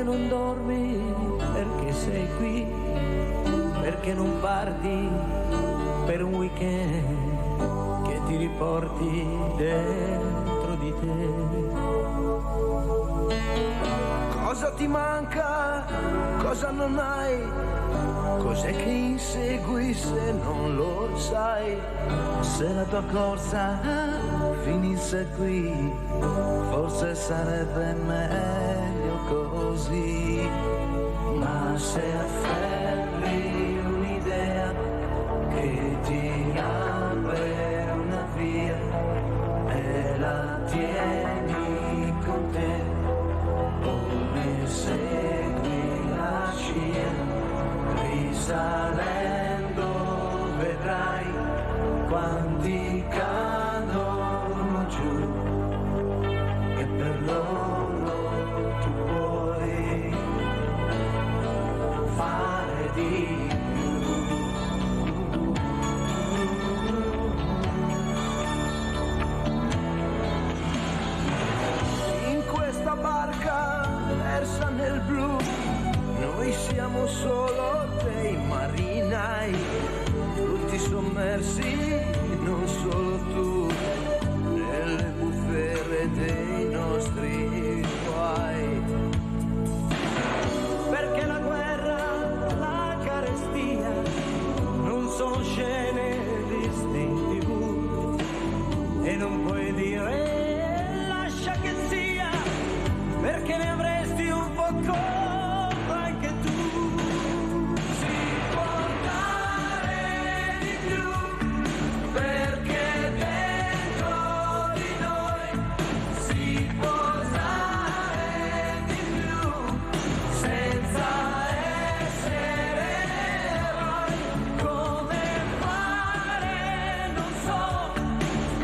non dormi, perché sei qui, perché non parti per un weekend che ti riporti dentro di te. Cosa ti manca, cosa non hai, cos'è che insegui se non lo sai? Se la tua corsa finisse qui, forse sarebbe meglio così. Ma se afferri un'idea che ti apre una via e la tieni con te, come segui la scia, risalendo vedrai quanti cadono giù, e per loro tu puoi fare di più. In questa barca persa nel blu, noi siamo solo dei marinai, tutti sommersi, non solo tu, nelle bufere dei nostri guai. Perché la guerra, la carestia, non sono scene viste in TV, e non puoi dire lascia che sia, perché ne avresti un po' colpa anche tu. Si può dare di più, perché dentro di noi si può usare di più, senza essere eroi. Come fare non so,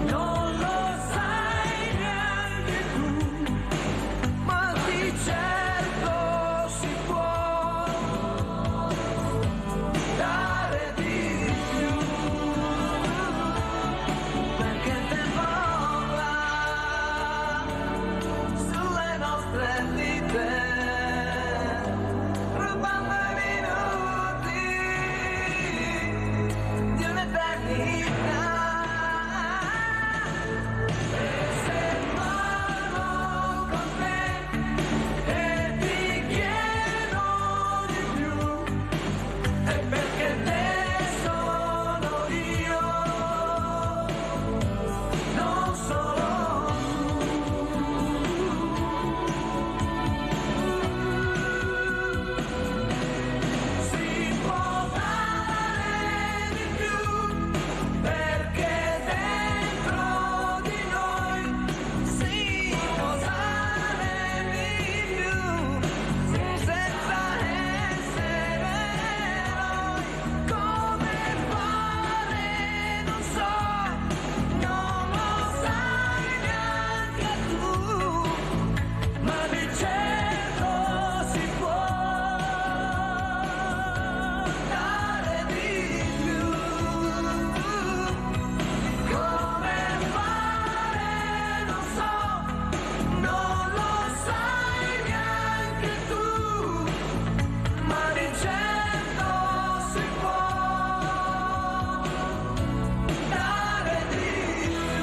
non lo sai neanche tu, ma di certo si può dare di più, perché il tempo vola sulle nostre vite, rubando i minuti di un'eternità. E se parlo con te e ti chiedo di più, è perché te sono io, non solo si può dare di più, perché dentro di noi si può usare di più, senza essere eroi. Come fare non so, non lo sai neanche tu, ma di certo si può dare di più. Come fare non so, non lo sai neanche tu, ma di certo si può dare di più.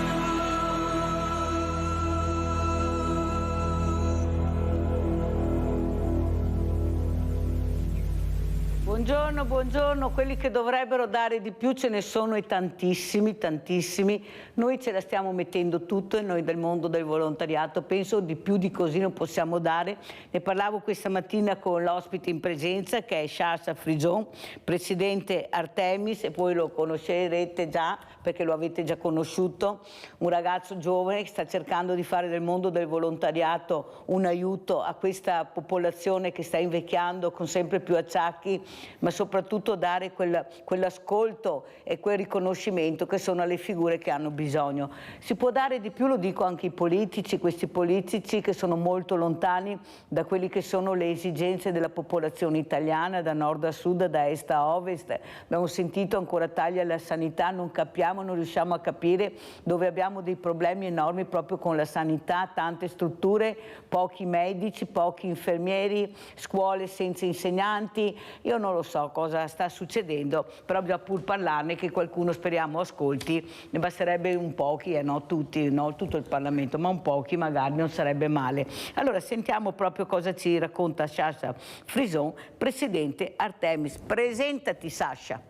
Buongiorno, buongiorno. Quelli che dovrebbero dare di più ce ne sono, e tantissimi, tantissimi. Noi ce la stiamo mettendo tutto, e noi del mondo del volontariato penso di più di così non possiamo dare. Ne parlavo questa mattina con l'ospite in presenza, che è Charles Frison, presidente Artemis, e voi lo conoscerete già perché lo avete già conosciuto, un ragazzo giovane che sta cercando di fare del mondo del volontariato un aiuto a questa popolazione che sta invecchiando con sempre più acciacchi ma soprattutto dare quell'ascolto e quel riconoscimento che sono le figure che hanno bisogno. Si può dare di più, lo dico anche ai politici, questi politici che sono molto lontani da quelli che sono le esigenze della popolazione italiana, da nord a sud, da est a ovest. Abbiamo sentito ancora tagli alla sanità, non capiamo, non riusciamo a capire dove abbiamo dei problemi enormi proprio con la sanità, tante strutture, pochi medici, pochi infermieri, scuole senza insegnanti. Io non lo so cosa sta succedendo, però bisogna pur parlarne, che qualcuno speriamo ascolti. Ne basterebbe un pochi, no tutti, no tutto il Parlamento, ma un pochi magari non sarebbe male. Allora sentiamo proprio cosa ci racconta Sasha Frison, presidente Artemis. Presentati Sasha.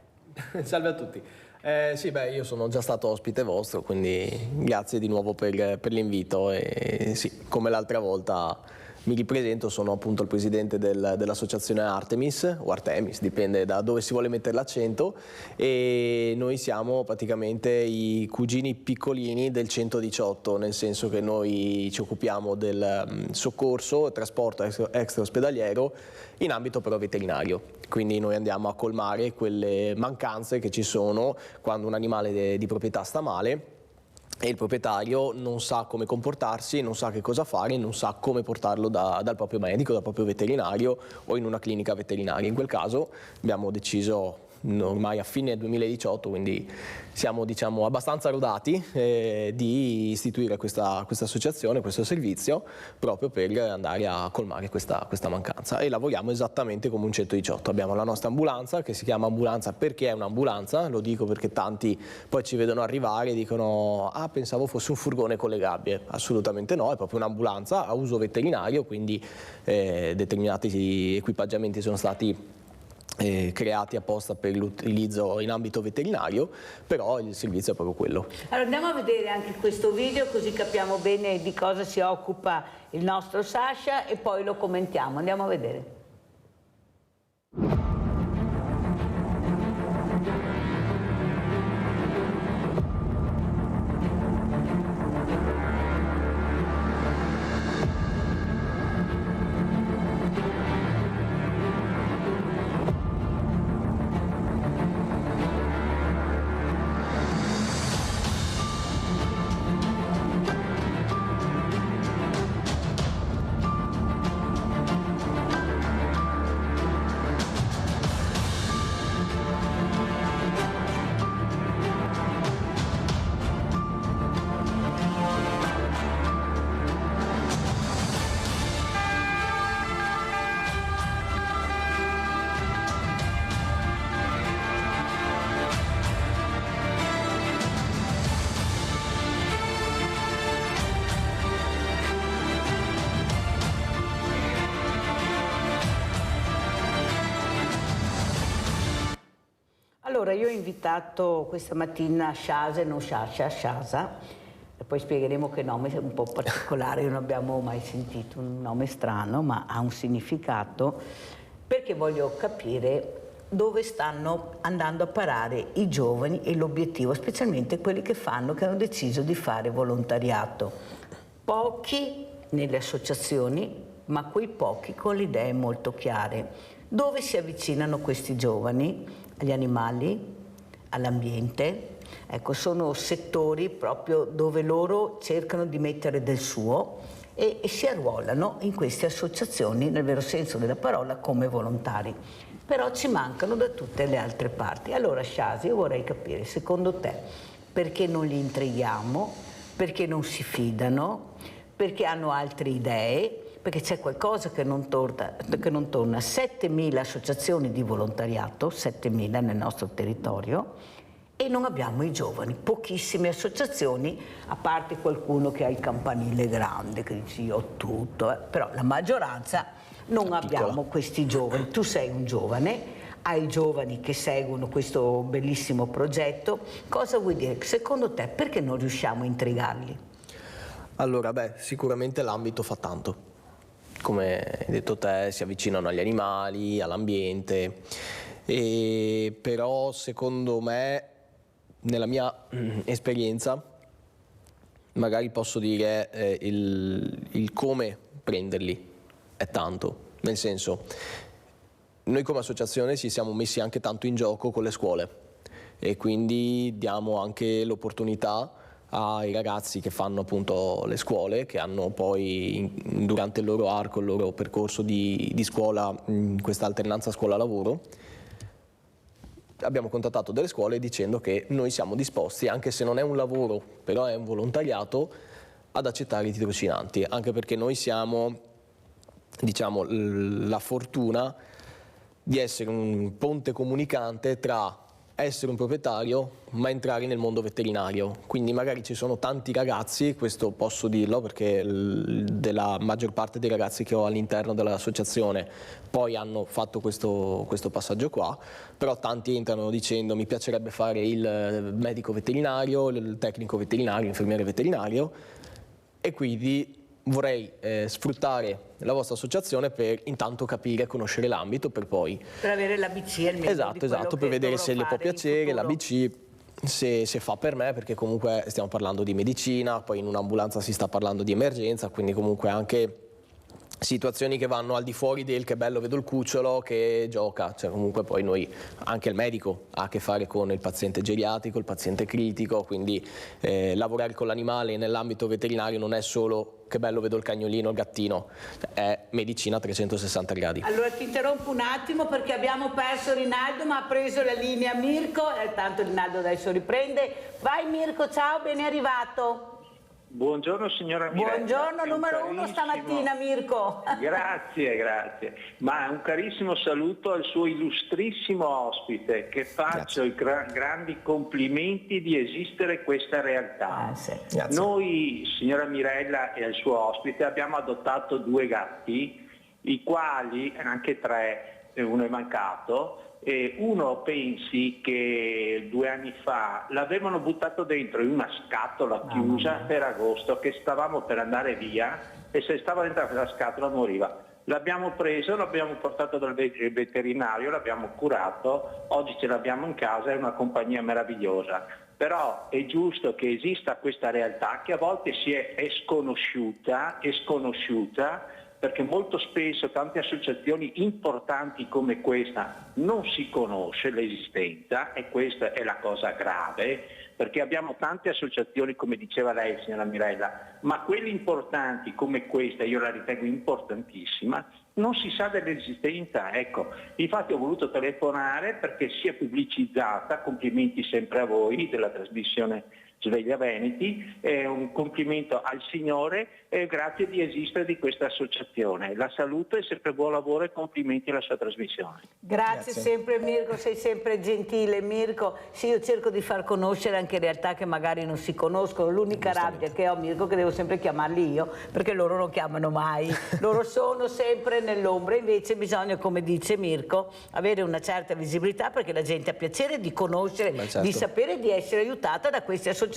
Salve a tutti. Sì, io sono già stato ospite vostro, quindi grazie di nuovo per l'invito e sì, come l'altra volta mi ripresento, sono appunto il presidente dell'associazione Artemis, o Artemis, dipende da dove si vuole mettere l'accento, e noi siamo praticamente i cugini piccolini del 118, nel senso che noi ci occupiamo del soccorso e trasporto extraospedaliero in ambito però veterinario. Quindi noi andiamo a colmare quelle mancanze che ci sono quando un animale di proprietà sta male e il proprietario non sa come comportarsi, non sa che cosa fare, non sa come portarlo dal proprio medico, dal proprio veterinario o in una clinica veterinaria. In quel caso abbiamo deciso ormai a fine 2018, quindi siamo diciamo abbastanza rodati, di istituire questa associazione, questo servizio, proprio per andare a colmare questa mancanza, e lavoriamo esattamente come un 118. Abbiamo la nostra ambulanza che si chiama ambulanza perché è un'ambulanza, lo dico perché tanti poi ci vedono arrivare e dicono ah, pensavo fosse un furgone con le gabbie. Assolutamente no, è proprio un'ambulanza a uso veterinario, quindi determinati equipaggiamenti sono stati creati apposta per l'utilizzo in ambito veterinario, però il servizio è proprio quello. Allora andiamo a vedere anche questo video così capiamo bene di cosa si occupa il nostro Sasha e poi lo commentiamo. Andiamo a vedere. Allora, io ho invitato questa mattina Shasa, non Sasha, Shasa, e poi spiegheremo che nome è un po' particolare, non abbiamo mai sentito un nome strano, ma ha un significato, perché voglio capire dove stanno andando a parare i giovani e l'obiettivo, specialmente quelli che hanno deciso di fare volontariato. Pochi nelle associazioni, ma quei pochi con le idee molto chiare. Dove si avvicinano questi giovani? Agli animali, all'ambiente. Ecco, sono settori proprio dove loro cercano di mettere del suo e si arruolano in queste associazioni, nel vero senso della parola, come volontari. Però ci mancano da tutte le altre parti. Allora, Shasi, io vorrei capire, secondo te, perché non li intrighiamo, perché non si fidano, perché hanno altre idee, perché c'è qualcosa che non torna. 7.000 associazioni di volontariato, 7.000 nel nostro territorio, e non abbiamo i giovani, pochissime associazioni, a parte qualcuno che ha il campanile grande, che dice io ho tutto, però la maggioranza non abbiamo questi giovani. Tu sei un giovane, hai giovani che seguono questo bellissimo progetto, cosa vuoi dire? Secondo te perché non riusciamo a intrigarli? Allora, sicuramente l'ambito fa tanto. Come hai detto te, si avvicinano agli animali, all'ambiente, però secondo me, nella mia esperienza, magari posso dire il come prenderli è tanto, nel senso, noi come associazione ci siamo messi anche tanto in gioco con le scuole e quindi diamo anche l'opportunità ai ragazzi che fanno appunto le scuole, che hanno poi durante il loro arco, il loro percorso di scuola, questa alternanza scuola-lavoro. Abbiamo contattato delle scuole dicendo che noi siamo disposti, anche se non è un lavoro, però è un volontariato, ad accettare i tirocinanti, anche perché noi siamo, diciamo, la fortuna di essere un ponte comunicante tra essere un proprietario ma entrare nel mondo veterinario. Quindi magari ci sono tanti ragazzi, questo posso dirlo perché della maggior parte dei ragazzi che ho all'interno dell'associazione poi hanno fatto questo passaggio qua, però tanti entrano dicendo mi piacerebbe fare il medico veterinario, il tecnico veterinario, l'infermiere veterinario, e quindi vorrei sfruttare la vostra associazione per intanto capire e conoscere l'ambito per poi... Per avere l'ABC almeno. Esatto, per vedere se gli può piacere, l'ABC, se fa per me, perché comunque stiamo parlando di medicina, poi in un'ambulanza si sta parlando di emergenza, quindi comunque anche situazioni che vanno al di fuori del che bello vedo il cucciolo che gioca, cioè comunque poi noi, anche il medico ha a che fare con il paziente geriatrico, il paziente critico, quindi lavorare con l'animale nell'ambito veterinario non è solo che bello vedo il cagnolino, il gattino, è medicina a 360 gradi. Allora ti interrompo un attimo perché abbiamo perso Rinaldo, ma ha preso la linea Mirko, tanto Rinaldo adesso riprende. Vai Mirko, ciao, ben arrivato. Buongiorno signora Mirella. Buongiorno, numero uno stamattina Mirko. Grazie. Ma un carissimo saluto al suo illustrissimo ospite, che faccio i grandi complimenti di esistere questa realtà. Sì. Noi, signora Mirella e al suo ospite, abbiamo adottato 2 gatti, i quali, anche 3, uno è mancato, e uno pensi che 2 anni fa l'avevano buttato dentro in una scatola chiusa per agosto, che stavamo per andare via e se stava dentro quella scatola moriva. L'abbiamo preso, l'abbiamo portato dal veterinario, l'abbiamo curato, oggi ce l'abbiamo in casa, è una compagnia meravigliosa. Però è giusto che esista questa realtà che a volte è sconosciuta, perché molto spesso tante associazioni importanti come questa non si conosce l'esistenza, e questa è la cosa grave, perché abbiamo tante associazioni, come diceva lei signora Mirella, ma quelle importanti come questa, io la ritengo importantissima, non si sa dell'esistenza. Ecco, infatti ho voluto telefonare perché sia pubblicizzata, complimenti sempre a voi della trasmissione Sveglia Veneti, un complimento al Signore e grazie di esistere di questa associazione. La saluto e sempre buon lavoro e complimenti alla sua trasmissione. Grazie sempre Mirko, sei sempre gentile Mirko. Sì, io cerco di far conoscere anche realtà che magari non si conoscono. L'unica rabbia che ho Mirko è che devo sempre chiamarli io, perché loro non chiamano mai, loro sono sempre nell'ombra, invece bisogna, come dice Mirko, avere una certa visibilità perché la gente ha piacere di conoscere, di sapere, di essere aiutata da queste associazioni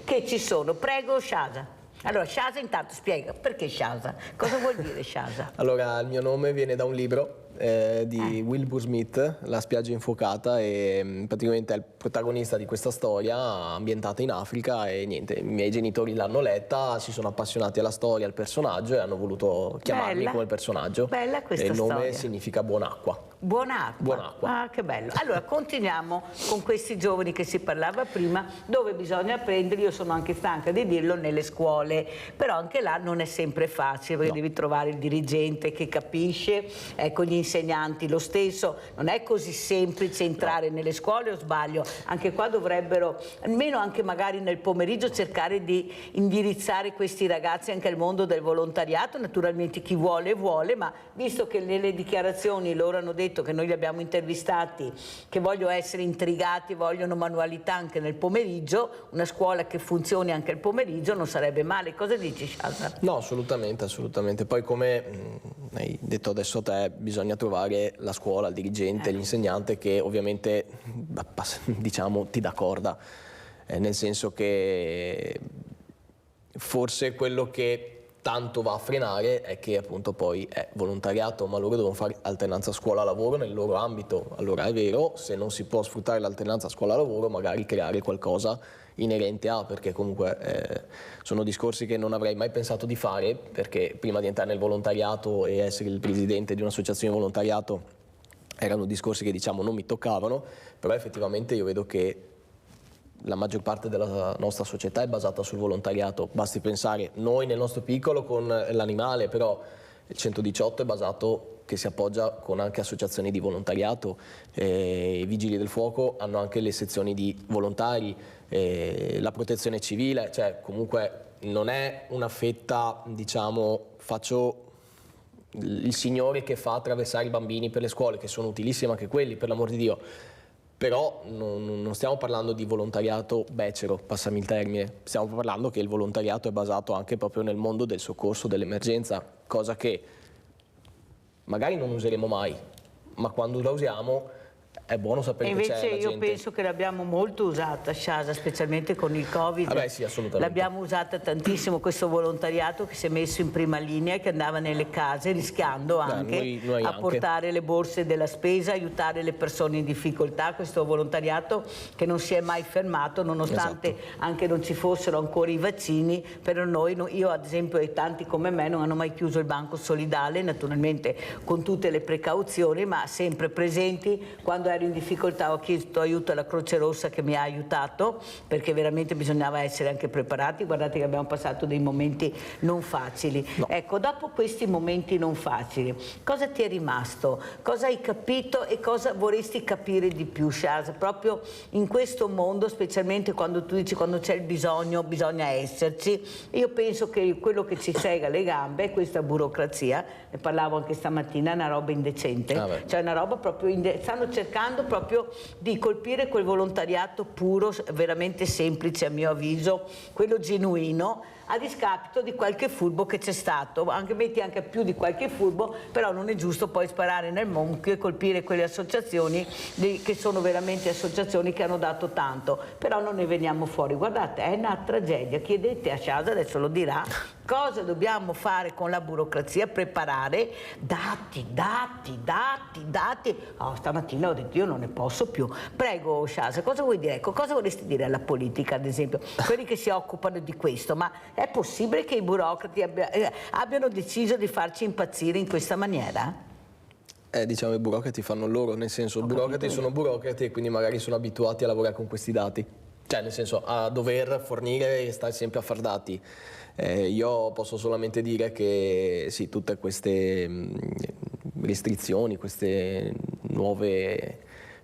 che ci sono. Prego Shasa. Allora Shasa intanto spiega perché Shasa, cosa vuol dire Shasa? Allora il mio nome viene da un libro di Wilbur Smith, La spiaggia infuocata, e praticamente è il protagonista di questa storia ambientata in Africa e niente, i miei genitori l'hanno letta, si sono appassionati alla storia, al personaggio e hanno voluto chiamarmi come il personaggio. Bella questa e il nome storia. significa buonacqua. Buonacqua. Buonacqua. Ah, che bello. Allora, continuiamo con questi giovani che si parlava prima, dove bisogna prenderli, io sono anche stanca di dirlo, nelle scuole, però anche là non è sempre facile, perché devi trovare il dirigente che capisce, ecco, gli insegnanti lo stesso, non è così semplice entrare nelle scuole, o sbaglio? Anche qua dovrebbero, almeno anche magari nel pomeriggio, cercare di indirizzare questi ragazzi anche al mondo del volontariato, naturalmente chi vuole vuole, ma visto che nelle dichiarazioni loro hanno detto che noi li abbiamo intervistati, che vogliono essere intrigati, vogliono manualità anche nel pomeriggio, una scuola che funzioni anche il pomeriggio non sarebbe male. Cosa dici Shasa? No, assolutamente. Poi come hai detto adesso a te, bisogna trovare la scuola, il dirigente, l'insegnante che ovviamente diciamo ti dà corda, nel senso che forse quello che tanto va a frenare è che appunto poi è volontariato, ma loro devono fare alternanza scuola-lavoro nel loro ambito. Allora è vero, se non si può sfruttare l'alternanza scuola-lavoro, magari creare qualcosa inerente a, perché comunque sono discorsi che non avrei mai pensato di fare, perché prima di entrare nel volontariato e essere il presidente di un'associazione di volontariato erano discorsi che diciamo non mi toccavano, però effettivamente io vedo che la maggior parte della nostra società è basata sul volontariato. Basti pensare, noi nel nostro piccolo con l'animale, però il 118 è basato, che si appoggia con anche associazioni di volontariato, i vigili del fuoco hanno anche le sezioni di volontari, la protezione civile, cioè comunque non è una fetta, diciamo, faccio il signore che fa attraversare i bambini per le scuole, che sono utilissimi anche quelli, per l'amor di Dio, però non stiamo parlando di volontariato becero, passami il termine, stiamo parlando che il volontariato è basato anche proprio nel mondo del soccorso, dell'emergenza, cosa che magari non useremo mai, ma quando la usiamo è buono sapere E che c'è invece la io gente. penso che l'abbiamo molto usata, Shasa, specialmente con il Covid. Ah beh, sì, assolutamente. L'abbiamo usata tantissimo, questo volontariato che si è messo in prima linea e che andava nelle case rischiando anche noi a anche. portare le borse della spesa, aiutare le persone in difficoltà. Questo volontariato che non si è mai fermato, nonostante anche non ci fossero ancora i vaccini. Per noi, io ad esempio e tanti come me non hanno mai chiuso il banco solidale, naturalmente con tutte le precauzioni, ma sempre presenti. Quando ero in difficoltà ho chiesto aiuto alla Croce Rossa, che mi ha aiutato, perché veramente bisognava essere anche preparati. Guardate che abbiamo passato dei momenti non facili. Ecco, dopo questi momenti non facili, cosa ti è rimasto? Cosa hai capito e cosa vorresti capire di più, Shasa? Proprio in questo mondo, specialmente quando tu dici quando c'è il bisogno, bisogna esserci. Io penso che quello che ci sega le gambe è questa burocrazia, ne parlavo anche stamattina, è una roba indecente, cioè una roba proprio stanno cercando proprio di colpire quel volontariato puro, veramente semplice a mio avviso, quello genuino, a discapito di qualche furbo che c'è stato, metti anche più di qualche furbo, però non è giusto poi sparare nel monchio e colpire quelle associazioni che sono veramente associazioni che hanno dato tanto, però non ne veniamo fuori. Guardate, è una tragedia, chiedete a Shasa, adesso lo dirà, cosa dobbiamo fare con la burocrazia, preparare dati. Oh, stamattina ho detto io non ne posso più. Prego Shasa, cosa vuoi dire? Ecco, cosa vorresti dire alla politica, ad esempio, quelli che si occupano di questo? Ma è possibile che i burocrati abbiano deciso di farci impazzire in questa maniera? Diciamo i burocrati fanno loro, nel senso, i burocrati sono burocrati e quindi magari sono abituati a lavorare con questi dati. Cioè, nel senso, a dover fornire e stare sempre a far dati. Io posso solamente dire che sì, tutte queste restrizioni, queste nuove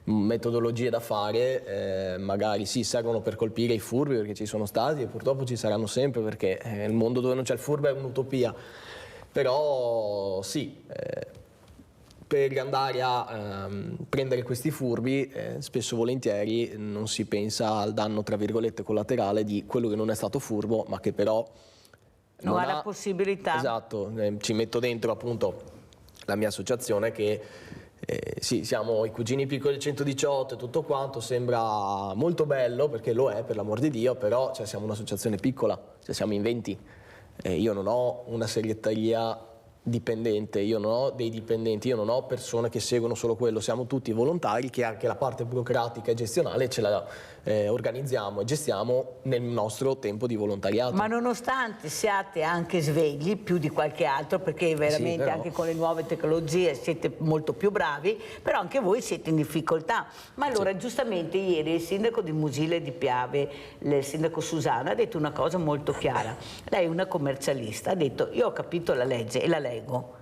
metodologie da fare, magari sì, servono per colpire i furbi, perché ci sono stati e purtroppo ci saranno sempre, perché il mondo dove non c'è il furbo è un'utopia. Però sì, per andare a prendere questi furbi, spesso e volentieri non si pensa al danno tra virgolette collaterale di quello che non è stato furbo, ma che però non ha la possibilità. Esatto, ci metto dentro appunto la mia associazione che sì, siamo i cugini piccoli del 118 e tutto quanto, sembra molto bello perché lo è, per l'amor di Dio, però cioè, siamo un'associazione piccola, cioè, siamo in 20. Io non ho una segreteria dipendente, io non ho dei dipendenti, io non ho persone che seguono solo quello, siamo tutti volontari che anche la parte burocratica e gestionale ce la organizziamo e gestiamo nel nostro tempo di volontariato. Ma nonostante siate anche svegli più di qualche altro, perché veramente anche con le nuove tecnologie siete molto più bravi, però anche voi siete in difficoltà. Ma allora giustamente ieri il sindaco di Musile di Piave, il sindaco Susana, ha detto una cosa molto chiara. Lei è una commercialista, ha detto io ho capito la legge e la leggo,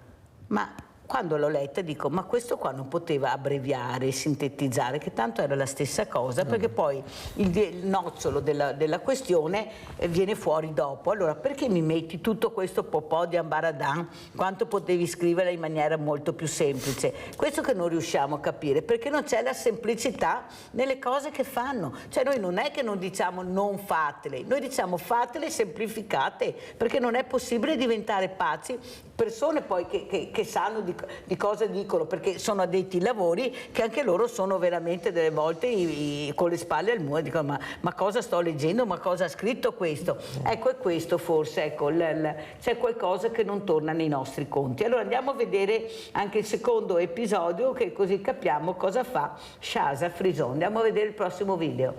ma quando l'ho letta dico ma questo qua non poteva abbreviare, sintetizzare, che tanto era la stessa cosa, perché poi il nocciolo della questione viene fuori dopo. Allora perché mi metti tutto questo popò di ambaradan quanto potevi scrivere in maniera molto più semplice? Questo che non riusciamo a capire, perché non c'è la semplicità nelle cose che fanno. Cioè noi non è che non diciamo non fatele, noi diciamo fatele semplificate, perché non è possibile diventare pazzi, persone poi che sanno di cosa dicono, perché sono addetti ai lavori, che anche loro sono veramente delle volte con le spalle al muro e dicono ma cosa sto leggendo, ma cosa ha scritto questo? Ecco, è questo forse, ecco, c'è qualcosa che non torna nei nostri conti. Allora andiamo a vedere anche il secondo episodio, che così capiamo cosa fa Shasa Frison. Andiamo a vedere il prossimo video.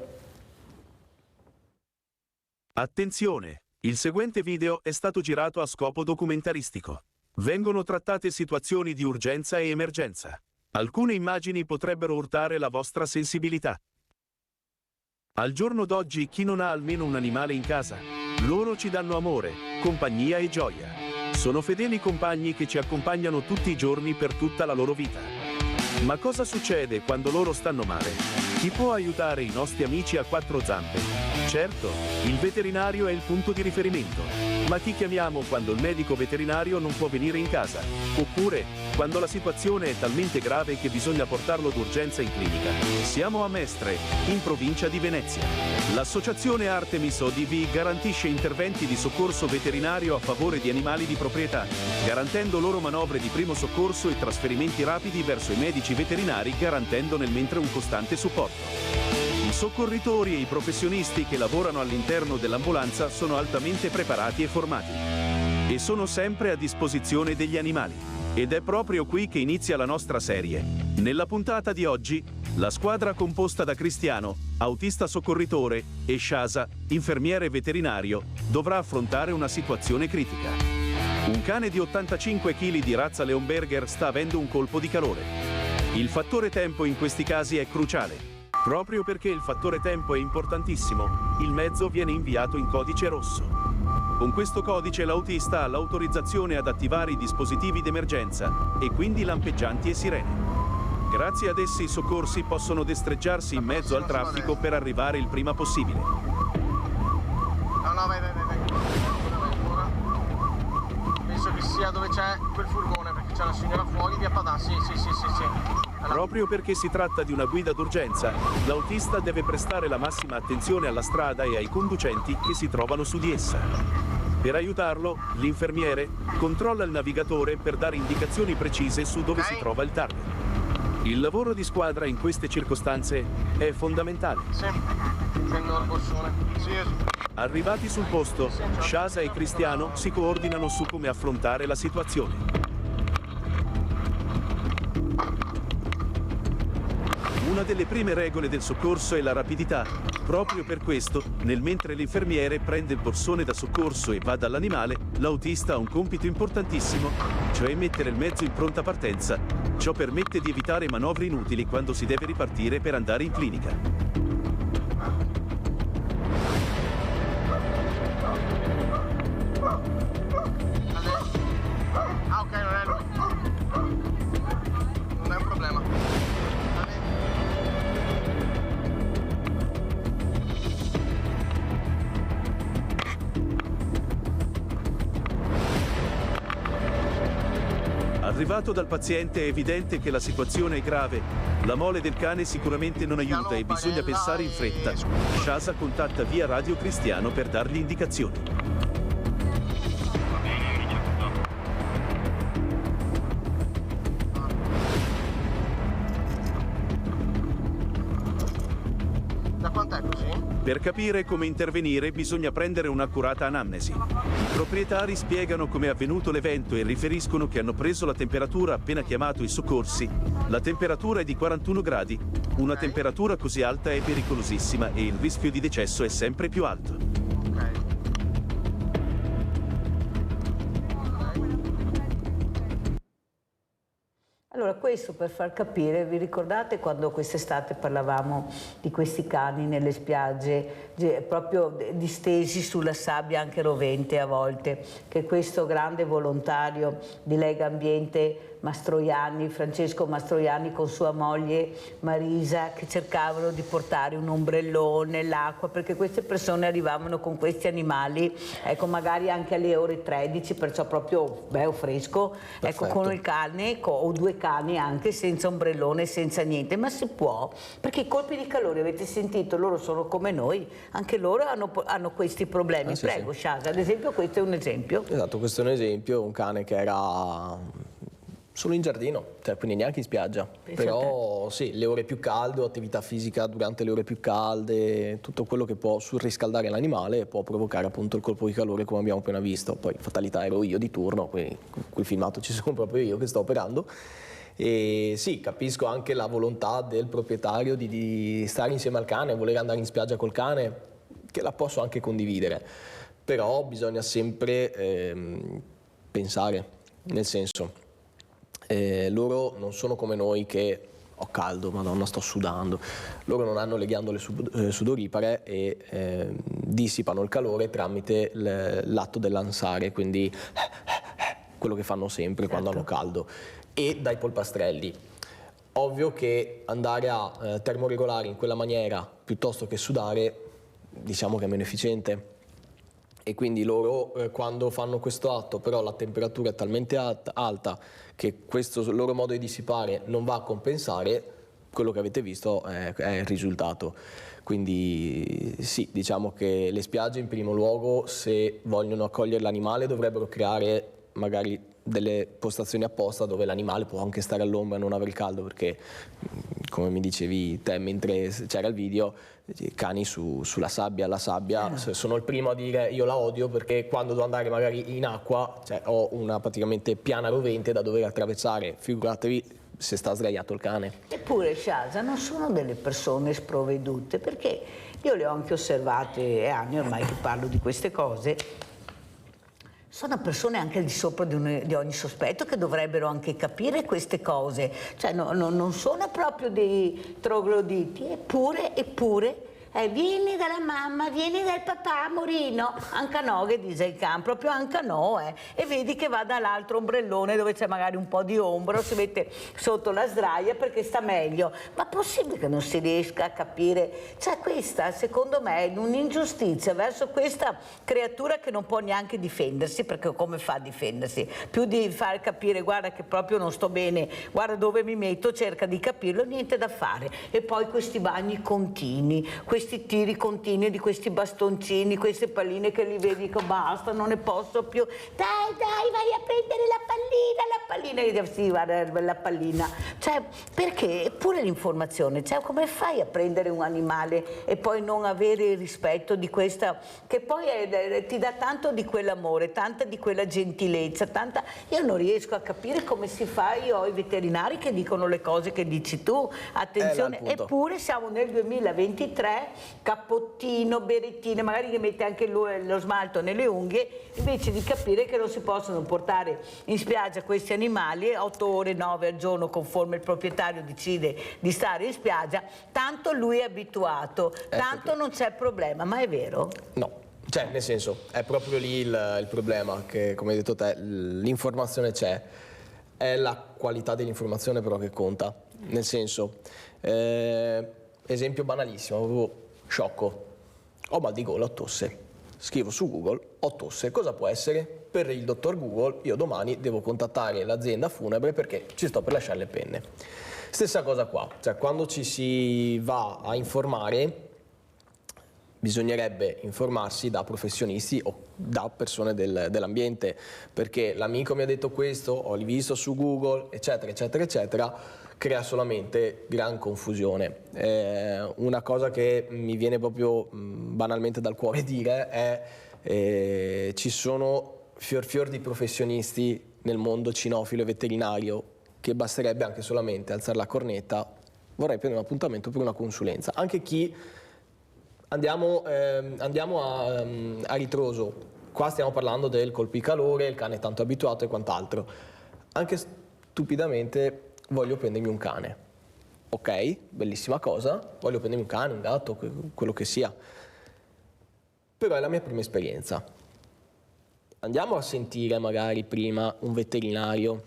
Attenzione! Il seguente video è stato girato a scopo documentaristico. Vengono trattate situazioni di urgenza e emergenza. Alcune immagini potrebbero urtare la vostra sensibilità. Al giorno d'oggi chi non ha almeno un animale in casa? Loro ci danno amore, compagnia e gioia. Sono fedeli compagni che ci accompagnano tutti i giorni per tutta la loro vita. Ma cosa succede quando loro stanno male? Chi può aiutare i nostri amici a quattro zampe? Certo, il veterinario è il punto di riferimento. Ma chi chiamiamo quando il medico veterinario non può venire in casa? Oppure quando la situazione è talmente grave che bisogna portarlo d'urgenza in clinica? Siamo a Mestre, in provincia di Venezia. L'associazione Artemis ODV garantisce interventi di soccorso veterinario a favore di animali di proprietà, garantendo loro manovre di primo soccorso e trasferimenti rapidi verso i medici veterinari, garantendo nel mentre un costante supporto. I soccorritori e i professionisti che lavorano all'interno dell'ambulanza sono altamente preparati e formati e sono sempre a disposizione degli animali. Ed è proprio qui che inizia la nostra serie. Nella puntata di oggi, la squadra composta da Cristiano, autista soccorritore, e Shasa, infermiere veterinario, dovrà affrontare una situazione critica. Un cane di 85 kg di razza Leonberger sta avendo un colpo di calore. Il fattore tempo in questi casi è cruciale. Proprio perché il fattore tempo è importantissimo, il mezzo viene inviato in codice rosso. Con questo codice l'autista ha l'autorizzazione ad attivare i dispositivi d'emergenza e quindi lampeggianti e sirene. Grazie ad essi i soccorsi possono destreggiarsi in mezzo al traffico per arrivare il prima possibile. No, vai. Penso che sia dove c'è quel furgone, perché c'è una signora fuori, via Padà. Sì. Allora. Proprio perché si tratta di una guida d'urgenza, l'autista deve prestare la massima attenzione alla strada e ai conducenti che si trovano su di essa. Per aiutarlo, l'infermiere controlla il navigatore per dare indicazioni precise su dove si trova il target. Il lavoro di squadra in queste circostanze è fondamentale. Sì, prendo il borsone. Sì. Arrivati sul posto, Shasa e Cristiano si coordinano su come affrontare la situazione. Una delle prime regole del soccorso è la rapidità. Proprio per questo, nel mentre l'infermiere prende il borsone da soccorso e va dall'animale, l'autista ha un compito importantissimo, cioè mettere il mezzo in pronta partenza. Ciò permette di evitare manovre inutili quando si deve ripartire per andare in clinica. Ok, non è lui. Non è un problema. Arrivato dal paziente è evidente che la situazione è grave. La mole del cane sicuramente non aiuta e bisogna pensare in fretta. Shasa contatta via radio Cristiano per dargli indicazioni. Da quant'è così? Per capire come intervenire bisogna prendere un'accurata anamnesi. I proprietari spiegano come è avvenuto l'evento e riferiscono che hanno preso la temperatura appena chiamato i soccorsi. La temperatura è di 41 gradi. Una temperatura così alta è pericolosissima e il rischio di decesso è sempre più alto. Ok. Allora, questo per far capire, vi ricordate quando quest'estate parlavamo di questi cani nelle spiagge, proprio distesi sulla sabbia anche rovente a volte, che questo grande volontario di Lega Ambiente, Mastroianni, Francesco Mastroianni con sua moglie Marisa, che cercavano di portare un ombrellone, l'acqua, perché queste persone arrivavano con questi animali, ecco, magari anche alle ore 13, perciò proprio fresco, ecco, con il cane o due cani anche senza ombrellone, senza niente, ma si può, perché i colpi di calore, avete sentito, loro sono come noi, anche loro hanno questi problemi. Sì, Prego, Shasa, ad esempio questo è un esempio. Esatto, questo è un esempio, un cane che era solo in giardino, cioè quindi neanche in spiaggia. Però sì, le ore più calde, attività fisica durante le ore più calde, tutto quello che può surriscaldare l'animale può provocare appunto il colpo di calore come abbiamo appena visto. Poi fatalità ero io di turno, quindi quel filmato ci sono proprio io che sto operando. E sì, capisco anche la volontà del proprietario di stare insieme al cane, voler andare in spiaggia col cane, che la posso anche condividere, però bisogna sempre pensare, nel senso, Loro non sono come noi che ho caldo, madonna sto sudando, loro non hanno le ghiandole sudoripare e dissipano il calore tramite l'atto dell'ansare, quindi quello che fanno sempre quando hanno caldo, e dai polpastrelli. Ovvio che andare a termoregolare in quella maniera piuttosto che sudare, diciamo che è meno efficiente. E quindi loro quando fanno questo atto, però la temperatura è talmente alta che questo loro modo di dissipare non va a compensare, quello che avete visto è il risultato. Quindi sì, diciamo che le spiagge in primo luogo, se vogliono accogliere l'animale, dovrebbero creare magari delle postazioni apposta dove l'animale può anche stare all'ombra e non avere il caldo, perché come mi dicevi te mentre c'era il video, cani sulla sabbia, la sabbia, sono il primo a dire io la odio, perché quando devo andare magari in acqua, cioè, ho una praticamente piana rovente da dover attraversare, figuratevi se sta sdraiato il cane. Eppure Sciasa non sono delle persone sprovvedute, perché io le ho anche osservate, è anni ormai che parlo di queste cose. Sono persone anche al di sopra di ogni sospetto, che dovrebbero anche capire queste cose, cioè non sono proprio dei trogloditi, eppure vieni dalla mamma, vieni dal papà, Morino, anche no, che dice il can, proprio anche no, e vedi che va dall'altro ombrellone dove c'è magari un po' di ombra, o si mette sotto la sdraia perché sta meglio. Ma possibile che non si riesca a capire? Cioè questa, secondo me, è un'ingiustizia verso questa creatura che non può neanche difendersi, perché come fa a difendersi? Più di far capire, guarda che proprio non sto bene, guarda dove mi metto, cerca di capirlo, niente da fare. E poi questi bagni continui, questi tiri continui di questi bastoncini, queste palline che li vedi che basta, non ne posso più, dai vai a prendere la pallina, e sì, guarda la pallina, cioè perché? Eppure l'informazione, cioè come fai a prendere un animale e poi non avere il rispetto di questa, che poi ti dà tanto di quell'amore, tanta di quella gentilezza, tanta, io non riesco a capire come si fa. Io ho i veterinari che dicono le cose che dici tu, attenzione, eppure siamo nel 2023, cappottino, berettine, magari gli mette anche lo smalto nelle unghie, invece di capire che non si possono portare in spiaggia questi animali 8 ore, 9 al giorno, conforme il proprietario decide di stare in spiaggia, tanto lui è abituato, tanto non c'è problema, ma è vero? No, cioè nel senso è proprio lì il problema, che come hai detto te l'informazione c'è, è la qualità dell'informazione però che conta, nel senso esempio banalissimo, proprio sciocco, ho mal di gola, ho tosse, scrivo su Google, ho tosse, cosa può essere? Per il dottor Google io domani devo contattare l'azienda funebre perché ci sto per lasciare le penne. Stessa cosa qua, cioè quando ci si va a informare bisognerebbe informarsi da professionisti o da persone dell'ambiente, perché l'amico mi ha detto questo, ho rivisto su Google, eccetera, eccetera, eccetera, crea solamente gran confusione. Una cosa che mi viene proprio banalmente dal cuore dire è ci sono fior di professionisti nel mondo cinofilo e veterinario che basterebbe anche solamente alzare la cornetta, vorrei prendere un appuntamento per una consulenza. Anche chi andiamo a ritroso, qua stiamo parlando del colpicalore, il cane è tanto abituato e quant'altro. Anche stupidamente voglio prendermi un cane, ok, bellissima cosa, voglio prendermi un cane, un gatto, quello che sia, però è la mia prima esperienza. Andiamo a sentire magari prima un veterinario,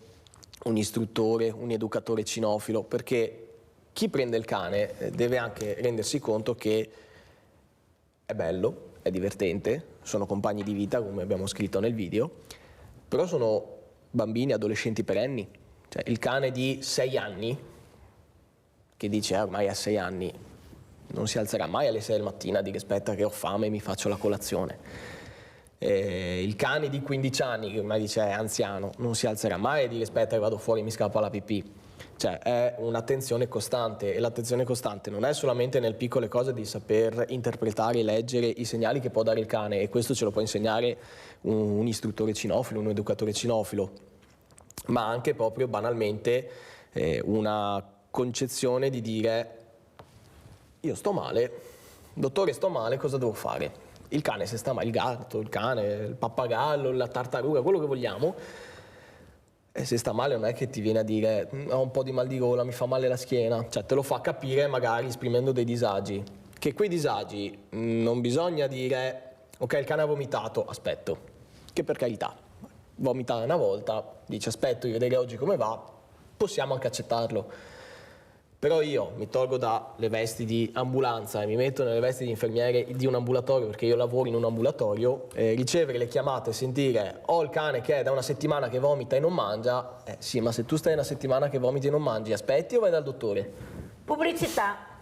un istruttore, un educatore cinofilo, perché chi prende il cane deve anche rendersi conto che è bello, è divertente, sono compagni di vita come abbiamo scritto nel video, però sono bambini, adolescenti perenni. Cioè, il cane di 6 anni, che dice ormai a 6 anni, non si alzerà mai alle 6 del mattina a dire aspetta che ho fame e mi faccio la colazione. Il cane di 15 anni, che ormai dice è anziano, non si alzerà mai a dire aspetta che vado fuori e mi scappa la pipì. Cioè è un'attenzione costante, e l'attenzione costante non è solamente nelle piccole cose di saper interpretare e leggere i segnali che può dare il cane, e questo ce lo può insegnare un istruttore cinofilo, un educatore cinofilo, ma anche proprio banalmente una concezione di dire io sto male, dottore sto male, cosa devo fare? Il cane se sta male, il gatto, il cane, il pappagallo, la tartaruga, quello che vogliamo, se sta male non è che ti viene a dire ho un po' di mal di gola, mi fa male la schiena, cioè te lo fa capire magari esprimendo dei disagi, che quei disagi non bisogna dire ok il cane ha vomitato, aspetto, che per carità, vomita una volta, dice aspetto di vedere oggi come va, possiamo anche accettarlo. Però io mi tolgo dalle vesti di ambulanza e mi metto nelle vesti di infermiere di un ambulatorio, perché io lavoro in un ambulatorio, ricevere le chiamate e sentire ho il cane che è da una settimana che vomita e non mangia, sì, ma se tu stai una settimana che vomiti e non mangi, aspetti o vai dal dottore? Pubblicità.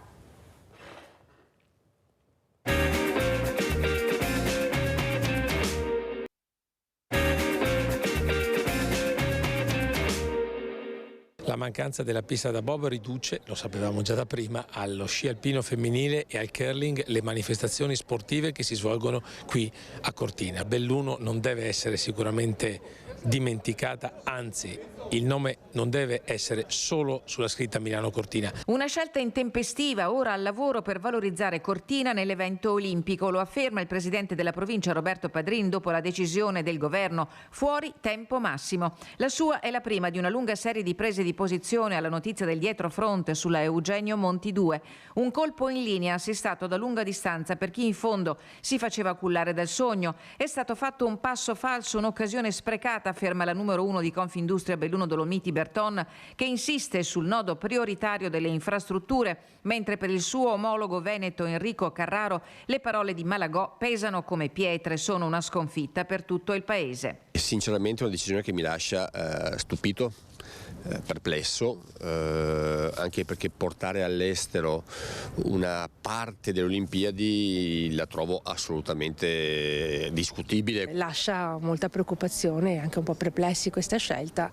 La mancanza della pista da bob riduce, lo sapevamo già da prima, allo sci alpino femminile e al curling le manifestazioni sportive che si svolgono qui a Cortina. Belluno non deve essere sicuramente dimenticata, anzi il nome non deve essere solo sulla scritta Milano Cortina. Una scelta intempestiva, ora al lavoro per valorizzare Cortina nell'evento olimpico, lo afferma il presidente della provincia Roberto Padrin dopo la decisione del governo fuori tempo massimo. La sua è la prima di una lunga serie di prese di posizione alla notizia del dietrofront sulla Eugenio Monti 2. Un colpo in linea assestato da lunga distanza per chi in fondo si faceva cullare dal sogno. È stato fatto un passo falso, un'occasione sprecata, afferma la numero 1 di Confindustria Belluno Dolomiti Berton, che insiste sul nodo prioritario delle infrastrutture, mentre per il suo omologo veneto Enrico Carraro le parole di Malagò pesano come pietre, sono una sconfitta per tutto il paese. Sinceramente è una decisione che mi lascia stupito, perplesso, anche perché portare all'estero una parte delle Olimpiadi la trovo assolutamente discutibile. Lascia molta preoccupazione e anche un po' perplessi questa scelta,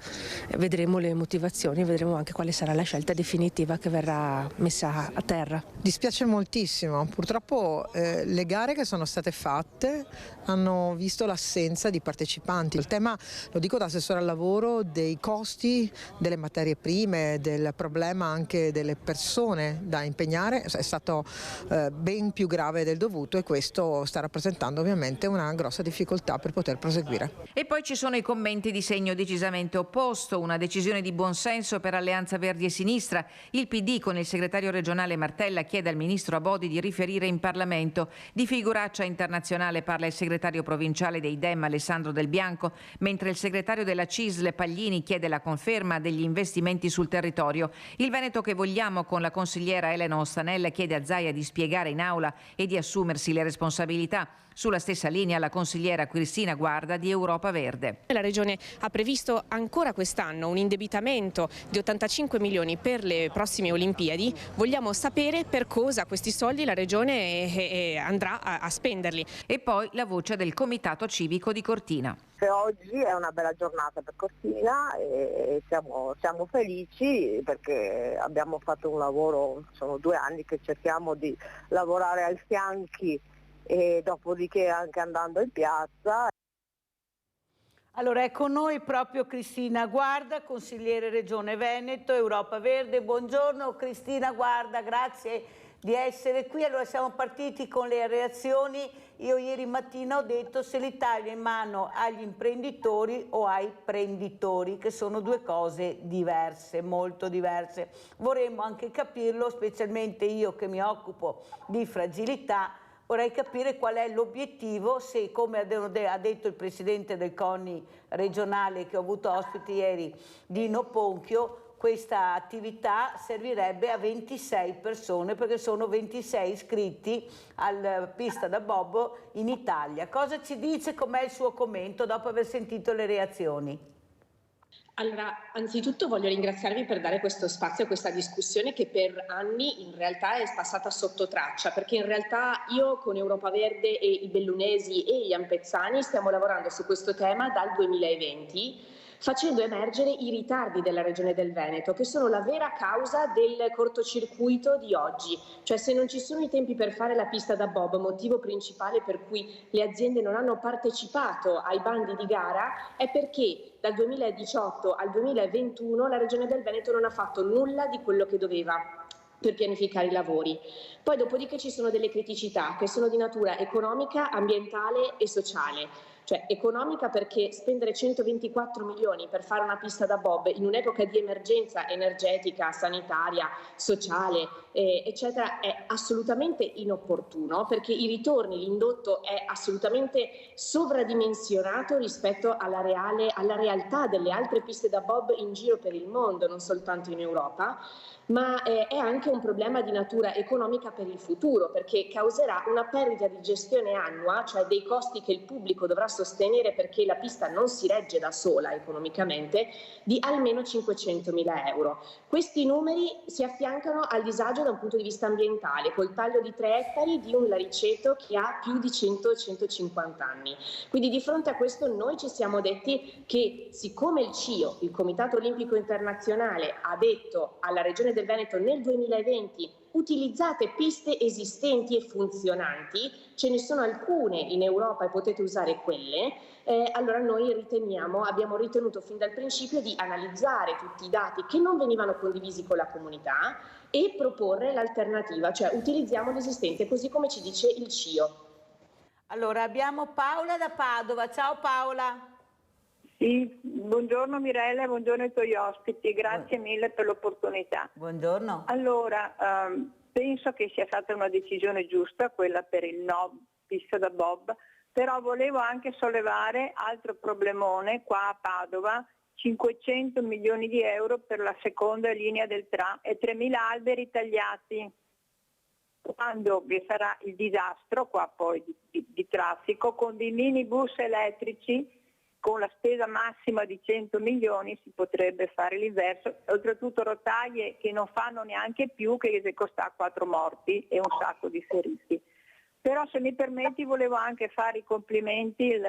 vedremo le motivazioni, vedremo anche quale sarà la scelta definitiva che verrà messa a terra. Dispiace moltissimo, purtroppo le gare che sono state fatte hanno visto l'assenza di partecipanti. Il tema, lo dico da assessore al lavoro, dei costi delle materie prime, del problema anche delle persone da impegnare è stato ben più grave del dovuto e questo sta rappresentando ovviamente una grossa difficoltà per poter proseguire. E poi ci sono i commenti di segno decisamente opposto, una decisione di buonsenso per Alleanza Verdi e Sinistra. Il PD con il segretario regionale Martella chiede al ministro Abodi di riferire in Parlamento. Di figuraccia internazionale parla il segretario provinciale dei Dem Alessandro Del Bianco, mentre il segretario della CISL Paglini chiede la conferma degli investimenti sul territorio. Il Veneto che vogliamo con la consigliera Elena Ostanella chiede a Zaia di spiegare in aula e di assumersi le responsabilità. Sulla stessa linea la consigliera Cristina Guarda di Europa Verde. La Regione ha previsto ancora quest'anno un indebitamento di 85 milioni per le prossime Olimpiadi. Vogliamo sapere per cosa questi soldi la Regione andrà a spenderli. E poi la voce del Comitato Civico di Cortina. Oggi è una bella giornata per Cortina e siamo felici perché abbiamo fatto un lavoro, sono 2 anni che cerchiamo di lavorare ai fianchi e dopodiché anche andando in piazza. Allora è con noi proprio Cristina Guarda, consigliere Regione Veneto, Europa Verde. Buongiorno Cristina Guarda, grazie di essere qui. Allora siamo partiti con le reazioni. Io ieri mattina ho detto se l'Italia è in mano agli imprenditori o ai prenditori, che sono 2 cose diverse, molto diverse. Vorremmo anche capirlo, specialmente io che mi occupo di fragilità. Vorrei capire qual è l'obiettivo, se come ha detto il presidente del CONI regionale che ho avuto ospite ieri, Dino Ponchio, questa attività servirebbe a 26 persone perché sono 26 iscritti alla pista da bob in Italia. Cosa ci dice, com'è il suo commento dopo aver sentito le reazioni? Allora, anzitutto voglio ringraziarvi per dare questo spazio a questa discussione che per anni in realtà è passata sotto traccia, perché in realtà io con Europa Verde e i bellunesi e gli ampezzani stiamo lavorando su questo tema dal 2020, facendo emergere i ritardi della Regione del Veneto, che sono la vera causa del cortocircuito di oggi. Cioè, se non ci sono i tempi per fare la pista da bob, motivo principale per cui le aziende non hanno partecipato ai bandi di gara, è perché dal 2018 al 2021 la Regione del Veneto non ha fatto nulla di quello che doveva per pianificare i lavori. Poi dopodiché ci sono delle criticità che sono di natura economica, ambientale e sociale. Cioè economica perché spendere 124 milioni per fare una pista da bob in un'epoca di emergenza energetica, sanitaria, sociale, eccetera, è assolutamente inopportuno, perché i ritorni, l'indotto è assolutamente sovradimensionato rispetto alla realtà delle altre piste da bob in giro per il mondo, non soltanto in Europa. Ma è anche un problema di natura economica per il futuro, perché causerà una perdita di gestione annua, cioè dei costi che il pubblico dovrà sostenere perché la pista non si regge da sola economicamente, di almeno 500.000 euro. Questi numeri si affiancano al disagio da un punto di vista ambientale, col taglio di 3 ettari di un lariceto che ha più di 100-150 anni. Quindi di fronte a questo noi ci siamo detti che, siccome il CIO, il Comitato Olimpico Internazionale, ha detto alla Regione del Veneto nel 2020 utilizzate piste esistenti e funzionanti, ce ne sono alcune in Europa e potete usare quelle, allora noi abbiamo ritenuto fin dal principio di analizzare tutti i dati che non venivano condivisi con la comunità e proporre l'alternativa, cioè utilizziamo l'esistente così come ci dice il CIO. Allora abbiamo Paola da Padova. Ciao Paola. Sì, buongiorno Mirella, buongiorno ai tuoi ospiti, grazie mille per l'opportunità. Buongiorno. Allora, penso che sia stata una decisione giusta quella per il no pista da bob, però volevo anche sollevare altro problemone qua a Padova, 500 milioni di euro per la seconda linea del tram e 3.000 alberi tagliati. Quando vi sarà il disastro qua poi di traffico, con dei minibus elettrici, con la spesa massima di 100 milioni si potrebbe fare l'inverso, oltretutto rotaie che non fanno neanche più, che costa 4 morti e un sacco di feriti. Però se mi permetti volevo anche fare i complimenti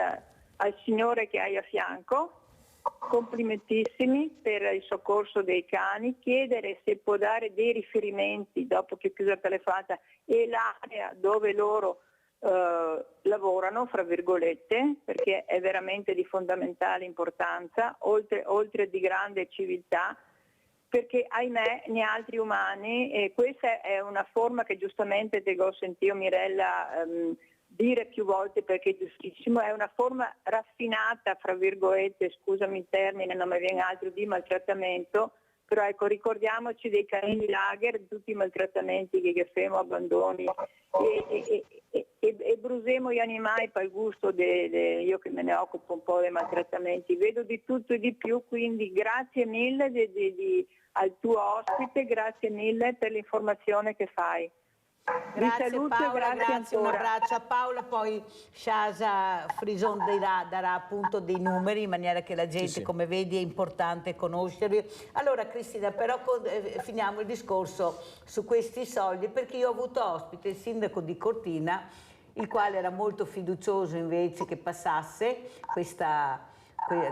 al signore che hai a fianco, complimentissimi per il soccorso dei cani, chiedere se può dare dei riferimenti dopo che è chiusa la telefonata e l'area dove loro lavorano, fra virgolette, perché è veramente di fondamentale importanza, oltre di grande civiltà, perché ahimè né altri umani, e questa è una forma che giustamente te ho sentito Mirella dire più volte perché è giustissimo, è una forma raffinata, fra virgolette, scusami il termine, non mi viene altro, di maltrattamento, però ecco, ricordiamoci dei canini lager, di tutti i maltrattamenti che femo, abbandoni e brusemo gli animali per il gusto io che me ne occupo un po' dei maltrattamenti, vedo di tutto e di più, quindi grazie mille al tuo ospite, grazie mille per l'informazione che fai. Grazie saluto, Paola, grazie, un ancora. abbraccio a Paola, poi Shasa Frison darà appunto dei numeri in maniera che la gente, come vedi, è importante conoscerli. Allora Cristina, però finiamo il discorso su questi soldi, perché io ho avuto ospite il sindaco di Cortina, il quale era molto fiducioso invece che passasse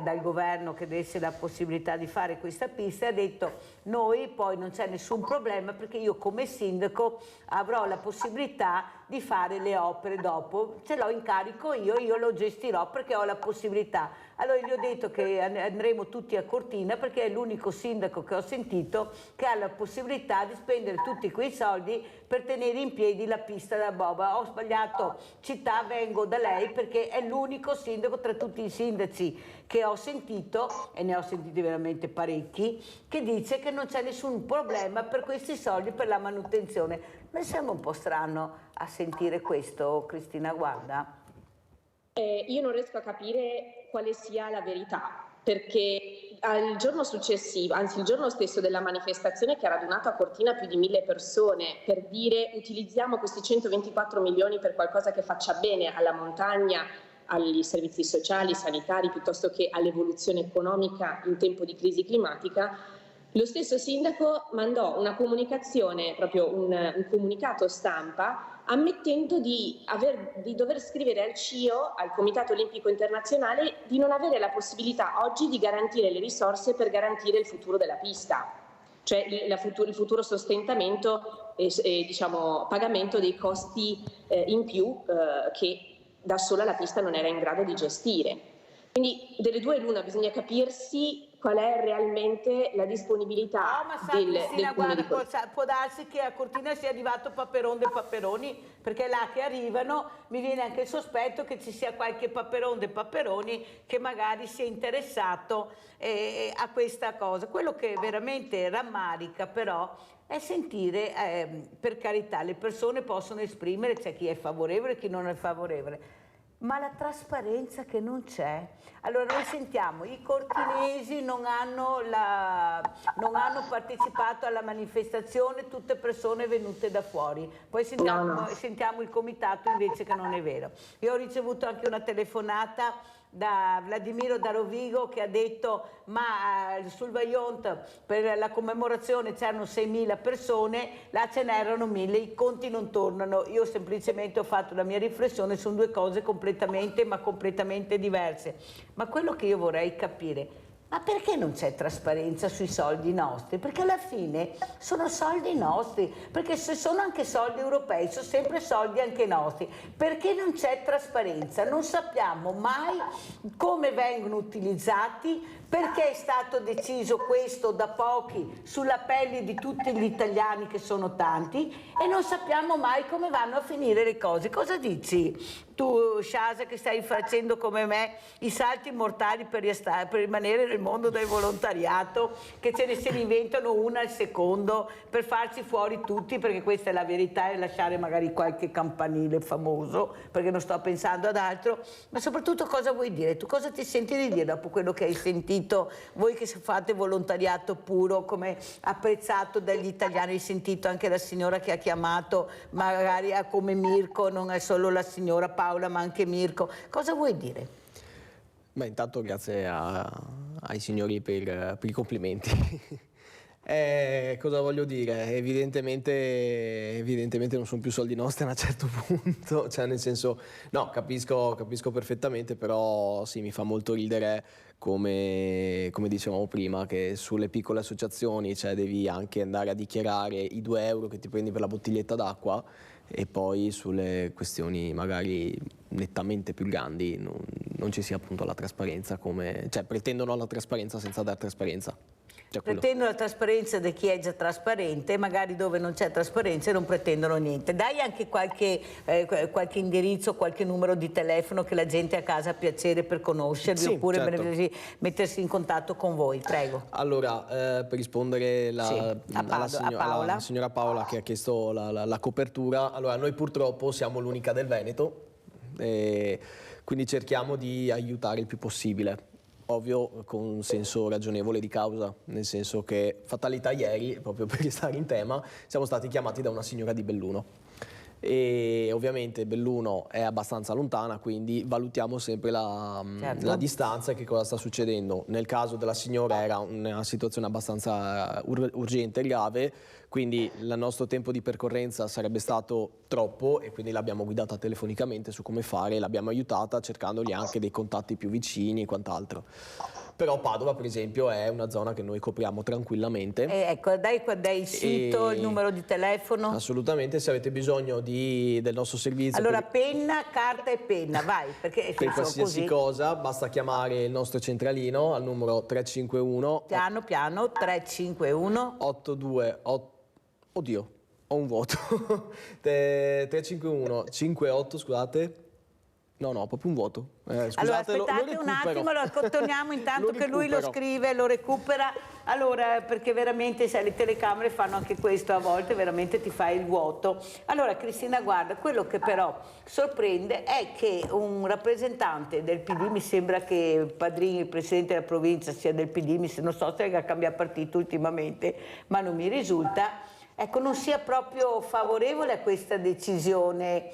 dal governo che desse la possibilità di fare questa pista, ha detto noi poi non c'è nessun problema perché io come sindaco avrò la possibilità di fare le opere dopo, ce l'ho in carico io lo gestirò perché ho la possibilità. Allora gli ho detto che andremo tutti a Cortina perché è l'unico sindaco che ho sentito che ha la possibilità di spendere tutti quei soldi per tenere in piedi la pista da bob. Ho sbagliato città, vengo da lei perché è l'unico sindaco tra tutti i sindaci che ho sentito, e ne ho sentiti veramente parecchi, che dice che non c'è nessun problema per questi soldi per la manutenzione. Mi sembra un po' strano a sentire questo, Cristina, guarda. Io non riesco a capire quale sia la verità, perché il giorno successivo, anzi il giorno stesso della manifestazione che ha radunato a Cortina più di 1000 persone per dire utilizziamo questi 124 milioni per qualcosa che faccia bene alla montagna, agli servizi sociali, sanitari, piuttosto che all'evoluzione economica in tempo di crisi climatica, lo stesso sindaco mandò una comunicazione, proprio un comunicato stampa, ammettendo di dover scrivere al CIO, al Comitato Olimpico Internazionale, di non avere la possibilità oggi di garantire le risorse per garantire il futuro della pista, cioè il futuro sostentamento e diciamo, pagamento dei costi in più che da sola la pista non era in grado di gestire. Quindi delle due l'una, bisogna capirsi qual è realmente la disponibilità del Cristina, comune di guarda, può darsi che a Cortina sia arrivato Paperon dei Paperoni, perché là che arrivano mi viene anche il sospetto che ci sia qualche Paperon dei Paperoni che magari sia interessato a questa cosa. Quello che veramente rammarica però è sentire, per carità, le persone possono esprimere, c'è chi è favorevole e chi non è favorevole, ma la trasparenza che non c'è. Allora noi sentiamo, i cortinesi non hanno partecipato alla manifestazione, tutte persone venute da fuori. Poi sentiamo il comitato invece che non è vero. Io ho ricevuto anche una telefonata da Vladimiro da Rovigo che ha detto ma sul Vajont per la commemorazione c'erano 6.000 persone, là ce n'erano 1.000, i conti non tornano. Io semplicemente ho fatto la mia riflessione, sono due cose completamente diverse. Ma quello che io vorrei capire, ma perché non c'è trasparenza sui soldi nostri? Perché alla fine sono soldi nostri, perché se sono anche soldi europei, sono sempre soldi anche nostri. Perché non c'è trasparenza? Non sappiamo mai come vengono utilizzati, perché è stato deciso questo da pochi sulla pelle di tutti gli italiani che sono tanti e non sappiamo mai come vanno a finire le cose. Cosa dici tu, Shasa, che stai facendo come me i salti mortali per rimanere nel mondo del volontariato, che se ne inventano una al secondo per farci fuori tutti, perché questa è la verità, e lasciare magari qualche campanile famoso, perché non sto pensando ad altro. Ma soprattutto cosa vuoi dire? Tu cosa ti senti di dire dopo quello che hai sentito? Voi che fate volontariato puro, come apprezzato dagli italiani, hai sentito anche la signora che ha chiamato, magari come Mirko, non è solo la signora Paola ma anche Mirko. Cosa vuoi dire? Beh, intanto grazie ai signori per i complimenti. Cosa voglio dire? Evidentemente non sono più soldi nostri a un certo punto, cioè nel senso, no, capisco perfettamente, però sì, mi fa molto ridere come dicevamo prima, che sulle piccole associazioni, cioè, devi anche andare a dichiarare i 2 euro che ti prendi per la bottiglietta d'acqua, e poi sulle questioni magari nettamente più grandi non ci sia appunto la trasparenza, cioè pretendono la trasparenza senza dar trasparenza. Pretendono la trasparenza di chi è già trasparente, magari dove non c'è trasparenza non pretendono niente. Dai anche qualche indirizzo, qualche numero di telefono che la gente a casa ha piacere per conoscervi, sì, oppure certo, mettersi in contatto con voi, prego. Allora, per rispondere alla signora Paola che ha chiesto la copertura, allora noi purtroppo siamo l'unica del Veneto, quindi cerchiamo di aiutare il più possibile. Ovvio con un senso ragionevole di causa, nel senso che fatalità ieri, proprio per restare in tema, siamo stati chiamati da una signora di Belluno e ovviamente Belluno è abbastanza lontana, quindi valutiamo sempre la distanza e che cosa sta succedendo. Nel caso della signora era una situazione abbastanza urgente e grave, quindi il nostro tempo di percorrenza sarebbe stato troppo e quindi l'abbiamo guidata telefonicamente su come fare, l'abbiamo aiutata cercandogli anche dei contatti più vicini e quant'altro. Però Padova, per esempio, è una zona che noi copriamo tranquillamente. Ecco, dai il sito, il numero di telefono. Assolutamente, se avete bisogno del nostro servizio. Allora, penna, carta e penna, vai, perché per qualsiasi cosa basta chiamare il nostro centralino al numero 351. Piano, 351. 828. Oddio, ho un vuoto. 351 58, scusate. No, proprio un vuoto. Allora aspettate un attimo, lo torniamo intanto che lui lo scrive, lo recupera. Allora, perché veramente sai, le telecamere fanno anche questo a volte, veramente ti fai il vuoto. Allora Cristina, guarda, quello che però sorprende è che un rappresentante del PD, mi sembra che Padrini, il presidente della provincia, sia del PD, non so se ha cambiato partito ultimamente, ma non mi risulta, ecco, non sia proprio favorevole a questa decisione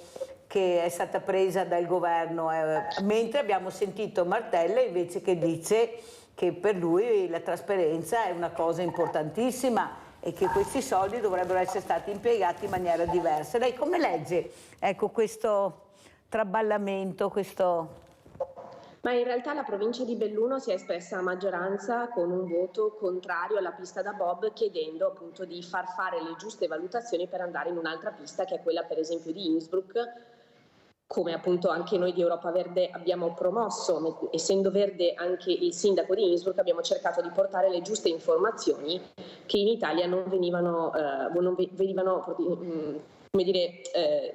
che è stata presa dal governo, mentre abbiamo sentito Martella invece che dice che per lui la trasparenza è una cosa importantissima e che questi soldi dovrebbero essere stati impiegati in maniera diversa. Lei come legge, ecco, questo traballamento, Ma in realtà la provincia di Belluno si è espressa a maggioranza con un voto contrario alla pista da bob, chiedendo appunto di far fare le giuste valutazioni per andare in un'altra pista, che è quella per esempio di Innsbruck, come appunto anche noi di Europa Verde abbiamo promosso, essendo verde anche il sindaco di Innsbruck, abbiamo cercato di portare le giuste informazioni che in Italia non venivano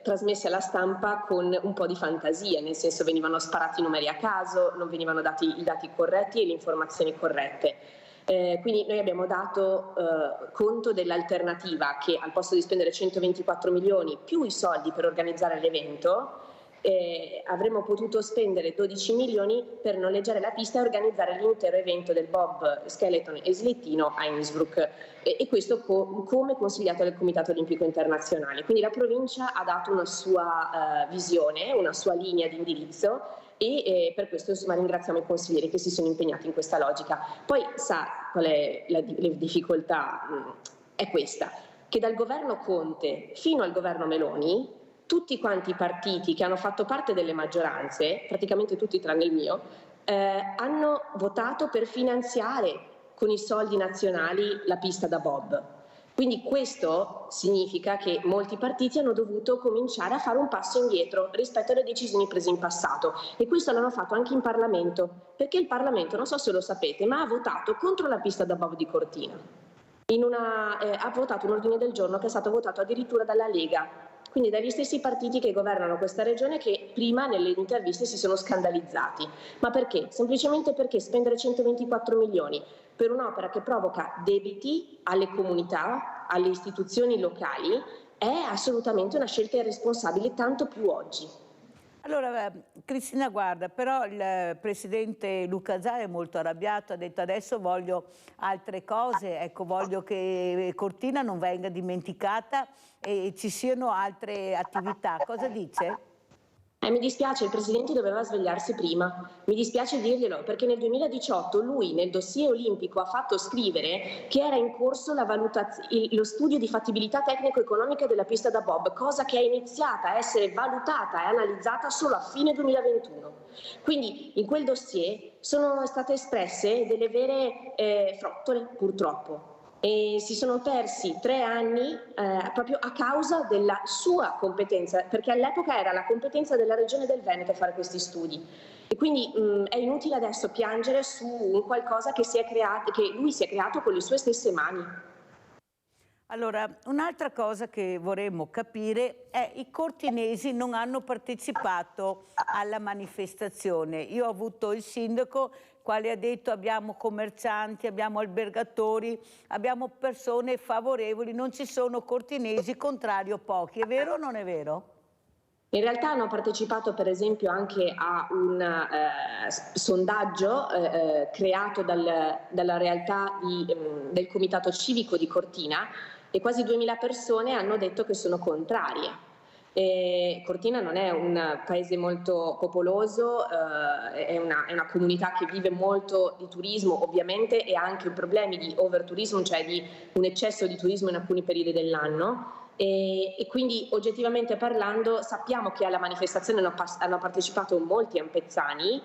trasmesse alla stampa con un po' di fantasia, nel senso venivano sparati numeri a caso, non venivano dati i dati corretti e le informazioni corrette. Quindi noi abbiamo dato conto dell'alternativa che al posto di spendere 124 milioni più i soldi per organizzare l'evento, avremmo potuto spendere 12 milioni per noleggiare la pista e organizzare l'intero evento del bob, skeleton e slittino a Innsbruck, e questo come consigliato dal Comitato Olimpico Internazionale. Quindi la provincia ha dato una sua visione, una sua linea di indirizzo, e per questo insomma ringraziamo i consiglieri che si sono impegnati in questa logica. Poi sa qual è la difficoltà? È questa, che dal governo Conte fino al governo Meloni tutti quanti i partiti che hanno fatto parte delle maggioranze, praticamente tutti tranne il mio, hanno votato per finanziare con i soldi nazionali la pista da bob. Quindi questo significa che molti partiti hanno dovuto cominciare a fare un passo indietro rispetto alle decisioni prese in passato, e questo l'hanno fatto anche in Parlamento, perché il Parlamento, non so se lo sapete, ma ha votato contro la pista da bob di Cortina. Ha votato un ordine del giorno che è stato votato addirittura dalla Lega, quindi dagli stessi partiti che governano questa regione, che prima nelle interviste si sono scandalizzati. Ma perché? Semplicemente perché spendere 124 milioni per un'opera che provoca debiti alle comunità, alle istituzioni locali, è assolutamente una scelta irresponsabile, tanto più oggi. Allora, Cristina, guarda, però il presidente Luca Zaia è molto arrabbiato, ha detto adesso voglio altre cose, ecco, voglio che Cortina non venga dimenticata e ci siano altre attività. Cosa dice? Mi dispiace, il Presidente doveva svegliarsi prima, mi dispiace dirglielo, perché nel 2018 lui nel dossier olimpico ha fatto scrivere che era in corso lo studio di fattibilità tecnico-economica della pista da bob, cosa che è iniziata a essere valutata e analizzata solo a fine 2021. Quindi in quel dossier sono state espresse delle vere frottole, purtroppo. E si sono persi 3 anni proprio a causa della sua competenza, perché all'epoca era la competenza della Regione del Veneto fare questi studi. E quindi è inutile adesso piangere su un qualcosa che lui si è creato con le sue stesse mani. Allora, un'altra cosa che vorremmo capire è i cortinesi non hanno partecipato alla manifestazione. Io ho avuto il sindaco quale ha detto abbiamo commercianti, abbiamo albergatori, abbiamo persone favorevoli, non ci sono cortinesi, contrario pochi. È vero o non è vero? In realtà hanno partecipato per esempio anche a un sondaggio creato dalla realtà del Comitato Civico di Cortina, e quasi 2000 persone hanno detto che sono contrarie. Cortina non è un paese molto popoloso, è una comunità che vive molto di turismo ovviamente, e ha anche problemi di overturismo, cioè di un eccesso di turismo in alcuni periodi dell'anno. E quindi oggettivamente parlando sappiamo che alla manifestazione hanno partecipato molti ampezzani,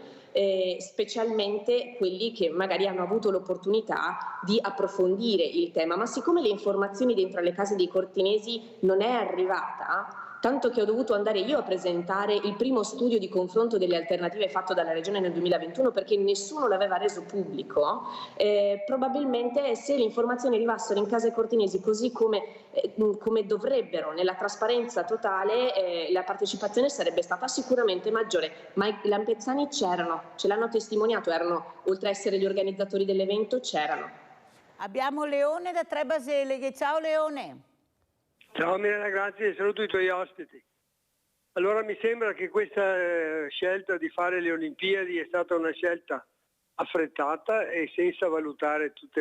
specialmente quelli che magari hanno avuto l'opportunità di approfondire il tema, ma siccome le informazioni dentro le case dei cortinesi non è arrivata, tanto che ho dovuto andare io a presentare il primo studio di confronto delle alternative fatto dalla Regione nel 2021 perché nessuno l'aveva reso pubblico, probabilmente se le informazioni arrivassero in case cortinesi così come dovrebbero, nella trasparenza totale, la partecipazione sarebbe stata sicuramente maggiore, ma gli ampezzani c'erano, ce l'hanno testimoniato, oltre a essere gli organizzatori dell'evento, c'erano. Abbiamo Leone da Tre Baseleghe. Ciao Leone. Ciao Mirella, grazie, saluto i tuoi ospiti. Allora mi sembra che questa scelta di fare le Olimpiadi è stata una scelta affrettata e senza valutare tutti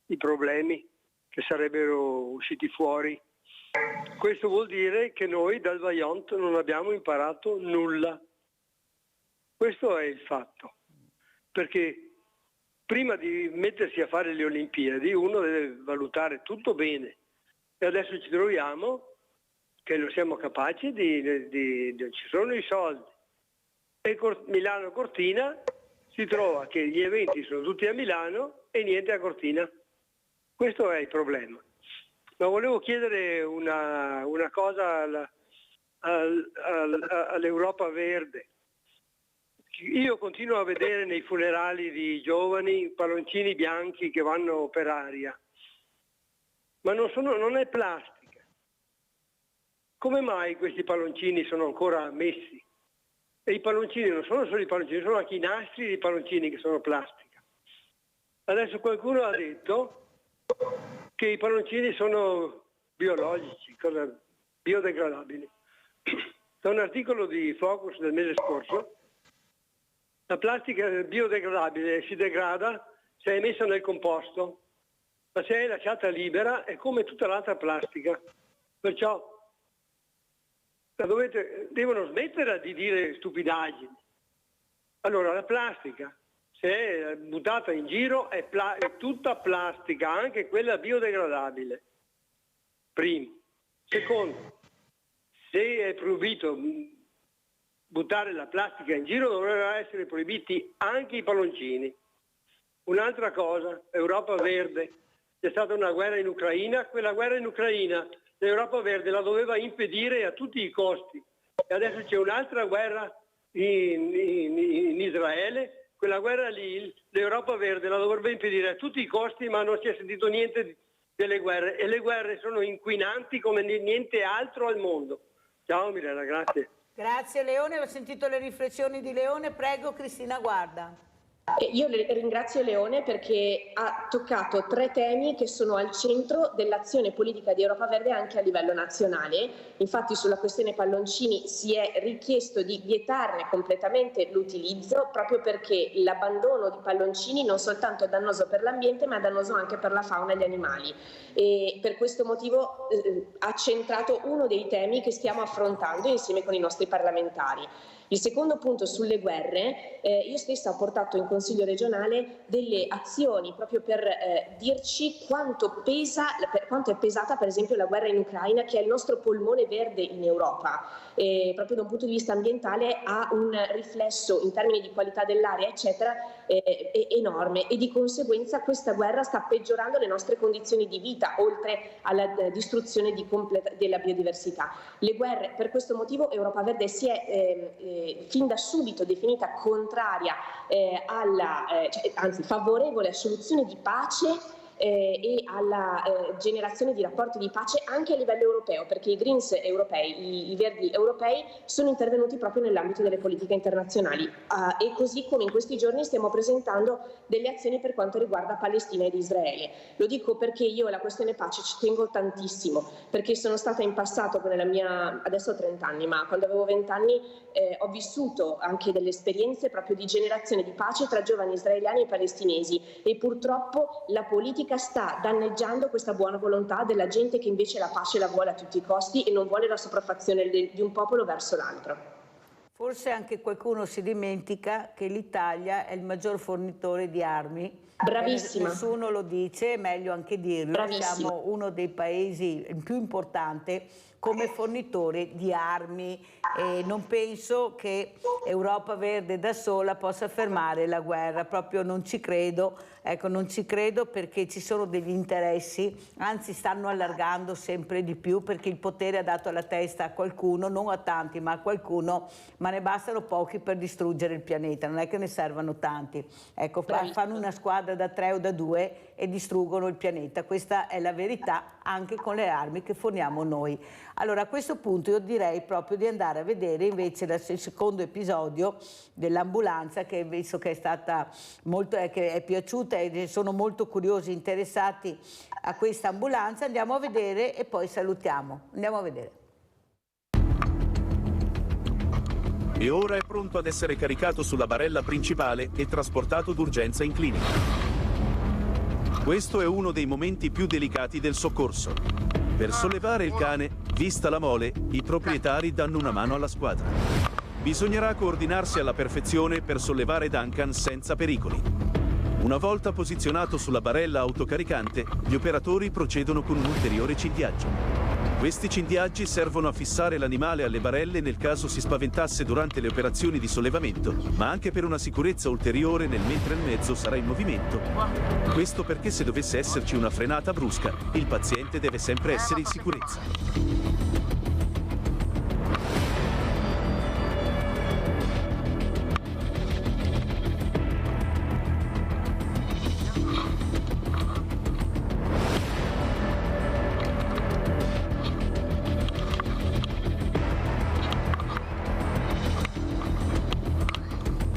i problemi che sarebbero usciti fuori. Questo vuol dire che noi dal Vajont non abbiamo imparato nulla. Questo è il fatto. Perché prima di mettersi a fare le Olimpiadi uno deve valutare tutto bene. E adesso ci troviamo che non siamo capaci ci sono i soldi. E Milano-Cortina si trova che gli eventi sono tutti a Milano e niente a Cortina. Questo è il problema. Ma volevo chiedere una cosa all'Europa Verde. Io continuo a vedere nei funerali di giovani palloncini bianchi che vanno per aria, ma non è plastica. Come mai questi palloncini sono ancora messi? E i palloncini non sono solo i palloncini, sono anche i nastri dei palloncini che sono plastica. Adesso qualcuno ha detto che i palloncini sono biologici, biodegradabili. Da un articolo di Focus del mese scorso, la plastica biodegradabile si degrada se è messa nel composto, ma se è lasciata libera è come tutta l'altra plastica. Perciò devono smettere di dire stupidaggini. Allora la plastica, se è buttata in giro, è tutta plastica, anche quella biodegradabile. Primo. Secondo, se è proibito buttare la plastica in giro, dovrebbero essere proibiti anche i palloncini. Un'altra cosa, Europa Verde, c'è stata una guerra in Ucraina, quella guerra in Ucraina l'Europa Verde la doveva impedire a tutti i costi. E adesso c'è un'altra guerra in Israele, quella guerra lì l'Europa Verde la dovrebbe impedire a tutti i costi, ma non si è sentito niente delle guerre, e le guerre sono inquinanti come niente altro al mondo. Ciao Mirella, grazie. Grazie Leone, ho sentito le riflessioni di Leone, prego Cristina Guarda. Io ringrazio Leone perché ha toccato 3 temi che sono al centro dell'azione politica di Europa Verde anche a livello nazionale. Infatti sulla questione palloncini si è richiesto di vietarne completamente l'utilizzo, proprio perché l'abbandono di palloncini non soltanto è dannoso per l'ambiente ma è dannoso anche per la fauna e gli animali. E per questo motivo ha centrato uno dei temi che stiamo affrontando insieme con i nostri parlamentari. Il secondo punto sulle guerre, io stessa ho portato in Consiglio regionale delle azioni proprio per dirci quanto è pesata per esempio la guerra in Ucraina, che è il nostro polmone verde in Europa. Proprio da un punto di vista ambientale ha un riflesso in termini di qualità dell'aria eccetera enorme, e di conseguenza questa guerra sta peggiorando le nostre condizioni di vita, oltre alla distruzione della biodiversità. Le guerre, per questo motivo Europa Verde si è fin da subito definita contraria anzi favorevole a soluzioni di pace e alla generazione di rapporti di pace anche a livello europeo, perché i Greens europei, i Verdi europei sono intervenuti proprio nell'ambito delle politiche internazionali, e così come in questi giorni stiamo presentando delle azioni per quanto riguarda Palestina ed Israele. Lo dico perché io alla questione pace ci tengo tantissimo, perché sono stata in passato con la mia, adesso ho 30 anni, ma quando avevo 20 anni ho vissuto anche delle esperienze proprio di generazione di pace tra giovani israeliani e palestinesi, e purtroppo la politica sta danneggiando questa buona volontà della gente che invece la pace la vuole a tutti i costi e non vuole la sopraffazione di un popolo verso l'altro. Forse anche qualcuno si dimentica che l'Italia è il maggior fornitore di armi. Bravissima. Nessuno lo dice, è meglio anche dirlo. Bravissima. Siamo uno dei paesi più importanti come fornitore di armi, e non penso che Europa Verde da sola possa fermare la guerra, proprio non ci credo. Ecco, non ci credo, perché ci sono degli interessi, anzi stanno allargando sempre di più, perché il potere ha dato alla testa a qualcuno, non a tanti ma a qualcuno, ma ne bastano pochi per distruggere il pianeta, non è che ne servano tanti. Ecco, fanno una squadra da 3 o da 2 e distruggono il pianeta, questa è la verità anche con le armi che forniamo noi. Allora a questo punto io direi proprio di andare a vedere invece il secondo episodio dell'ambulanza, che visto che è stata molto, che è piaciuta e sono molto curiosi, interessati a questa ambulanza. Andiamo a vedere e poi salutiamo. Andiamo a vedere. E ora è pronto ad essere caricato sulla barella principale e trasportato d'urgenza in clinica. Questo è uno dei momenti più delicati del soccorso. Per sollevare il cane, vista la mole, i proprietari danno una mano alla squadra. Bisognerà coordinarsi alla perfezione per sollevare Duncan senza pericoli. Una volta posizionato sulla barella autocaricante, gli operatori procedono con un ulteriore cindiaggio. Questi cindiaggi servono a fissare l'animale alle barelle nel caso si spaventasse durante le operazioni di sollevamento, ma anche per una sicurezza ulteriore mentre il mezzo sarà in movimento. Questo perché se dovesse esserci una frenata brusca, il paziente deve sempre essere in sicurezza.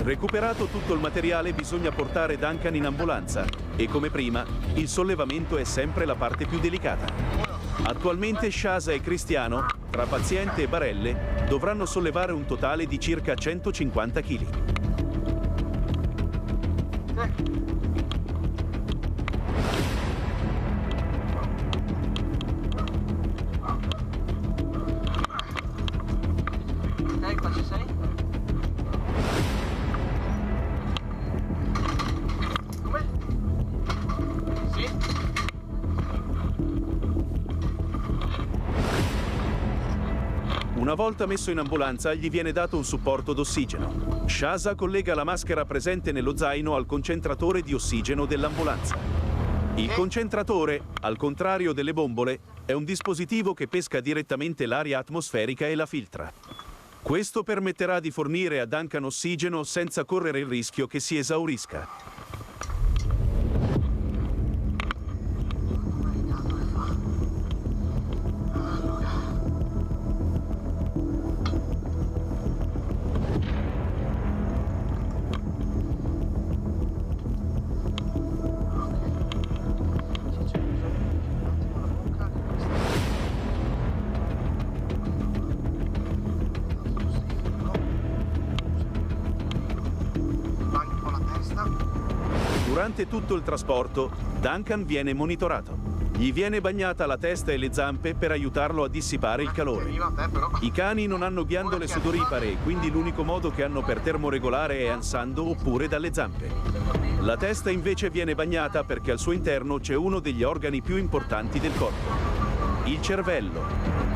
Recuperato tutto il materiale bisogna portare Duncan in ambulanza e come prima il sollevamento è sempre la parte più delicata. Attualmente Shasa e Cristiano, tra paziente e barelle, dovranno sollevare un totale di circa 150 kg. Ok, ci sei? Come? Sì? Una volta messo in ambulanza gli viene dato un supporto d'ossigeno. Shasa collega la maschera presente nello zaino al concentratore di ossigeno dell'ambulanza. Il concentratore, al contrario delle bombole, è un dispositivo che pesca direttamente l'aria atmosferica e la filtra. Questo permetterà di fornire a Duncan ossigeno senza correre il rischio che si esaurisca. Durante tutto il trasporto, Duncan viene monitorato. Gli viene bagnata la testa e le zampe per aiutarlo a dissipare il calore. I cani non hanno ghiandole sudoripare, quindi l'unico modo che hanno per termoregolare è ansando oppure dalle zampe. La testa invece viene bagnata perché al suo interno c'è uno degli organi più importanti del corpo, il cervello.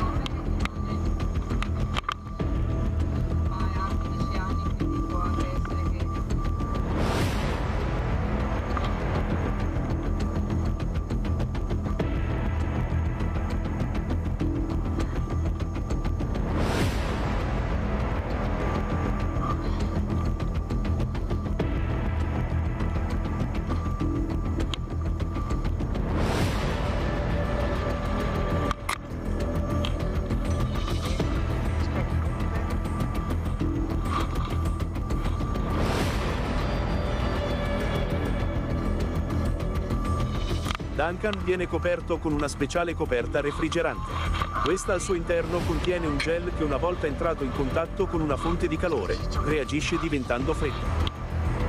Duncan viene coperto con una speciale coperta refrigerante. Questa al suo interno contiene un gel che una volta entrato in contatto con una fonte di calore reagisce diventando freddo.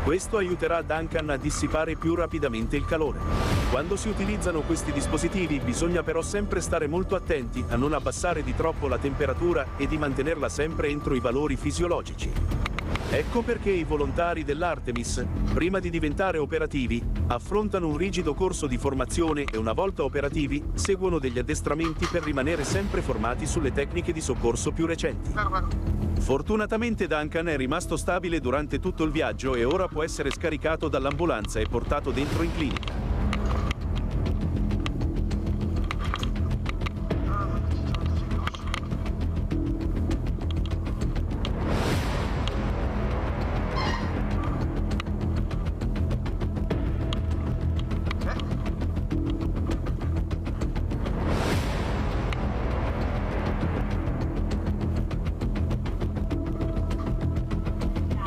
Questo aiuterà Duncan a dissipare più rapidamente il calore. Quando si utilizzano questi dispositivi bisogna però sempre stare molto attenti a non abbassare di troppo la temperatura e di mantenerla sempre entro i valori fisiologici. Ecco perché i volontari dell'Artemis, prima di diventare operativi, affrontano un rigido corso di formazione e una volta operativi seguono degli addestramenti per rimanere sempre formati sulle tecniche di soccorso più recenti. Fortunatamente Duncan è rimasto stabile durante tutto il viaggio e ora può essere scaricato dall'ambulanza e portato dentro in clinica.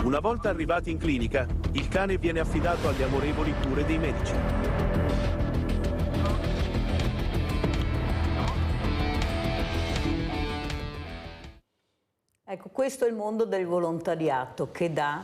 Una volta arrivati in clinica, il cane viene affidato alle amorevoli cure dei medici. Ecco, questo è il mondo del volontariato che dà,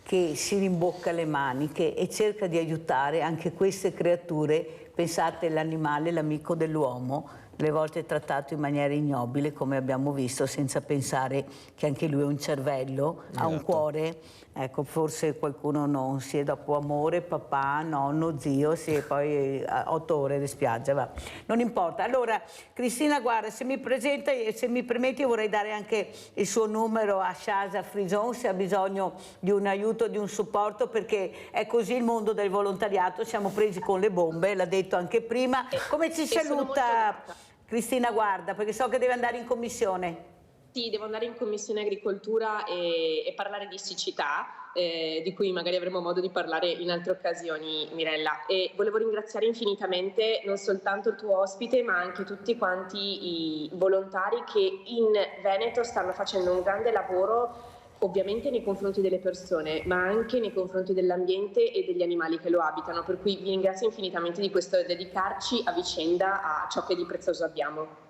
che si rimbocca le maniche e cerca di aiutare anche queste creature. Pensate all'animale, l'amico dell'uomo, delle volte trattato in maniera ignobile, come abbiamo visto, senza pensare che anche lui ha un cervello, ha un cuore. Ecco, forse qualcuno non si è dopo amore, papà, nonno, zio, si è poi 8 ore di spiaggia, va. Non importa. Allora, Cristina, guarda, se mi permetti, io vorrei dare anche il suo numero a Shasa Frison se ha bisogno di un aiuto, di un supporto, perché è così il mondo del volontariato, siamo presi con le bombe, l'ha detto anche prima. Come ci saluta Cristina Guarda, perché so che deve andare in commissione. Sì, devo andare in Commissione Agricoltura e parlare di siccità, di cui magari avremo modo di parlare in altre occasioni, Mirella. E volevo ringraziare infinitamente non soltanto il tuo ospite, ma anche tutti quanti i volontari che in Veneto stanno facendo un grande lavoro ovviamente nei confronti delle persone, ma anche nei confronti dell'ambiente e degli animali che lo abitano, per cui vi ringrazio infinitamente di questo dedicarci a vicenda a ciò che di prezioso abbiamo.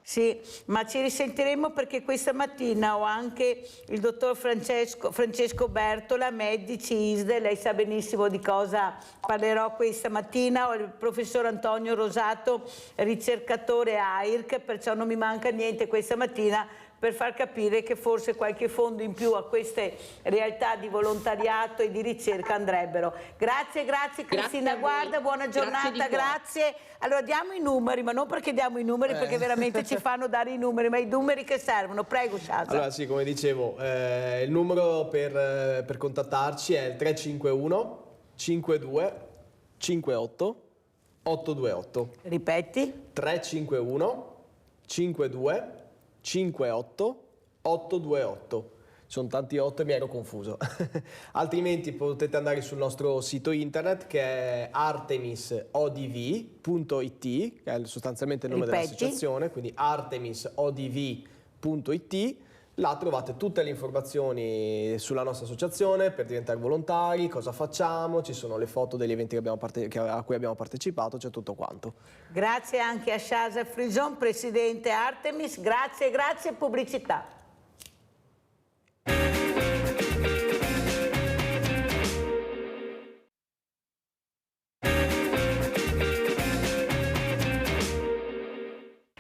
Sì, ma ci risentiremo perché questa mattina ho anche il dottor Francesco Bertola, medici ISDE, lei sa benissimo di cosa parlerò questa mattina, ho il professor Antonio Rosato, ricercatore AIRC, perciò non mi manca niente questa mattina per far capire che forse qualche fondo in più a queste realtà di volontariato e di ricerca andrebbero. Grazie Cristina Guarda, buona giornata, grazie. Allora diamo i numeri, ma non perché diamo i numeri, perché veramente ci fanno dare i numeri, ma i numeri che servono. Prego Shaza. Allora sì, come dicevo, il numero per contattarci è il 351 52 58 828. Ripeti? 351 52 58 828. Sono tanti 8 e mi ero confuso. Altrimenti potete andare sul nostro sito internet che è artemisodv.it, che è sostanzialmente il nome dell'associazione, quindi artemisodv.it. Là trovate tutte le informazioni sulla nostra associazione per diventare volontari, cosa facciamo, ci sono le foto degli eventi a cui abbiamo partecipato, c'è tutto quanto. Grazie anche a Shaza Frison, presidente Artemis, grazie pubblicità.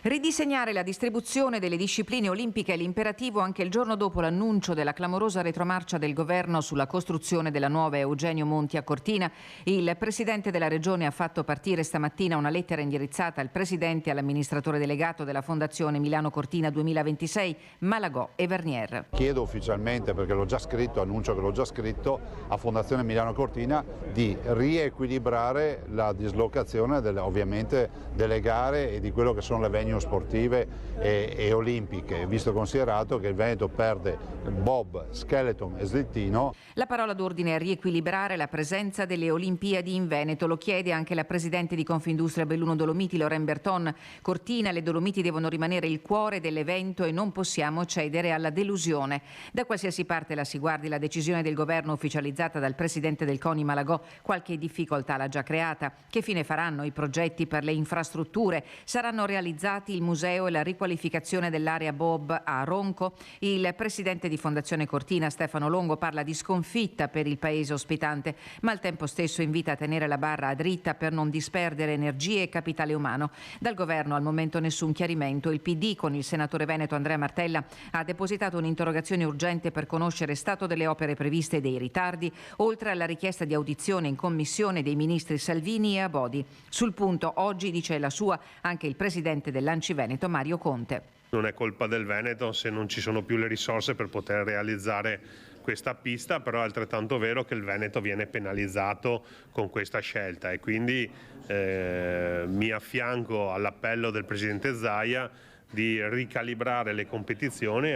Ridisegnare la distribuzione delle discipline olimpiche è l'imperativo anche il giorno dopo l'annuncio della clamorosa retromarcia del governo sulla costruzione della nuova Eugenio Monti a Cortina. Il presidente della regione ha fatto partire stamattina una lettera indirizzata al presidente e all'amministratore delegato della Fondazione Milano Cortina 2026, Malagò e Vernier. Chiedo ufficialmente, perché l'ho già scritto, annuncio che l'ho già scritto, a Fondazione Milano Cortina di riequilibrare la dislocazione ovviamente delle gare e di quello che sono le venue sportive e olimpiche, visto e considerato che il Veneto perde bob, skeleton e slittino. La parola d'ordine è riequilibrare la presenza delle Olimpiadi in Veneto, lo chiede anche la presidente di Confindustria Belluno Dolomiti, Loren Berton. Cortina, le Dolomiti devono rimanere il cuore dell'evento e non possiamo cedere alla delusione. Da qualsiasi parte la si guardi, la decisione del governo ufficializzata dal presidente del CONI Malagò qualche difficoltà l'ha già creata. Che fine faranno i progetti per le infrastrutture? Saranno realizzati il museo e la riqualificazione dell'area Bob a Ronco? Il presidente di Fondazione Cortina, Stefano Longo, parla di sconfitta per il paese ospitante, ma al tempo stesso invita a tenere la barra dritta per non disperdere energie e capitale umano. Dal governo al momento nessun chiarimento. Il PD, con il senatore veneto Andrea Martella, ha depositato un'interrogazione urgente per conoscere stato delle opere previste e dei ritardi, oltre alla richiesta di audizione in commissione dei ministri Salvini e Abodi. Sul punto oggi dice la sua anche il presidente dell'Anci Veneto, Mario Conte. Non è colpa del Veneto se non ci sono più le risorse per poter realizzare questa pista, però è altrettanto vero che il Veneto viene penalizzato con questa scelta e quindi mi affianco all'appello del presidente Zaia di ricalibrare le competizioni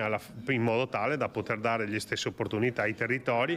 in modo tale da poter dare le stesse opportunità ai territori.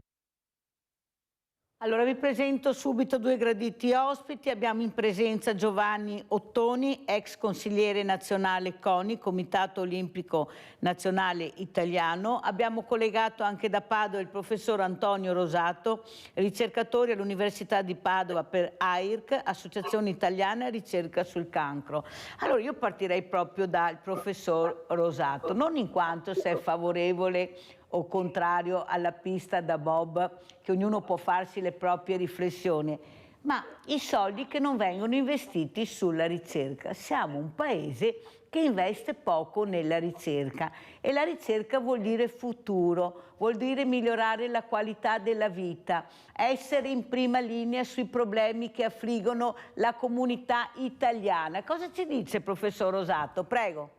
Allora vi presento subito due graditi ospiti. Abbiamo in presenza Giovanni Ottoni, ex consigliere nazionale CONI, Comitato Olimpico Nazionale Italiano. Abbiamo collegato anche da Padova il professor Antonio Rosato, ricercatore all'Università di Padova per AIRC, Associazione Italiana Ricerca sul Cancro. Allora io partirei proprio dal professor Rosato, non in quanto se è favorevole o contrario alla pista da bob, che ognuno può farsi le proprie riflessioni, ma i soldi che non vengono investiti sulla ricerca. Siamo un paese che investe poco nella ricerca e la ricerca vuol dire futuro, vuol dire migliorare la qualità della vita, essere in prima linea sui problemi che affliggono la comunità italiana. Cosa ci dice professor Rosato? Prego.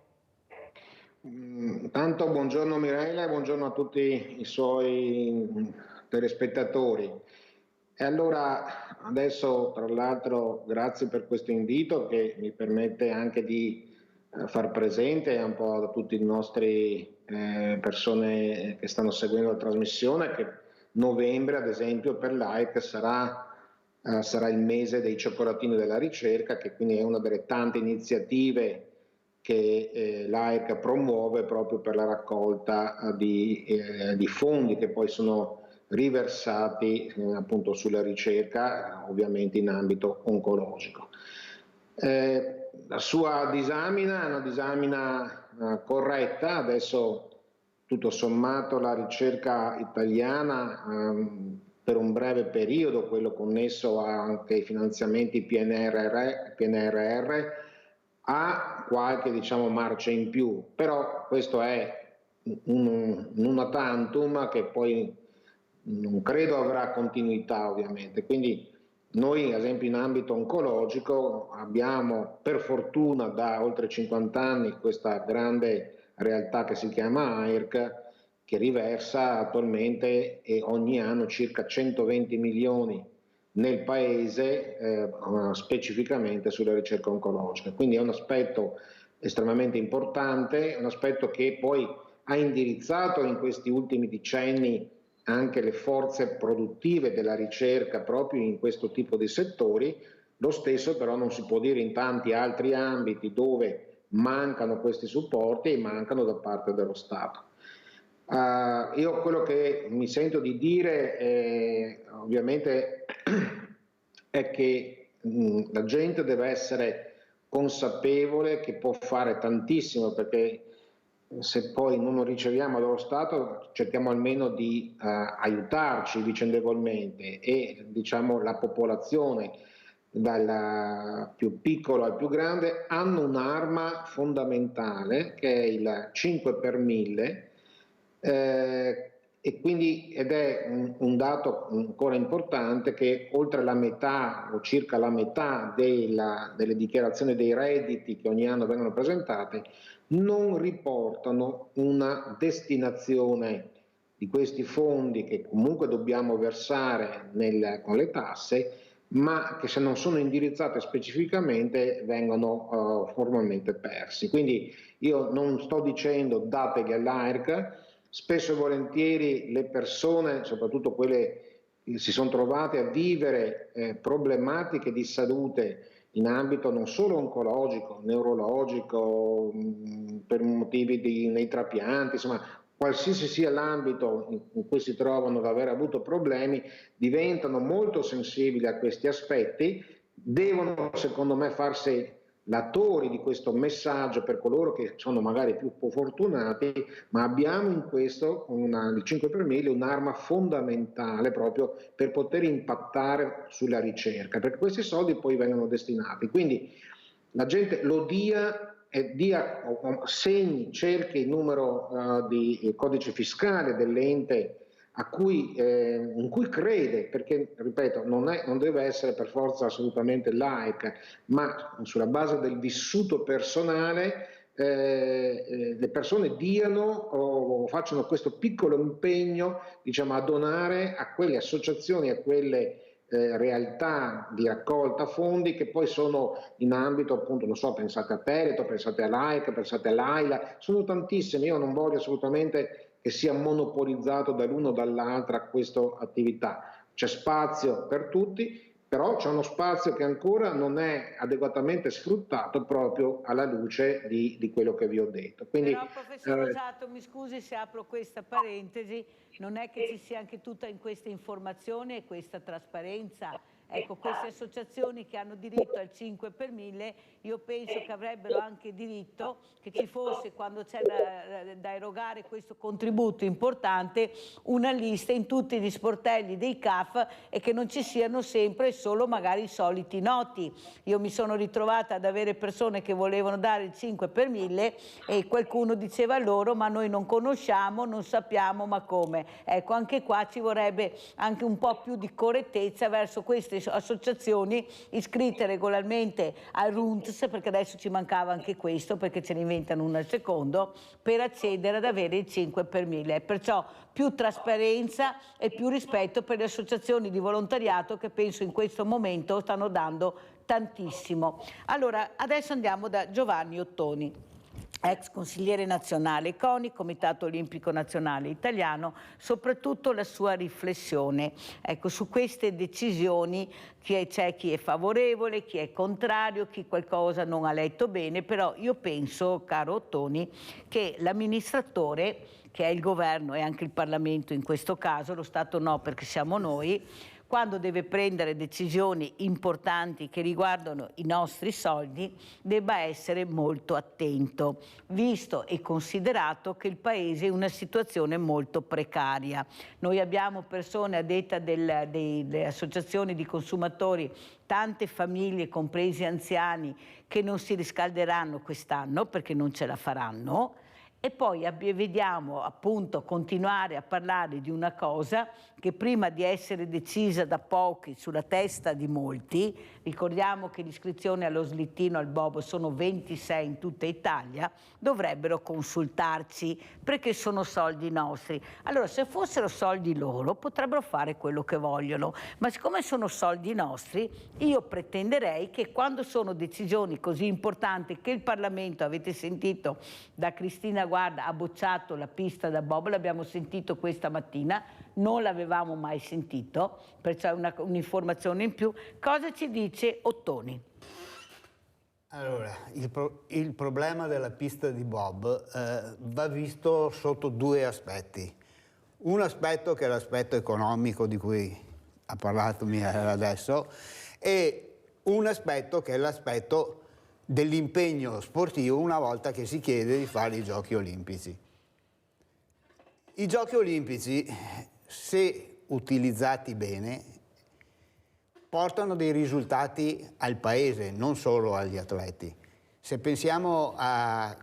Intanto buongiorno Mirella e buongiorno a tutti i suoi telespettatori. E allora adesso tra l'altro grazie per questo invito che mi permette anche di far presente un po' a tutti i nostri persone che stanno seguendo la trasmissione che novembre ad esempio per l'AIRC sarà il mese dei cioccolatini della ricerca, che quindi è una delle tante iniziative che l'AIRC promuove proprio per la raccolta di fondi che poi sono riversati appunto sulla ricerca, ovviamente in ambito oncologico. La sua disamina è una disamina corretta. Adesso tutto sommato la ricerca italiana per un breve periodo, quello connesso anche ai finanziamenti PNRR, ha qualche marcia in più, però questo è un una tantum che poi non credo avrà continuità ovviamente. Quindi noi, ad esempio in ambito oncologico, abbiamo per fortuna da oltre 50 anni questa grande realtà che si chiama AIRC, che riversa attualmente ogni anno circa 120 milioni nel paese specificamente sulla ricerca oncologica. Quindi è un aspetto estremamente importante, un aspetto che poi ha indirizzato in questi ultimi decenni anche le forze produttive della ricerca proprio in questo tipo di settori. Lo stesso però non si può dire in tanti altri ambiti dove mancano questi supporti e mancano da parte dello Stato. Io quello che mi sento di dire ovviamente è che la gente deve essere consapevole che può fare tantissimo, perché se poi non lo riceviamo dallo Stato cerchiamo almeno di aiutarci vicendevolmente, e la popolazione dal più piccolo al più grande hanno un'arma fondamentale che è il 5 per 1000 e quindi ed è un dato ancora importante, che oltre la metà o circa la metà delle dichiarazioni dei redditi che ogni anno vengono presentate non riportano una destinazione di questi fondi che comunque dobbiamo versare con le tasse, ma che se non sono indirizzate specificamente vengono formalmente persi. Quindi io non sto dicendo dategli all'AIRC, spesso e volentieri le persone, soprattutto quelle che si sono trovate a vivere problematiche di salute in ambito non solo oncologico, neurologico, per motivi nei trapianti, insomma qualsiasi sia l'ambito in cui si trovano ad aver avuto problemi, diventano molto sensibili a questi aspetti, devono secondo me farsi latori di questo messaggio per coloro che sono magari più fortunati, ma abbiamo in questo, il 5 per 1000, un'arma fondamentale proprio per poter impattare sulla ricerca, perché questi soldi poi vengono destinati. Quindi la gente lo segni, cerchi il numero di codice fiscale dell'ente in cui crede, perché ripeto non deve essere per forza assolutamente laica, ma sulla base del vissuto personale le persone diano o facciano questo piccolo impegno a donare a quelle associazioni, a quelle realtà di raccolta fondi che poi sono in ambito, appunto, non so, pensate a Teleto, pensate all'AIRC, pensate all'AILA, sono tantissime. Io non voglio assolutamente che sia monopolizzato dall'uno o dall'altra questa attività. C'è spazio per tutti, però c'è uno spazio che ancora non è adeguatamente sfruttato proprio alla luce di quello che vi ho detto. Quindi, però, professor Rosato, mi scusi se apro questa parentesi, non è che ci sia anche tutta in questa informazione e questa trasparenza? Ecco, queste associazioni che hanno diritto al 5 per 1000, io penso che avrebbero anche diritto che ci fosse, quando c'è da erogare questo contributo importante, una lista in tutti gli sportelli dei CAF e che non ci siano sempre solo magari i soliti noti. Io mi sono ritrovata ad avere persone che volevano dare il 5 per 1000 e qualcuno diceva loro ma noi non conosciamo, non sappiamo ma come. Ecco, anche qua ci vorrebbe anche un po' più di correttezza verso queste associazioni iscritte regolarmente al RUNTS, perché adesso ci mancava anche questo, perché ce ne inventano uno al secondo, per accedere ad avere il 5 per 1000. Perciò più trasparenza e più rispetto per le associazioni di volontariato che penso in questo momento stanno dando tantissimo. Allora, adesso andiamo da Giovanni Ottoni. ex consigliere nazionale CONI, Comitato Olimpico Nazionale Italiano, soprattutto la sua riflessione. Ecco, su queste decisioni c'è chi è favorevole, chi è contrario, chi qualcosa non ha letto bene, però io penso, caro Ottoni, che l'amministratore, che è il governo e anche il Parlamento in questo caso, lo Stato no perché siamo noi, quando deve prendere decisioni importanti che riguardano i nostri soldi, debba essere molto attento, visto e considerato che il Paese è in una situazione molto precaria. Noi abbiamo persone a detta delle associazioni di consumatori, tante famiglie, compresi anziani, che non si riscalderanno quest'anno perché non ce la faranno. E poi vediamo appunto continuare a parlare di una cosa che prima di essere decisa da pochi sulla testa di molti, ricordiamo che le iscrizioni allo slittino al Bob sono 26 in tutta Italia, dovrebbero consultarci perché sono soldi nostri. Allora se fossero soldi loro potrebbero fare quello che vogliono, ma siccome sono soldi nostri io pretenderei che quando sono decisioni così importanti che il Parlamento, avete sentito da Cristina Guarda, ha bocciato la pista da bob, l'abbiamo sentito questa mattina, non l'avevamo mai sentito, perciò un'informazione in più. Cosa ci dice Ottoni? Allora, il problema della pista di bob va visto sotto due aspetti. Un aspetto che è l'aspetto economico di cui ha parlato Michele adesso e un aspetto che è l'aspetto dell'impegno sportivo una volta che si chiede di fare i Giochi Olimpici. I Giochi Olimpici, se utilizzati bene, portano dei risultati al Paese, non solo agli atleti. Se pensiamo a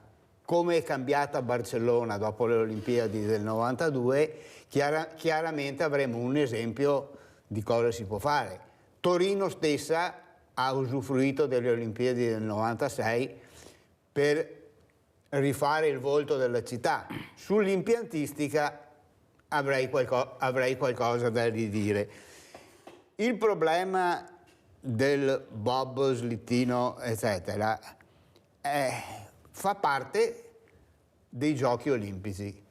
come è cambiata Barcellona dopo le Olimpiadi del 92, chiaramente avremo un esempio di cosa si può fare. Torino stessa ha usufruito delle Olimpiadi del 96 per rifare il volto della città. Sull'impiantistica avrei qualcosa da ridire. Il problema del bob, slittino, eccetera, fa parte dei Giochi Olimpici.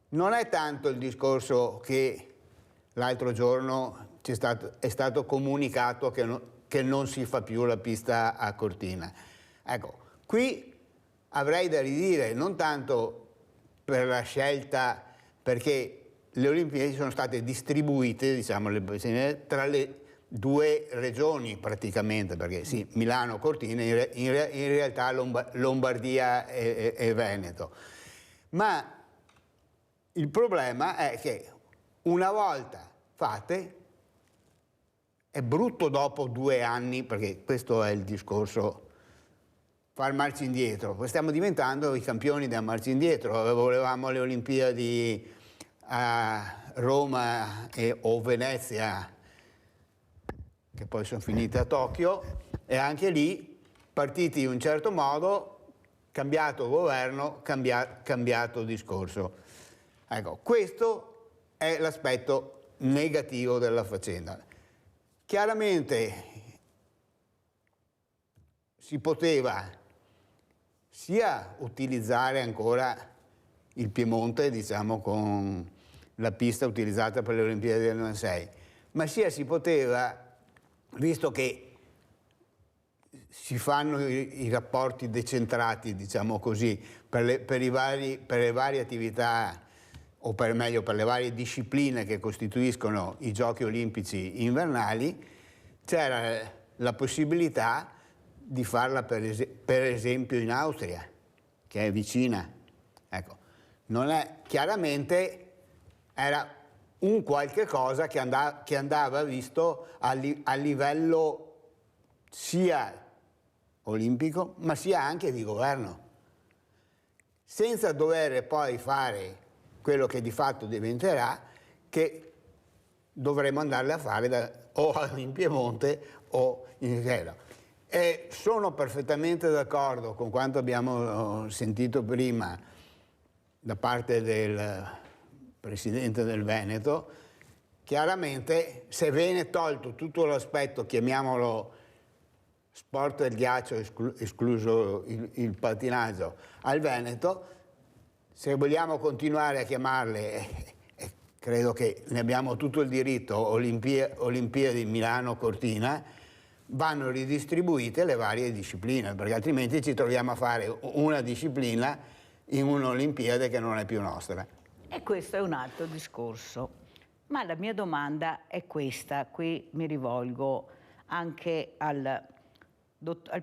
Non è tanto il discorso che l'altro giorno è stato comunicato che non si fa più la pista a Cortina. Ecco, qui avrei da ridire, non tanto per la scelta, perché le Olimpiadi sono state distribuite, diciamo, tra le due regioni praticamente, perché sì, Milano, Cortina, in realtà Lombardia e Veneto. Ma il problema è che una volta fatte, è brutto dopo 2 anni, perché questo è il discorso, far marcia indietro. Stiamo diventando i campioni da marcia indietro. Volevamo le Olimpiadi a Roma o Venezia, che poi sono finite a Tokyo, e anche lì, partiti in un certo modo, cambiato governo, cambiato discorso. Ecco, questo è l'aspetto negativo della faccenda. Chiaramente si poteva sia utilizzare ancora il Piemonte, diciamo, con la pista utilizzata per le Olimpiadi del 96, ma sia si poteva, visto che si fanno i rapporti decentrati, diciamo così, per le varie attività, o per le varie discipline che costituiscono i Giochi Olimpici invernali, c'era la possibilità di farla per esempio in Austria, che è vicina. Ecco, chiaramente era un qualche cosa che andava visto a livello sia olimpico, ma sia anche di governo, senza dover poi fare quello che di fatto diventerà, che dovremo andarle a fare o in Piemonte o in Sera. E sono perfettamente d'accordo con quanto abbiamo sentito prima da parte del Presidente del Veneto. Chiaramente, se viene tolto tutto l'aspetto, chiamiamolo sport del ghiaccio, escluso il pattinaggio, al Veneto. Se vogliamo continuare a chiamarle, credo che ne abbiamo tutto il diritto, Olimpiadi Milano-Cortina, vanno ridistribuite le varie discipline, perché altrimenti ci troviamo a fare una disciplina in un'Olimpiade che non è più nostra. E questo è un altro discorso. Ma la mia domanda è questa, qui mi rivolgo anche al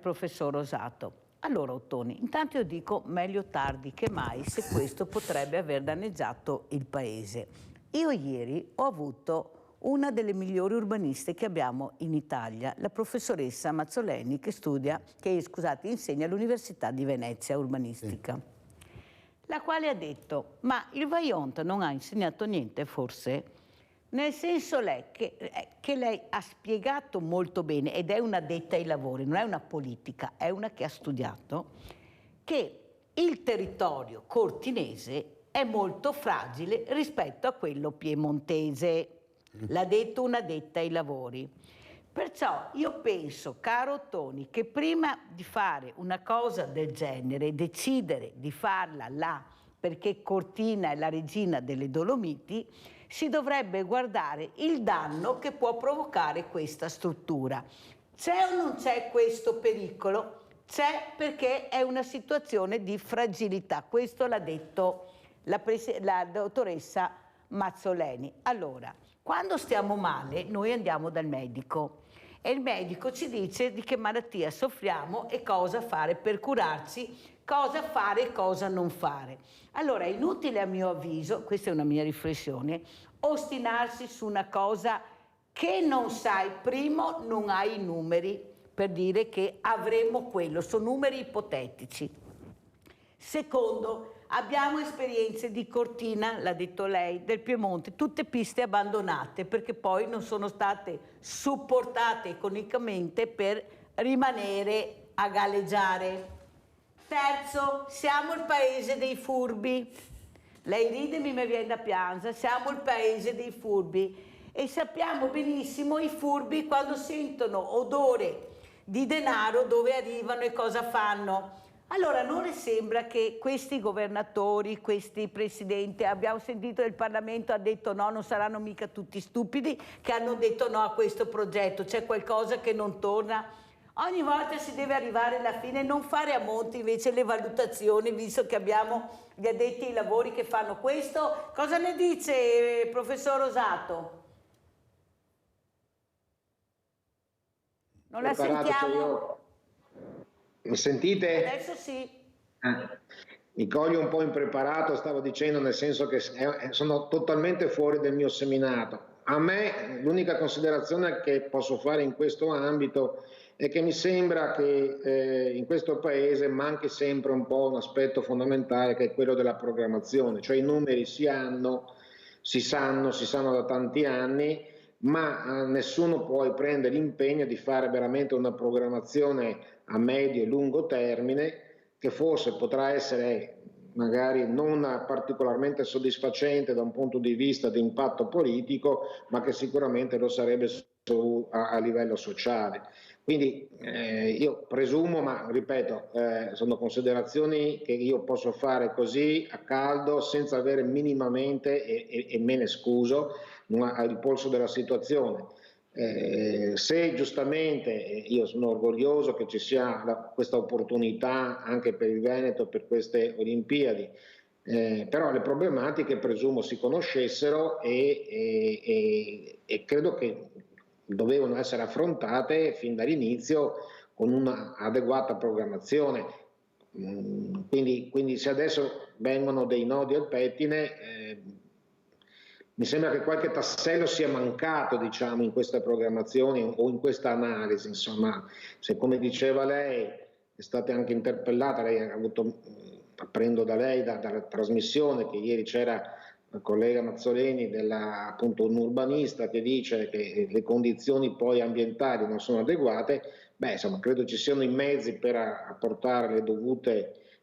professor Rosato. Allora, Ottoni, intanto io dico meglio tardi che mai, se questo potrebbe aver danneggiato il paese. Io ieri ho avuto una delle migliori urbaniste che abbiamo in Italia, la professoressa Mazzoleni, che insegna all'Università di Venezia urbanistica, la quale ha detto, ma il Vajont non ha insegnato niente forse? Nel senso che lei ha spiegato molto bene, ed è una addetta ai lavori, non è una politica, è una che ha studiato, che il territorio cortinese è molto fragile rispetto a quello piemontese. L'ha detto un'addetta ai lavori. Perciò io penso, caro Ottoni, che prima di fare una cosa del genere, decidere di farla là, perché Cortina è la regina delle Dolomiti, si dovrebbe guardare il danno che può provocare questa struttura. C'è o non c'è questo pericolo? C'è, perché è una situazione di fragilità. Questo l'ha detto la dottoressa Mazzoleni. Allora, quando stiamo male, noi andiamo dal medico e il medico ci dice di che malattia soffriamo e cosa fare per curarci, cosa fare e cosa non fare. Allora è inutile, a mio avviso, questa è una mia riflessione, ostinarsi su una cosa che non sai. Primo, non hai i numeri per dire che avremo quello, sono numeri ipotetici. Secondo, abbiamo esperienze di Cortina, l'ha detto lei, del Piemonte, tutte piste abbandonate perché poi non sono state supportate economicamente per rimanere a galleggiare. Terzo, siamo il paese dei furbi. Lei ride, mi viene da piangere, siamo il paese dei furbi e sappiamo benissimo i furbi quando sentono odore di denaro dove arrivano e cosa fanno. Allora non le sembra che questi governatori, questi presidenti, abbiamo sentito il Parlamento ha detto no, non saranno mica tutti stupidi che hanno detto no a questo progetto, c'è qualcosa che non torna? Ogni volta si deve arrivare alla fine, non fare a monte invece le valutazioni, visto che abbiamo gli addetti ai lavori che fanno questo. Cosa ne dice professor Rosato? Non la sentiamo? Mi sentite? Adesso sì. Mi coglio un po' impreparato, stavo dicendo, nel senso che sono totalmente fuori del mio seminato. A me l'unica considerazione che posso fare in questo ambito è che mi sembra che in questo paese manchi sempre un po' un aspetto fondamentale, che è quello della programmazione, cioè i numeri si sanno da tanti anni, ma nessuno può prendere l'impegno di fare veramente una programmazione a medio e lungo termine, che forse potrà essere magari non particolarmente soddisfacente da un punto di vista di impatto politico, ma che sicuramente lo sarebbe a livello sociale. Quindi io presumo, ma ripeto, sono considerazioni che io posso fare così a caldo, senza avere minimamente, e me ne scuso, il polso della situazione. Se giustamente io sono orgoglioso che ci sia questa opportunità anche per il Veneto, per queste Olimpiadi, però le problematiche presumo si conoscessero e credo che dovevano essere affrontate fin dall'inizio con un'adeguata programmazione. Quindi se adesso vengono dei nodi al pettine, mi sembra che qualche tassello sia mancato, diciamo, in queste programmazioni o in questa analisi. Insomma, se come diceva lei è stata anche interpellata, lei ha avuto, apprendo da lei, dalla trasmissione, che ieri c'era la collega Mazzoleni, appunto un urbanista che dice che le condizioni poi ambientali non sono adeguate. Insomma, credo ci siano i mezzi per apportare le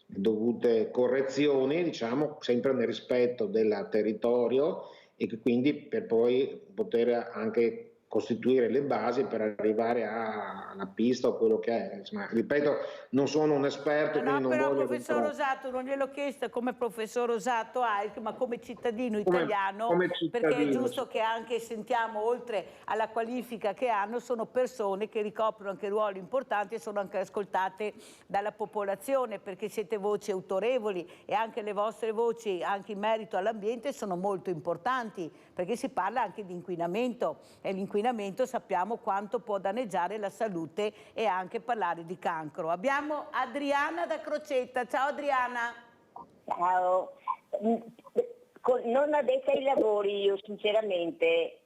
dovute correzioni, diciamo, sempre nel rispetto del territorio, e quindi per poi poter anche costituire le basi per arrivare alla pista o quello che è. Insomma, ripeto, non sono un esperto, No, quindi non però voglio... professor Rosato, non gliel'ho chiesto come professor Rosato ma come cittadino italiano, come perché è cittadino, giusto che anche sentiamo, oltre alla qualifica che hanno, sono persone che ricoprono anche ruoli importanti e sono anche ascoltate dalla popolazione, perché siete voci autorevoli e anche le vostre voci, anche in merito all'ambiente, sono molto importanti, perché si parla anche di inquinamento e l'inquinamento sappiamo quanto può danneggiare la salute e anche parlare di cancro. Abbiamo Adriana da Crocetta. Ciao Adriana. Ciao. Non addetta ai lavori, io sinceramente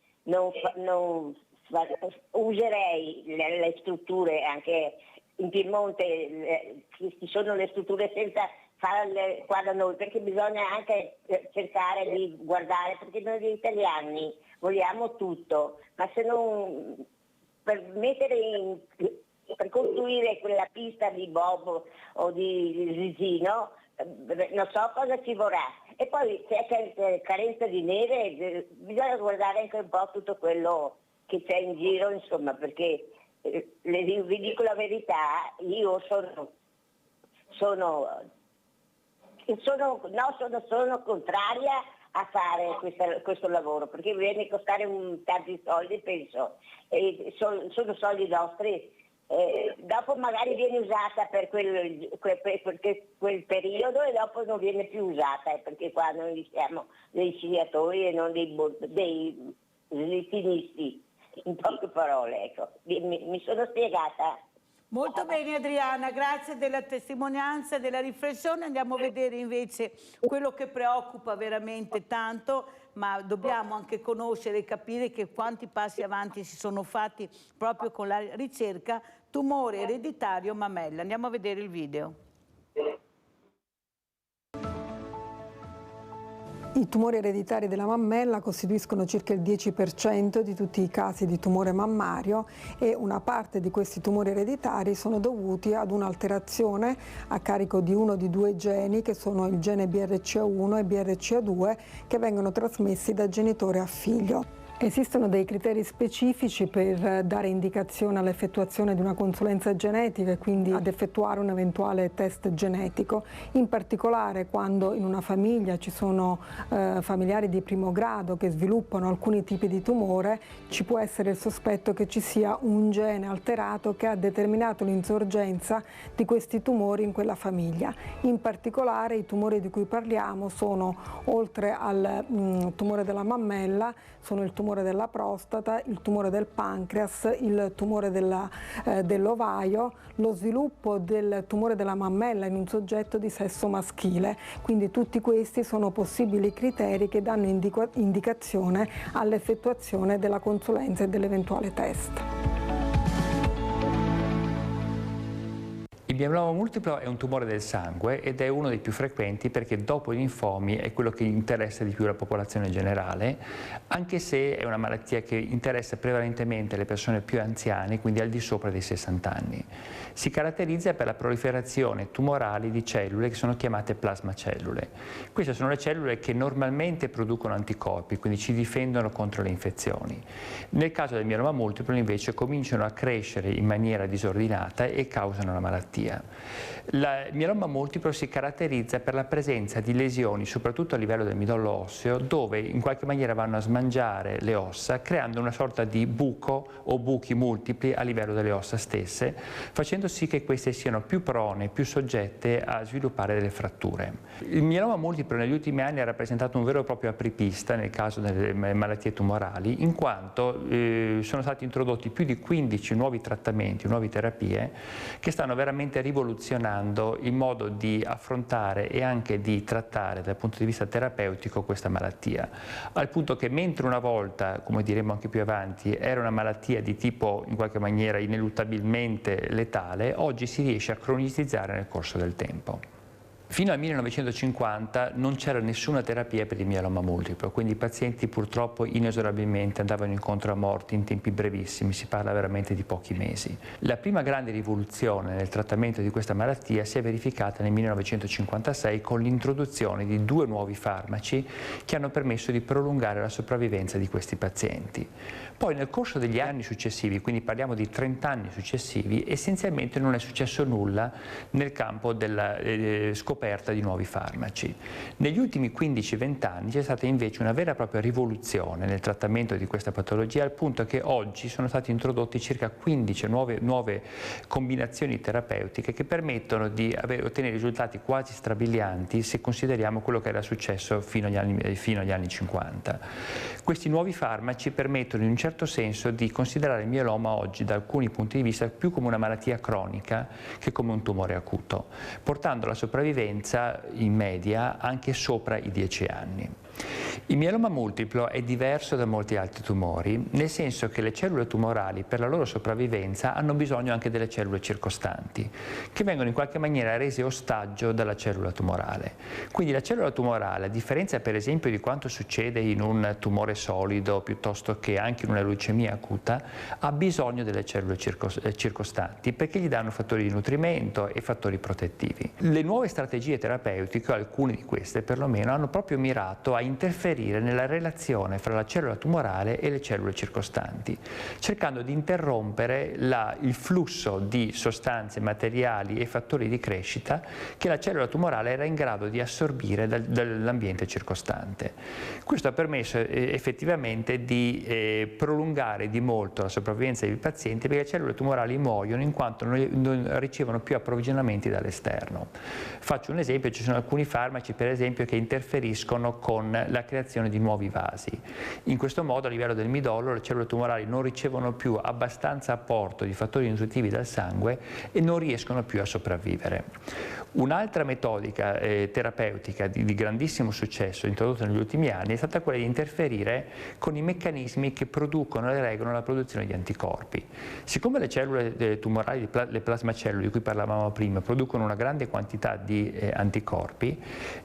userei le strutture, anche in Piemonte ci sono le strutture senza farle qua da noi, perché bisogna anche cercare di guardare, perché noi gli italiani vogliamo tutto, ma se non per costruire quella pista di bob o di risino, non so cosa ci vorrà. E poi c'è carenza di neve, bisogna guardare anche un po' tutto quello che c'è in giro, insomma, perché vi dico la verità, io sono contraria a fare questo lavoro, perché viene a costare tanti soldi, penso, e sono soldi nostri. Dopo magari viene usata per quel periodo e dopo non viene più usata, perché qua noi siamo dei sciatori e non dei slittinisti, in poche parole, ecco. Mi sono spiegata? Molto bene Adriana, grazie della testimonianza e della riflessione. Andiamo a vedere invece quello che preoccupa veramente tanto, ma dobbiamo anche conoscere e capire che quanti passi avanti si sono fatti proprio con la ricerca tumore ereditario mammella. Andiamo a vedere il video. I tumori ereditari della mammella costituiscono circa il 10% di tutti i casi di tumore mammario e una parte di questi tumori ereditari sono dovuti ad un'alterazione a carico di uno di due geni, che sono il gene BRCA1 e BRCA2, che vengono trasmessi da genitore a figlio. Esistono dei criteri specifici per dare indicazione all'effettuazione di una consulenza genetica e quindi ad effettuare un eventuale test genetico, in particolare quando in una famiglia ci sono familiari di primo grado che sviluppano alcuni tipi di tumore, ci può essere il sospetto che ci sia un gene alterato che ha determinato l'insorgenza di questi tumori in quella famiglia. In particolare i tumori di cui parliamo sono, oltre al tumore della mammella, sono il tumore della prostata, il tumore del pancreas, il tumore dell'ovaio, lo sviluppo del tumore della mammella in un soggetto di sesso maschile. Quindi tutti questi sono possibili criteri che danno indicazione all'effettuazione della consulenza e dell'eventuale test. Il mieloma multiplo è un tumore del sangue ed è uno dei più frequenti perché dopo i linfomi è quello che interessa di più la popolazione generale, anche se è una malattia che interessa prevalentemente le persone più anziane, quindi al di sopra dei 60 anni. Si caratterizza per la proliferazione tumorale di cellule che sono chiamate plasmacellule. Queste sono le cellule che normalmente producono anticorpi, quindi ci difendono contro le infezioni. Nel caso del mieloma multiplo invece cominciano a crescere in maniera disordinata e causano la malattia. Il mieloma multiplo si caratterizza per la presenza di lesioni, soprattutto a livello del midollo osseo, dove in qualche maniera vanno a smangiare le ossa, creando una sorta di buco o buchi multipli a livello delle ossa stesse, facendo sì che queste siano più prone, più soggette a sviluppare delle fratture. Il mieloma multiplo negli ultimi anni ha rappresentato un vero e proprio apripista nel caso delle malattie tumorali, in quanto sono stati introdotti più di 15 nuovi trattamenti, nuove terapie, che stanno veramente rivoluzionando il modo di affrontare e anche di trattare dal punto di vista terapeutico questa malattia, al punto che mentre una volta, come diremo anche più avanti, era una malattia di tipo in qualche maniera ineluttabilmente letale, oggi si riesce a cronicizzare nel corso del tempo. Fino al 1950 non c'era nessuna terapia per il mieloma multiplo, quindi i pazienti purtroppo inesorabilmente andavano incontro a morti in tempi brevissimi, si parla veramente di pochi mesi. La prima grande rivoluzione nel trattamento di questa malattia si è verificata nel 1956 con l'introduzione di 2 nuovi farmaci che hanno permesso di prolungare la sopravvivenza di questi pazienti. Poi nel corso degli anni successivi, quindi parliamo di 30 anni successivi, essenzialmente non è successo nulla nel campo della scoperta di nuovi farmaci. Negli ultimi 15-20 anni c'è stata invece una vera e propria rivoluzione nel trattamento di questa patologia, al punto che oggi sono stati introdotti circa 15 nuove combinazioni terapeutiche che permettono di ottenere risultati quasi strabilianti se consideriamo quello che era successo fino agli anni 50. Questi nuovi farmaci permettono in un certo senso di considerare il mieloma oggi da alcuni punti di vista più come una malattia cronica che come un tumore acuto, portando la sopravvivenza in media anche sopra i 10 anni. Il mieloma multiplo è diverso da molti altri tumori, nel senso che le cellule tumorali per la loro sopravvivenza hanno bisogno anche delle cellule circostanti, che vengono in qualche maniera rese ostaggio dalla cellula tumorale. Quindi la cellula tumorale, a differenza per esempio di quanto succede in un tumore solido piuttosto che anche in una leucemia acuta, ha bisogno delle cellule circostanti perché gli danno fattori di nutrimento e fattori protettivi. Le nuove strategie terapeutiche, alcune di queste perlomeno, hanno proprio mirato a interferire nella relazione fra la cellula tumorale e le cellule circostanti, cercando di interrompere il flusso di sostanze, materiali e fattori di crescita che la cellula tumorale era in grado di assorbire dall'ambiente circostante. Questo ha permesso effettivamente di prolungare di molto la sopravvivenza dei pazienti, perché le cellule tumorali muoiono in quanto non ricevono più approvvigionamenti dall'esterno. Faccio un esempio: ci sono alcuni farmaci per esempio che interferiscono con la creazione di nuovi vasi. In questo modo a livello del midollo le cellule tumorali non ricevono più abbastanza apporto di fattori nutritivi dal sangue e non riescono più a sopravvivere. Un'altra metodica terapeutica di grandissimo successo introdotta negli ultimi anni è stata quella di interferire con i meccanismi che producono e regolano la produzione di anticorpi. Siccome le cellule tumorali, le plasmacellule di cui parlavamo prima, producono una grande quantità di anticorpi,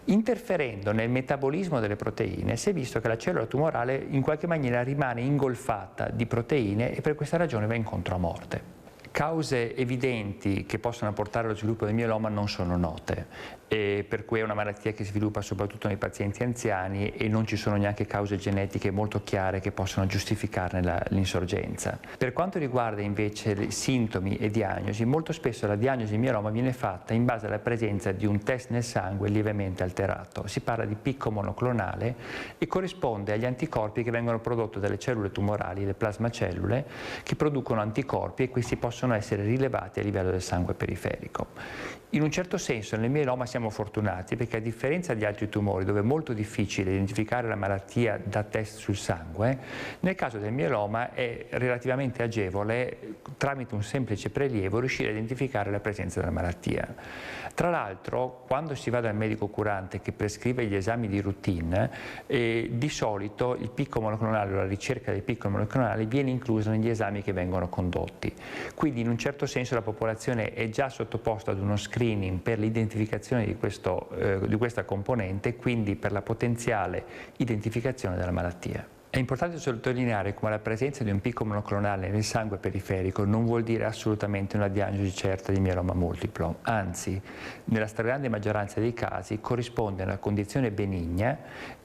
interferendo nel metabolismo delle proteine si è visto che la cellula tumorale in qualche maniera rimane ingolfata di proteine e per questa ragione va incontro a morte. Cause evidenti che possono portare allo sviluppo del mieloma non sono note, per cui è una malattia che si sviluppa soprattutto nei pazienti anziani e non ci sono neanche cause genetiche molto chiare che possono giustificarne l'insorgenza. Per quanto riguarda invece sintomi e diagnosi, molto spesso la diagnosi di mieloma viene fatta in base alla presenza di un test nel sangue lievemente alterato. Si parla di picco monoclonale e corrisponde agli anticorpi che vengono prodotti dalle cellule tumorali, le plasmacellule, che producono anticorpi, e questi possono essere rilevati a livello del sangue periferico. In un certo senso nel mieloma siamo fortunati perché, a differenza di altri tumori dove è molto difficile identificare la malattia da test sul sangue, nel caso del mieloma è relativamente agevole tramite un semplice prelievo riuscire a identificare la presenza della malattia. Tra l'altro, quando si va dal medico curante che prescrive gli esami di routine, di solito il picco monoclonale o la ricerca del picco monoclonale viene inclusa negli esami che vengono condotti. Quindi in un certo senso la popolazione è già sottoposta ad uno screening per l'identificazione di questa componente e quindi per la potenziale identificazione della malattia. È importante sottolineare come la presenza di un picco monoclonale nel sangue periferico non vuol dire assolutamente una diagnosi certa di mieloma multiplo, anzi, nella stragrande maggioranza dei casi corrisponde a una condizione benigna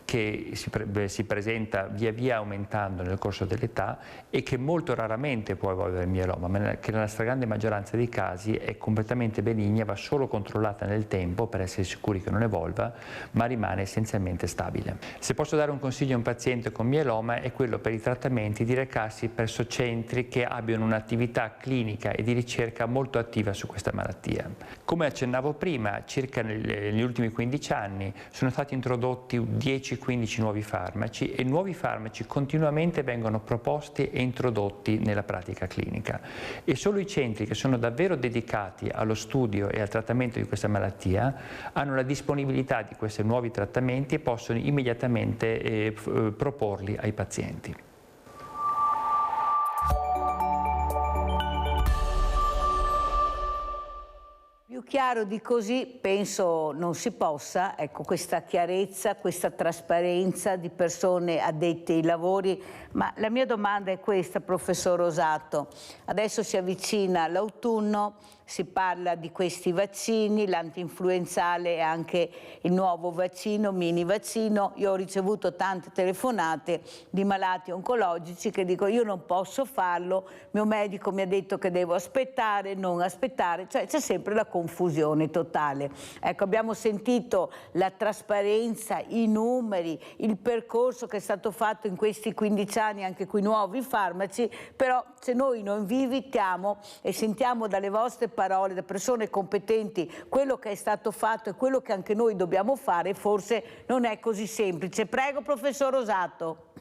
che si presenta via via aumentando nel corso dell'età e che molto raramente può evolvere il mieloma, ma che nella stragrande maggioranza dei casi è completamente benigna, va solo controllata nel tempo per essere sicuri che non evolva, ma rimane essenzialmente stabile. Se posso dare un consiglio a un paziente con mieloma è quello per i trattamenti di recarsi presso centri che abbiano un'attività clinica e di ricerca molto attiva su questa malattia. Come accennavo prima, circa negli ultimi 15 anni sono stati introdotti 10-15 nuovi farmaci e nuovi farmaci continuamente vengono proposti e introdotti nella pratica clinica, e solo i centri che sono davvero dedicati allo studio e al trattamento di questa malattia hanno la disponibilità di questi nuovi trattamenti e possono immediatamente proporli ai pazienti. chiaro di così penso non si possa, ecco, questa chiarezza, questa trasparenza di persone addette ai lavori. Ma la mia domanda è questa, professor Rosato. Adesso si avvicina l'autunno, si parla di questi vaccini, l'antinfluenzale e anche il nuovo vaccino, mini vaccino. Io ho ricevuto tante telefonate di malati oncologici che dicono io non posso farlo, mio medico mi ha detto che devo aspettare, non aspettare, cioè c'è sempre la confusione totale. Ecco, abbiamo sentito la trasparenza, i numeri, il percorso che è stato fatto in questi 15 anni anche con i nuovi farmaci, però se noi non vi invitiamo e sentiamo dalle vostre parole, da persone competenti, quello che è stato fatto e quello che anche noi dobbiamo fare, forse non è così semplice. Prego, professor Rosato.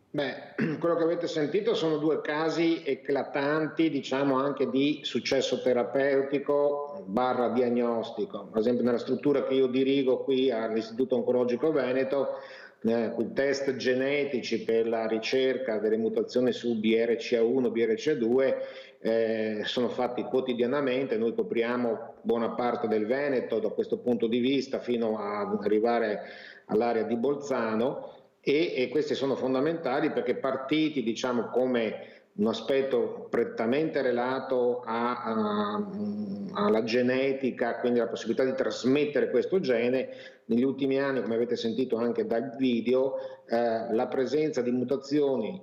Beh, quello che avete sentito sono due casi eclatanti, diciamo anche di successo terapeutico / diagnostico. Per esempio nella struttura che io dirigo qui all'Istituto Oncologico Veneto, i test genetici per la ricerca delle mutazioni su BRCA1, BRCA2 sono fatti quotidianamente. Noi copriamo buona parte del Veneto da questo punto di vista fino ad arrivare all'area di Bolzano e questi sono fondamentali perché partiti, diciamo, come un aspetto prettamente relato alla genetica, quindi la possibilità di trasmettere questo gene. Negli ultimi anni, come avete sentito anche dal video, la presenza di mutazioni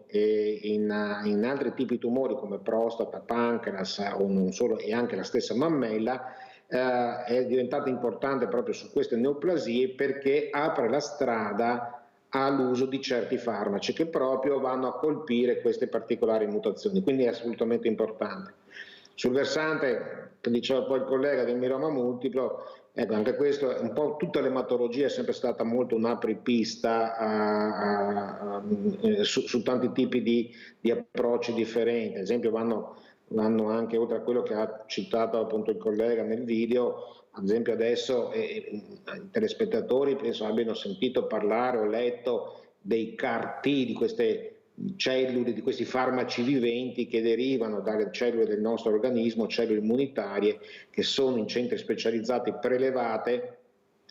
in altri tipi di tumori come prostata, pancreas o non solo, e anche la stessa mammella, è diventata importante proprio su queste neoplasie perché apre la strada all'uso di certi farmaci che proprio vanno a colpire queste particolari mutazioni, quindi è assolutamente importante. Sul versante, che diceva poi il collega del mieloma multiplo, ecco, anche questo, un po' tutta l'ematologia è sempre stata molto un apripista su tanti tipi di approcci differenti. Ad esempio vanno anche, oltre a quello che ha citato appunto il collega nel video, ad esempio adesso i telespettatori penso abbiano sentito parlare o letto dei CAR-T, di queste cellule, di questi farmaci viventi che derivano dalle cellule del nostro organismo, cellule immunitarie, che sono in centri specializzati prelevate,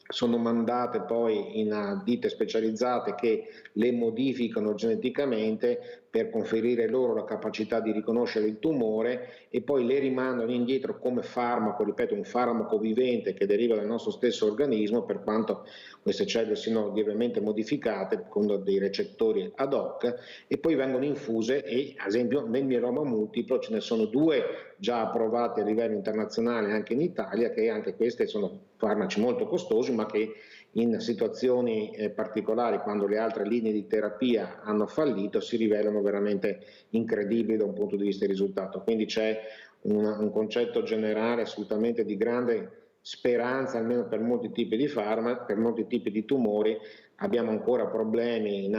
sono mandate poi in ditte specializzate che le modificano geneticamente per conferire loro la capacità di riconoscere il tumore e poi le rimandano indietro come farmaco, ripeto, un farmaco vivente che deriva dal nostro stesso organismo, per quanto queste cellule siano lievemente modificate con dei recettori ad hoc, e poi vengono infuse. E ad esempio nel mieloma multiplo ce ne sono 2 già approvati a livello internazionale anche in Italia, che anche queste sono farmaci molto costosi ma che in situazioni particolari, quando le altre linee di terapia hanno fallito, si rivelano veramente incredibili da un punto di vista di risultato. Quindi c'è un concetto generale assolutamente di grande speranza, almeno per molti tipi di farmaci, per molti tipi di tumori. Abbiamo ancora problemi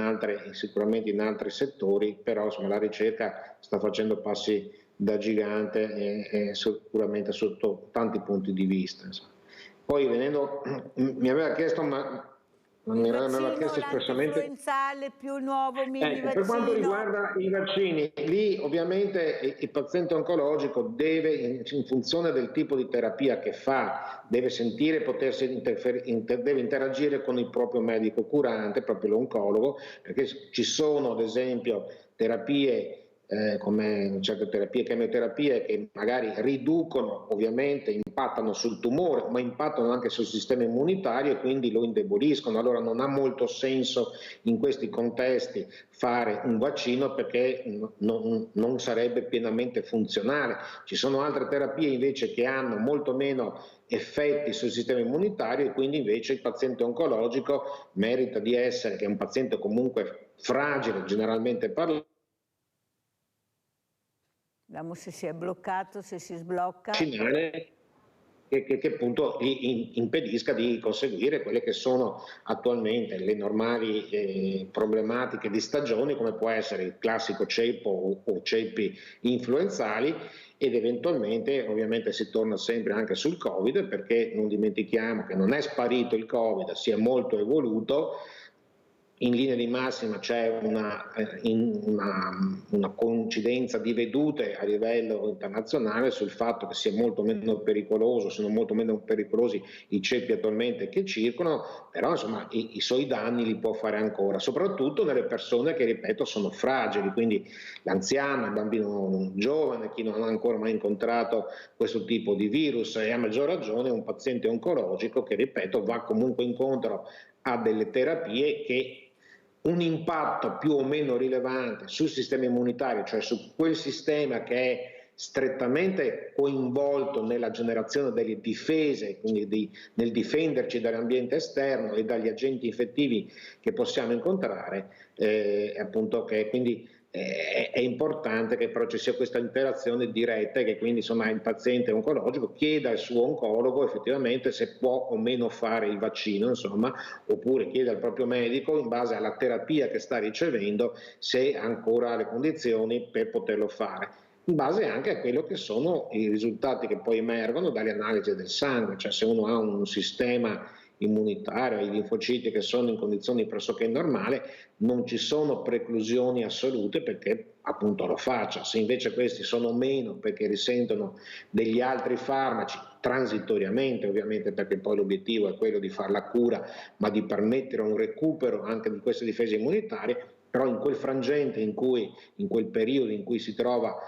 sicuramente in altri settori, però insomma, la ricerca sta facendo passi da gigante e sicuramente sotto tanti punti di vista. Insomma. Poi mi aveva chiesto, ma non mi aveva chiesto espressamente più il nuovo mini vaccino. Per quanto riguarda i vaccini, lì ovviamente il paziente oncologico deve, in funzione del tipo di terapia che fa, deve sentire, deve interagire con il proprio medico curante, proprio l'oncologo, perché ci sono ad esempio terapie come certe terapie, chemioterapie, che magari riducono, ovviamente impattano sul tumore, ma impattano anche sul sistema immunitario e quindi lo indeboliscono. Allora non ha molto senso in questi contesti fare un vaccino perché non sarebbe pienamente funzionale. Ci sono altre terapie invece che hanno molto meno effetti sul sistema immunitario e quindi invece il paziente oncologico merita di essere, che è un paziente comunque fragile generalmente parlando, vediamo se si è bloccato, se si sblocca. Che appunto impedisca di conseguire quelle che sono attualmente le normali problematiche di stagione, come può essere il classico ceppo o ceppi influenzali, ed eventualmente ovviamente si torna sempre anche sul Covid, perché non dimentichiamo che non è sparito il Covid, si è molto evoluto. in linea di massima c'è una coincidenza di vedute a livello internazionale sul fatto che sia molto meno pericoloso, sono molto meno pericolosi i ceppi attualmente che circolano, però insomma i suoi danni li può fare ancora, soprattutto nelle persone che, ripeto, sono fragili, quindi l'anziano, il bambino giovane, chi non ha ancora mai incontrato questo tipo di virus, e a maggior ragione un paziente oncologico che, ripeto, va comunque incontro a delle terapie che un impatto più o meno rilevante sul sistema immunitario, cioè su quel sistema che è strettamente coinvolto nella generazione delle difese, quindi nel difenderci dall'ambiente esterno e dagli agenti infettivi che possiamo incontrare, appunto che quindi è importante che però ci sia questa interazione diretta e che quindi insomma il paziente oncologico chieda al suo oncologo effettivamente se può o meno fare il vaccino, insomma, oppure chieda al proprio medico in base alla terapia che sta ricevendo se ha ancora le condizioni per poterlo fare, in base anche a quello che sono i risultati che poi emergono dalle analisi del sangue, cioè se uno ha un sistema immunitario, i linfociti che sono in condizioni pressoché normali, non ci sono preclusioni assolute perché appunto lo faccia. Se invece questi sono meno perché risentono degli altri farmaci, transitoriamente ovviamente, perché poi l'obiettivo è quello di fare la cura, ma di permettere un recupero anche di queste difese immunitarie, però in quel frangente in quel periodo in cui si trova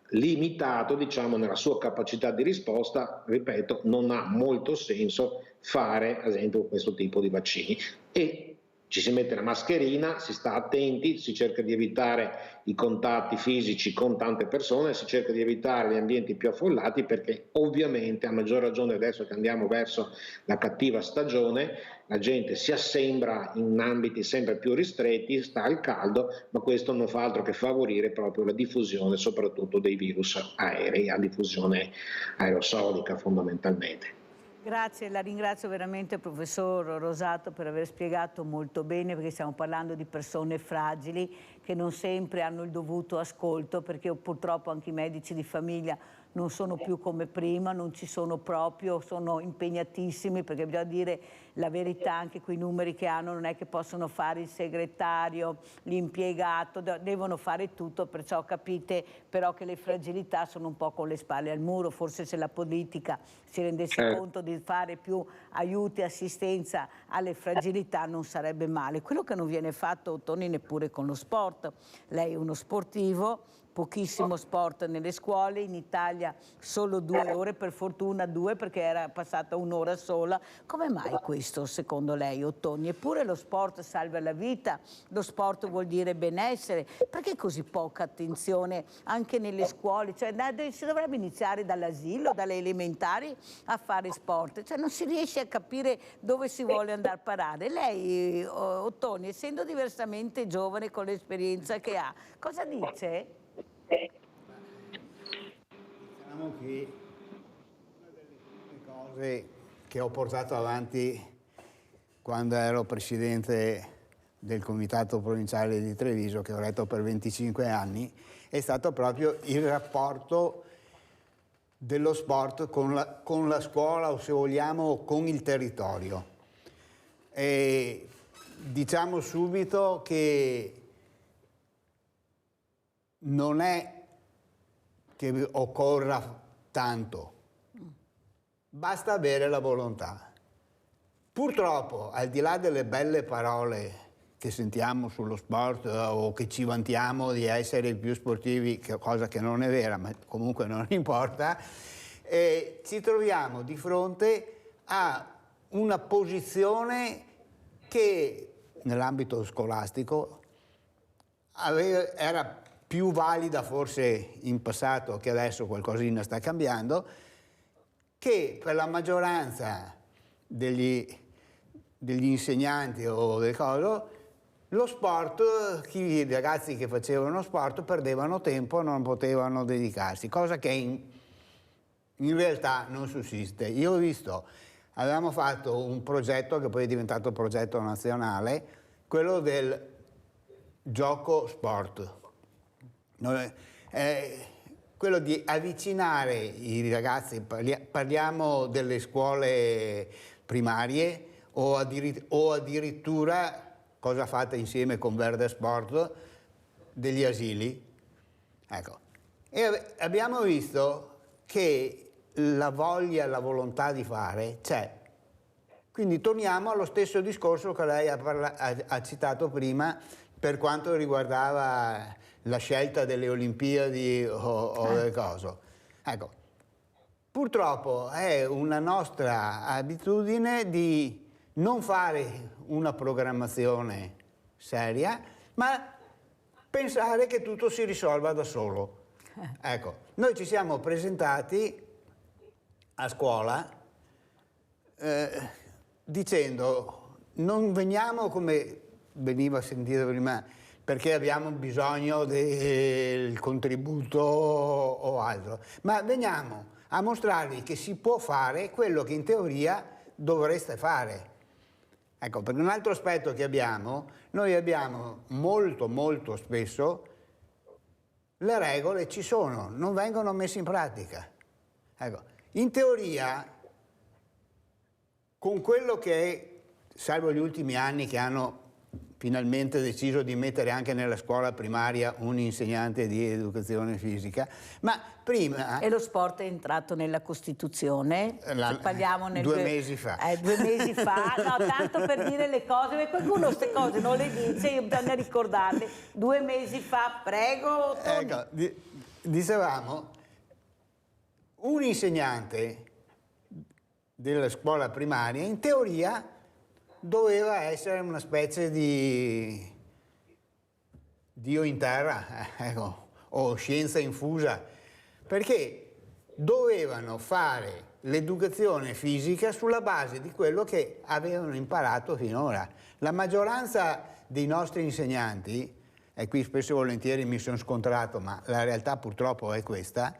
limitato, diciamo, nella sua capacità di risposta, ripeto, non ha molto senso fare, ad esempio, questo tipo di vaccini. E ci si mette la mascherina, si sta attenti, si cerca di evitare i contatti fisici con tante persone, si cerca di evitare gli ambienti più affollati, perché ovviamente, a maggior ragione adesso che andiamo verso la cattiva stagione, la gente si assembra in ambiti sempre più ristretti, sta al caldo, ma questo non fa altro che favorire proprio la diffusione soprattutto dei virus aerei, a diffusione aerosolica fondamentalmente. Grazie, la ringrazio veramente professor Rosato per aver spiegato molto bene, perché stiamo parlando di persone fragili che non sempre hanno il dovuto ascolto, perché purtroppo anche i medici di famiglia non sono più come prima, non ci sono proprio, sono impegnatissimi, perché bisogna dire la verità, anche quei numeri che hanno non è che possono fare il segretario, l'impiegato, devono fare tutto, perciò capite però che le fragilità sono un po' con le spalle al muro. Forse se la politica si rendesse conto di fare più aiuti e assistenza alle fragilità non sarebbe male. Quello che non viene fatto, Toni, neppure con lo sport. Lei è uno sportivo, pochissimo sport nelle scuole, in Italia solo 2 ore, per fortuna 2 perché era passata un'ora sola. Come mai questo secondo lei, Ottoni? Eppure lo sport salva la vita, lo sport vuol dire benessere, perché così poca attenzione anche nelle scuole? Cioè, si dovrebbe iniziare dall'asilo, dalle elementari a fare sport, cioè non si riesce a capire dove si vuole andare a parare. Lei, Ottoni, essendo diversamente giovane con l'esperienza che ha, cosa dice? Diciamo che una delle prime cose che ho portato avanti quando ero presidente del Comitato Provinciale di Treviso, che ho retto per 25 anni, è stato proprio il rapporto dello sport con la scuola, o se vogliamo con il territorio. E diciamo subito che non è che occorra tanto, basta avere la volontà. Purtroppo, al di là delle belle parole che sentiamo sullo sport o che ci vantiamo di essere i più sportivi, cosa che non è vera, ma comunque non importa, ci troviamo di fronte a una posizione che nell'ambito scolastico era più valida forse in passato, che adesso qualcosina sta cambiando, che per la maggioranza degli insegnanti o del coso, lo sport, i ragazzi che facevano sport perdevano tempo, non potevano dedicarsi, cosa che in realtà non sussiste. Io ho visto, avevamo fatto un progetto che poi è diventato progetto nazionale, quello del gioco sport. Quello di avvicinare i ragazzi, parliamo delle scuole primarie o addirittura cosa fate insieme con Verde Sport, degli asili. Ecco. E abbiamo visto che la voglia, la volontà di fare c'è. Quindi torniamo allo stesso discorso che lei ha citato prima per quanto riguardava la scelta delle Olimpiadi o del coso. Ecco, purtroppo è una nostra abitudine di non fare una programmazione seria, ma pensare che tutto si risolva da solo. Ecco, noi ci siamo presentati a scuola dicendo non veniamo, come veniva sentito prima, perché abbiamo bisogno del contributo o altro, ma veniamo a mostrarvi che si può fare quello che in teoria dovreste fare. Ecco, perché un altro aspetto che abbiamo, noi abbiamo molto spesso le regole ci sono, non vengono messe in pratica. Ecco, in teoria, con quello che è, salvo gli ultimi anni che hanno finalmente deciso di mettere anche nella scuola primaria un insegnante di educazione fisica, ma prima... E lo sport è entrato nella Costituzione, parliamo nel 2 mesi fa. 2 mesi fa, no, tanto per dire le cose, perché qualcuno queste cose non le dice, bisogna ricordarle. 2 mesi fa, prego, Tony. Ecco, dicevamo, un insegnante della scuola primaria, in teoria, doveva essere una specie di Dio in terra, ecco, o scienza infusa, perché dovevano fare l'educazione fisica sulla base di quello che avevano imparato finora. La maggioranza dei nostri insegnanti, e qui spesso e volentieri mi sono scontrato, ma la realtà purtroppo è questa,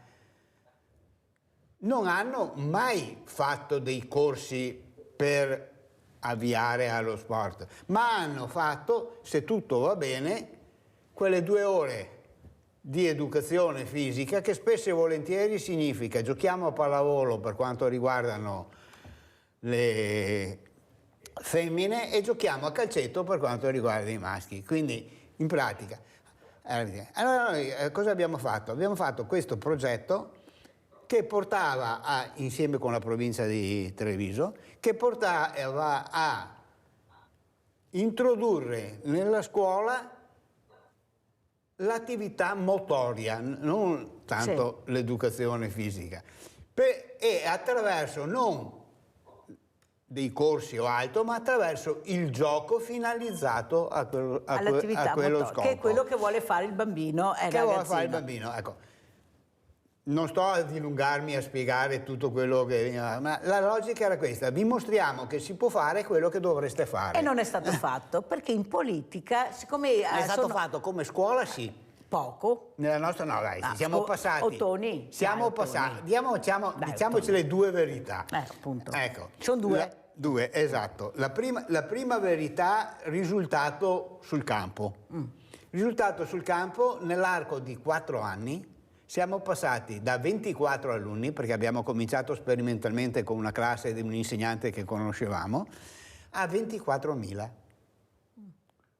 non hanno mai fatto dei corsi per avviare allo sport, ma hanno fatto, se tutto va bene, quelle 2 ore di educazione fisica che spesso e volentieri significa giochiamo a pallavolo per quanto riguardano le femmine e giochiamo a calcetto per quanto riguarda i maschi. Quindi in pratica, allora noi cosa abbiamo fatto? Abbiamo fatto questo progetto che portava insieme con la provincia di Treviso, che portava a introdurre nella scuola l'attività motoria, non tanto l'educazione fisica, e attraverso non dei corsi o altro, ma attraverso il gioco finalizzato all'attività a quello motoria, scopo. che è quello che vuole fare il bambino, che vuole fare il bambino, ecco. Non sto a dilungarmi a spiegare tutto quello che veniva, ma la logica era questa: vi mostriamo che si può fare quello che dovreste fare. E non è stato fatto, perché in politica, siccome... È stato fatto come scuola, sì. Poco. Nella nostra no, dai, siamo passati. Ottoni. Siamo passati. Diciamoci le 2 verità. Appunto. Ecco. Sono 2. 2, esatto. La prima verità, risultato sul campo. Risultato sul campo, nell'arco di 4 anni, siamo passati da 24 alunni, perché abbiamo cominciato sperimentalmente con una classe di un insegnante che conoscevamo, a 24.000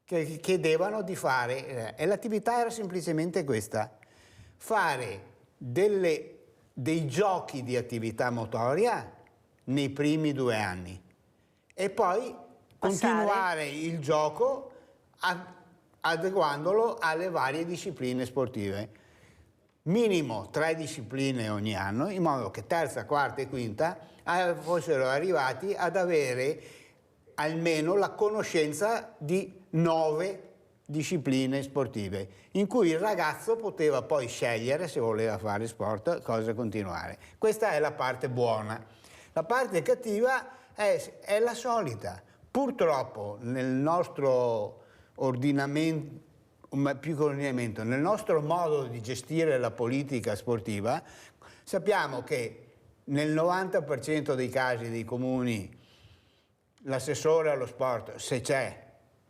che chiedevano di fare, e l'attività era semplicemente questa: fare dei giochi di attività motoria nei primi 2 anni e poi continuare il gioco adeguandolo alle varie discipline sportive. Minimo 3 discipline ogni anno, in modo che terza, quarta e quinta fossero arrivati ad avere almeno la conoscenza di 9 discipline sportive, in cui il ragazzo poteva poi scegliere, se voleva fare sport, cosa continuare. Questa è la parte buona. La parte cattiva è la solita. Purtroppo nel nostro ordinamento, più che ordinamento, nel nostro modo di gestire la politica sportiva, sappiamo che nel 90% dei casi dei comuni l'assessore allo sport, se c'è,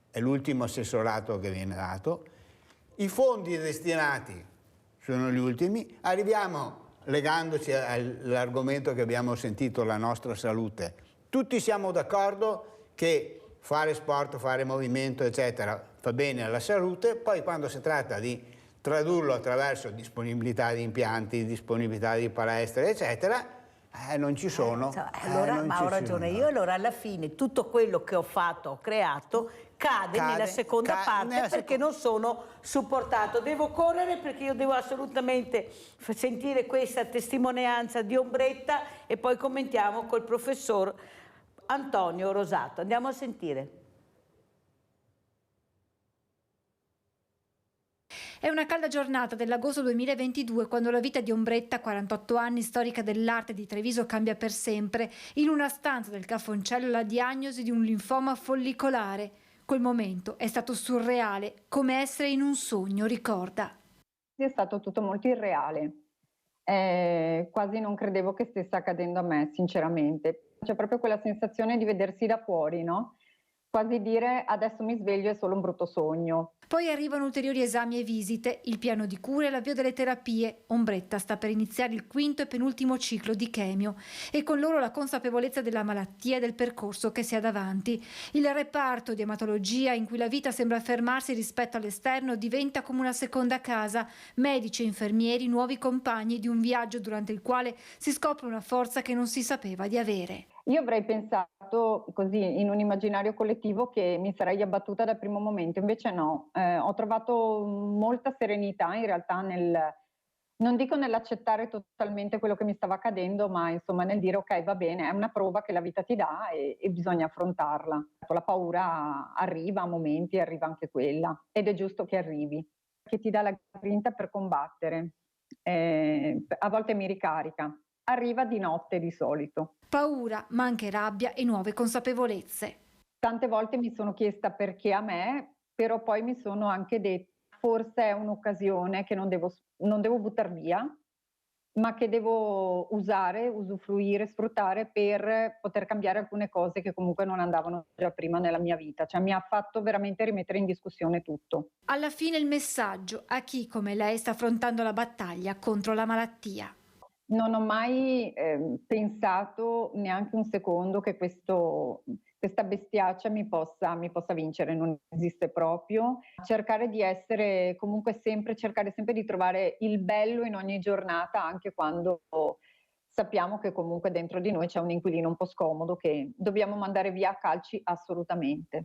è l'ultimo assessorato che viene dato, i fondi destinati sono gli ultimi, arriviamo, legandoci all'argomento che abbiamo sentito, la nostra salute, tutti siamo d'accordo che fare sport, fare movimento, eccetera, fa bene alla salute, poi quando si tratta di tradurlo attraverso disponibilità di impianti, disponibilità di palestre, eccetera, non ci sono. Allora, ma ho ragione io, allora alla fine tutto quello che ho fatto, ho creato, cade nella seconda parte perché non sono supportato. Devo correre perché io devo assolutamente sentire questa testimonianza di Ombretta e poi commentiamo col professor Antonio Rosato. Andiamo a sentire. È una calda giornata dell'agosto 2022 quando la vita di Ombretta, 48 anni, storica dell'arte di Treviso, cambia per sempre. In una stanza del Caffoncello la diagnosi di un linfoma follicolare. Quel momento è stato surreale, come essere in un sogno, ricorda. È stato tutto molto irreale. Quasi non credevo che stesse accadendo a me, sinceramente. C'è proprio quella sensazione di vedersi da fuori, no? Quasi dire adesso mi sveglio è solo un brutto sogno. Poi arrivano ulteriori esami e visite, il piano di cure e l'avvio delle terapie. Ombretta sta per iniziare il quinto e penultimo ciclo di chemio e con loro la consapevolezza della malattia e del percorso che si ha davanti. Il reparto di ematologia, in cui la vita sembra fermarsi rispetto all'esterno, diventa come una seconda casa. Medici e infermieri, nuovi compagni di un viaggio durante il quale si scopre una forza che non si sapeva di avere. Io avrei pensato così in un immaginario collettivo che mi sarei abbattuta dal primo momento, invece no. Ho trovato molta serenità in realtà non dico nell'accettare totalmente quello che mi stava accadendo, ma insomma nel dire ok, va bene, è una prova che la vita ti dà e bisogna affrontarla. La paura arriva a momenti, arriva anche quella ed è giusto che arrivi, che ti dà la grinta per combattere, a volte mi ricarica. Arriva di notte di solito. Paura, ma anche rabbia e nuove consapevolezze. Tante volte mi sono chiesta perché a me, però poi mi sono anche detta forse è un'occasione che non devo buttare via, ma che devo usare, usufruire, sfruttare per poter cambiare alcune cose che comunque non andavano già prima nella mia vita. Cioè mi ha fatto veramente rimettere in discussione tutto. Alla fine il messaggio a chi come lei sta affrontando la battaglia contro la malattia. Non ho mai pensato neanche un secondo che questa bestiaccia mi possa vincere, non esiste proprio. Cercare di essere comunque cercare sempre di trovare il bello in ogni giornata, anche quando sappiamo che comunque dentro di noi c'è un inquilino un po' scomodo che dobbiamo mandare via a calci assolutamente.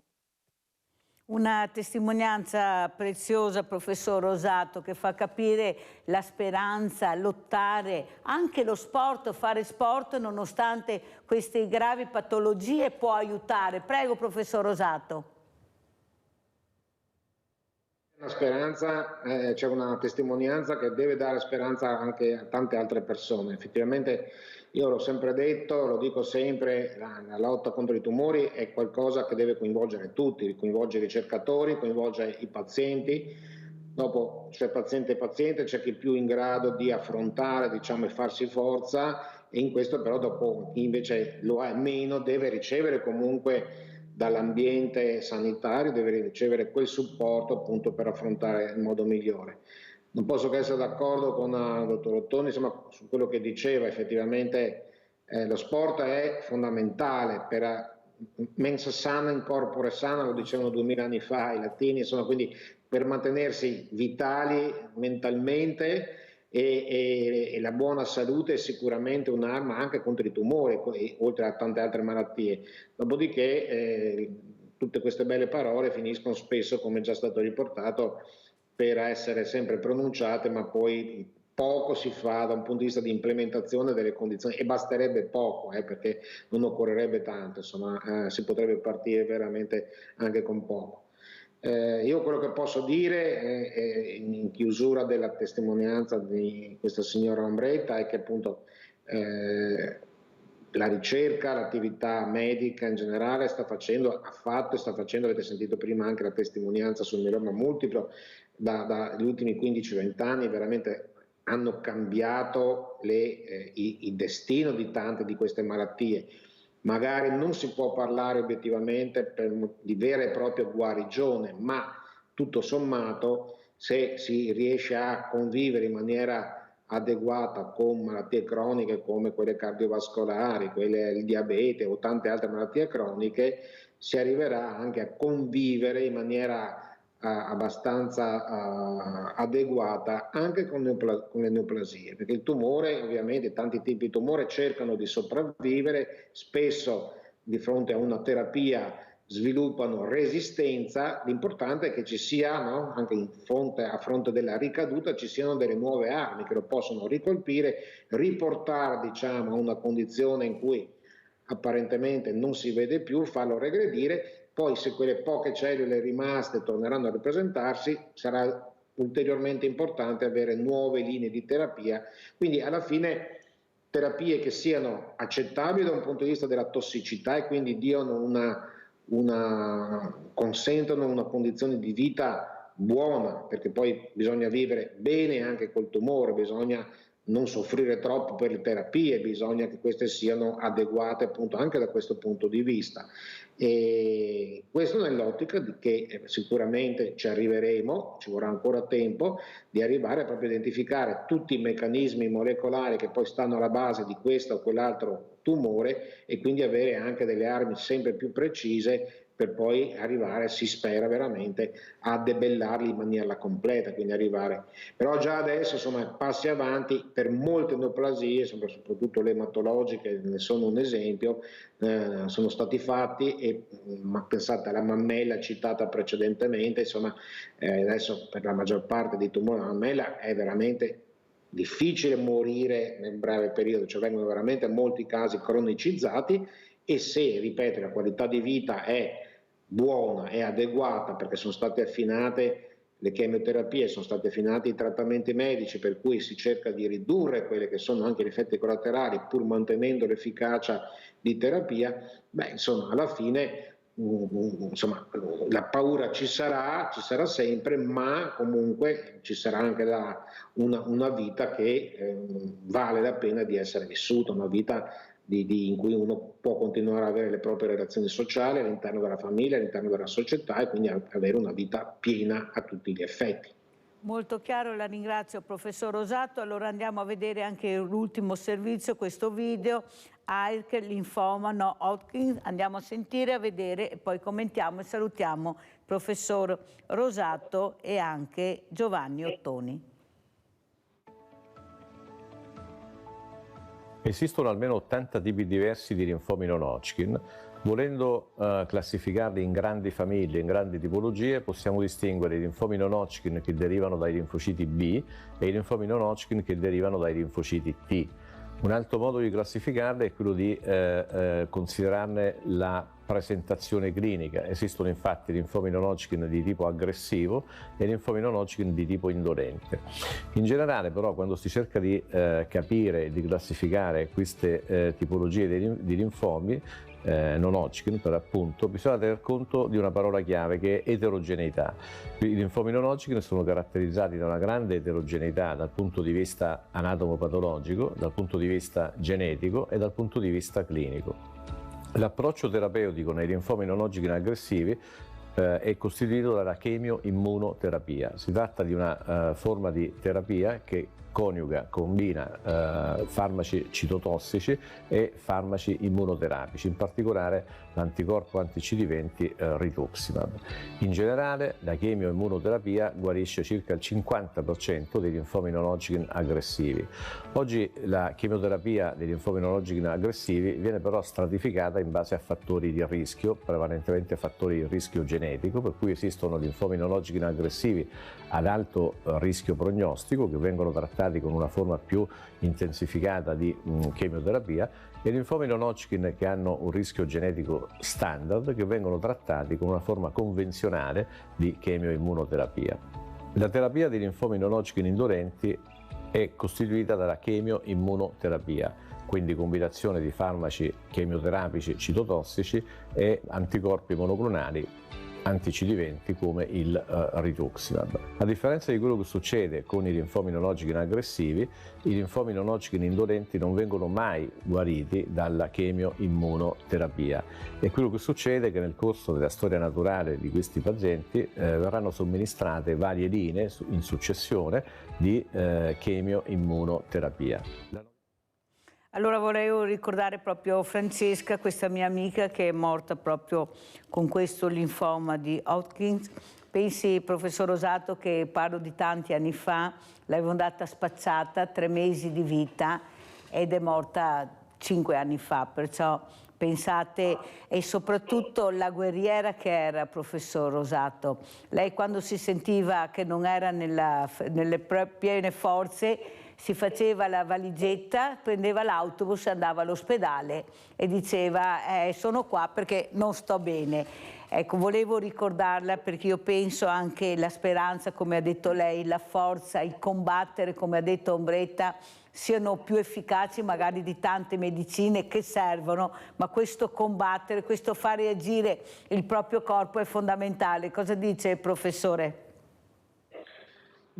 Una testimonianza preziosa, professor Rosato, che fa capire la speranza, lottare, anche lo sport, fare sport nonostante queste gravi patologie può aiutare. Prego, professor Rosato. Una speranza, c'è una testimonianza che deve dare speranza anche a tante altre persone. Effettivamente io l'ho sempre detto, lo dico sempre, la lotta contro i tumori è qualcosa che deve coinvolgere tutti, coinvolge i ricercatori, coinvolge i pazienti. Dopo c'è paziente e paziente, c'è chi è più in grado di affrontare, diciamo, e farsi forza, e in questo però dopo chi invece lo è meno deve ricevere comunque dall'ambiente sanitario, deve ricevere quel supporto appunto per affrontare in modo migliore. Non posso che essere d'accordo con il dottor Ottoni, insomma, su quello che diceva. Effettivamente lo sport è fondamentale per mens sana in corpore sana, lo dicevano 2000 anni fa i latini, insomma, quindi per mantenersi vitali mentalmente e la buona salute è sicuramente un'arma anche contro i tumori, oltre a tante altre malattie. Dopodiché tutte queste belle parole finiscono spesso, come è già stato riportato, per essere sempre pronunciate, ma poi poco si fa da un punto di vista di implementazione delle condizioni, e basterebbe poco, perché non occorrerebbe tanto, insomma, si potrebbe partire veramente anche con poco. Io quello che posso dire in chiusura della testimonianza di questa signora Ombretta è che appunto la ricerca, l'attività medica in generale ha fatto e sta facendo, avete sentito prima anche la testimonianza sul mieloma multiplo, dagli ultimi 15-20 anni veramente hanno cambiato il destino di tante di queste malattie. Magari non si può parlare obiettivamente di vera e propria guarigione, ma tutto sommato se si riesce a convivere in maniera adeguata con malattie croniche come quelle cardiovascolari, il diabete o tante altre malattie croniche, si arriverà anche a convivere in maniera abbastanza adeguata anche con le neoplasie, perché il tumore, ovviamente tanti tipi di tumore cercano di sopravvivere, spesso di fronte a una terapia sviluppano resistenza. L'importante è che ci siano, anche a fronte della ricaduta, ci siano delle nuove armi che lo possono ricolpire, riportare, diciamo, a una condizione in cui apparentemente non si vede più, farlo regredire. Poi se quelle poche cellule rimaste torneranno a ripresentarsi, sarà ulteriormente importante avere nuove linee di terapia. Quindi alla fine terapie che siano accettabili da un punto di vista della tossicità e quindi consentono una condizione di vita buona, perché poi bisogna vivere bene anche col tumore, bisogna non soffrire troppo per le terapie, bisogna che queste siano adeguate appunto anche da questo punto di vista. E questo nell'ottica di che sicuramente ci arriveremo, ci vorrà ancora tempo, di arrivare a proprio identificare tutti i meccanismi molecolari che poi stanno alla base di questo o quell'altro tumore e quindi avere anche delle armi sempre più precise per poi arrivare, si spera veramente, a debellarli in maniera completa, quindi arrivare. Però già adesso, insomma, passi avanti per molte neoplasie, soprattutto le ematologiche, ne sono un esempio, sono stati fatti, ma pensate alla mammella citata precedentemente, insomma, adesso per la maggior parte dei tumori alla mammella è veramente difficile morire nel breve periodo, cioè vengono veramente molti casi cronicizzati e se, ripeto, la qualità di vita è buona e adeguata perché sono state affinate le chemioterapie, sono stati affinati i trattamenti medici per cui si cerca di ridurre quelli che sono anche gli effetti collaterali pur mantenendo l'efficacia di terapia, beh insomma alla fine insomma, la paura ci sarà sempre, ma comunque ci sarà anche una vita che vale la pena di essere vissuta, una vita in cui uno può continuare ad avere le proprie relazioni sociali all'interno della famiglia, all'interno della società e quindi avere una vita piena a tutti gli effetti. Molto chiaro, la ringrazio professor Rosato. Allora andiamo a vedere anche l'ultimo servizio, questo video, AIRC, linfoma no Hodgkin. Andiamo a sentire, a vedere e poi commentiamo e salutiamo il professor Rosato e anche Giovanni Ottoni. Esistono almeno 80 tipi diversi di linfomi non Hodgkin. Volendo classificarli in grandi famiglie, in grandi tipologie, possiamo distinguere i linfomi non Hodgkin che derivano dai linfociti B e i linfomi non Hodgkin che derivano dai linfociti T. Un altro modo di classificarli è quello di considerarne la presentazione clinica. Esistono infatti linfomi non Hodgkin di tipo aggressivo e linfomi non Hodgkin di tipo indolente. In generale però quando si cerca di capire e di classificare queste tipologie di linfomi non Hodgkin per appunto, bisogna tener conto di una parola chiave che è eterogeneità. I linfomi non Hodgkin sono caratterizzati da una grande eterogeneità dal punto di vista anatomopatologico, dal punto di vista genetico e dal punto di vista clinico. L'approccio terapeutico nei linfomi non Hodgkin aggressivi è costituito dalla chemioimmunoterapia. Si tratta di una forma di terapia che combina farmaci citotossici e farmaci immunoterapici, in particolare l'anticorpo anti-CD20 rituximab. In generale la chemioimmunoterapia guarisce circa il 50% dei linfomi non Hodgkin aggressivi. Oggi la chemioterapia dei linfomi non Hodgkin aggressivi viene però stratificata in base a fattori di rischio, prevalentemente fattori di rischio genetico, per cui esistono linfomi non Hodgkin aggressivi ad alto rischio prognostico che vengono trattati con una forma più intensificata di chemioterapia e linfomi non Hodgkin che hanno un rischio genetico standard che vengono trattati con una forma convenzionale di chemioimmunoterapia. La terapia dei linfomi non Hodgkin indolenti è costituita dalla chemioimmunoterapia, quindi combinazione di farmaci chemioterapici citotossici e anticorpi monoclonali anti-CD20 come il rituximab. A differenza di quello che succede con i linfomi non Hodgkin aggressivi, i linfomi non Hodgkin indolenti non vengono mai guariti dalla chemioimmunoterapia e quello che succede è che nel corso della storia naturale di questi pazienti verranno somministrate varie linee in successione di chemioimmunoterapia. Allora volevo ricordare proprio Francesca, questa mia amica che è morta proprio con questo linfoma di Hodgkin. Pensi, professor Rosato, che parlo di tanti anni fa, l'avevo data spacciata, 3 mesi di vita, ed è morta 5 anni fa, perciò pensate, e soprattutto la guerriera che era, professor Rosato. Lei quando si sentiva che non era nelle piene forze, si faceva la valigetta, prendeva l'autobus, andava all'ospedale e diceva sono qua perché non sto bene. Ecco, volevo ricordarla perché io penso anche la speranza, come ha detto lei, la forza, il combattere, come ha detto Ombretta, siano più efficaci magari di tante medicine che servono, ma questo combattere, questo fare agire il proprio corpo è fondamentale. Cosa dice il professore?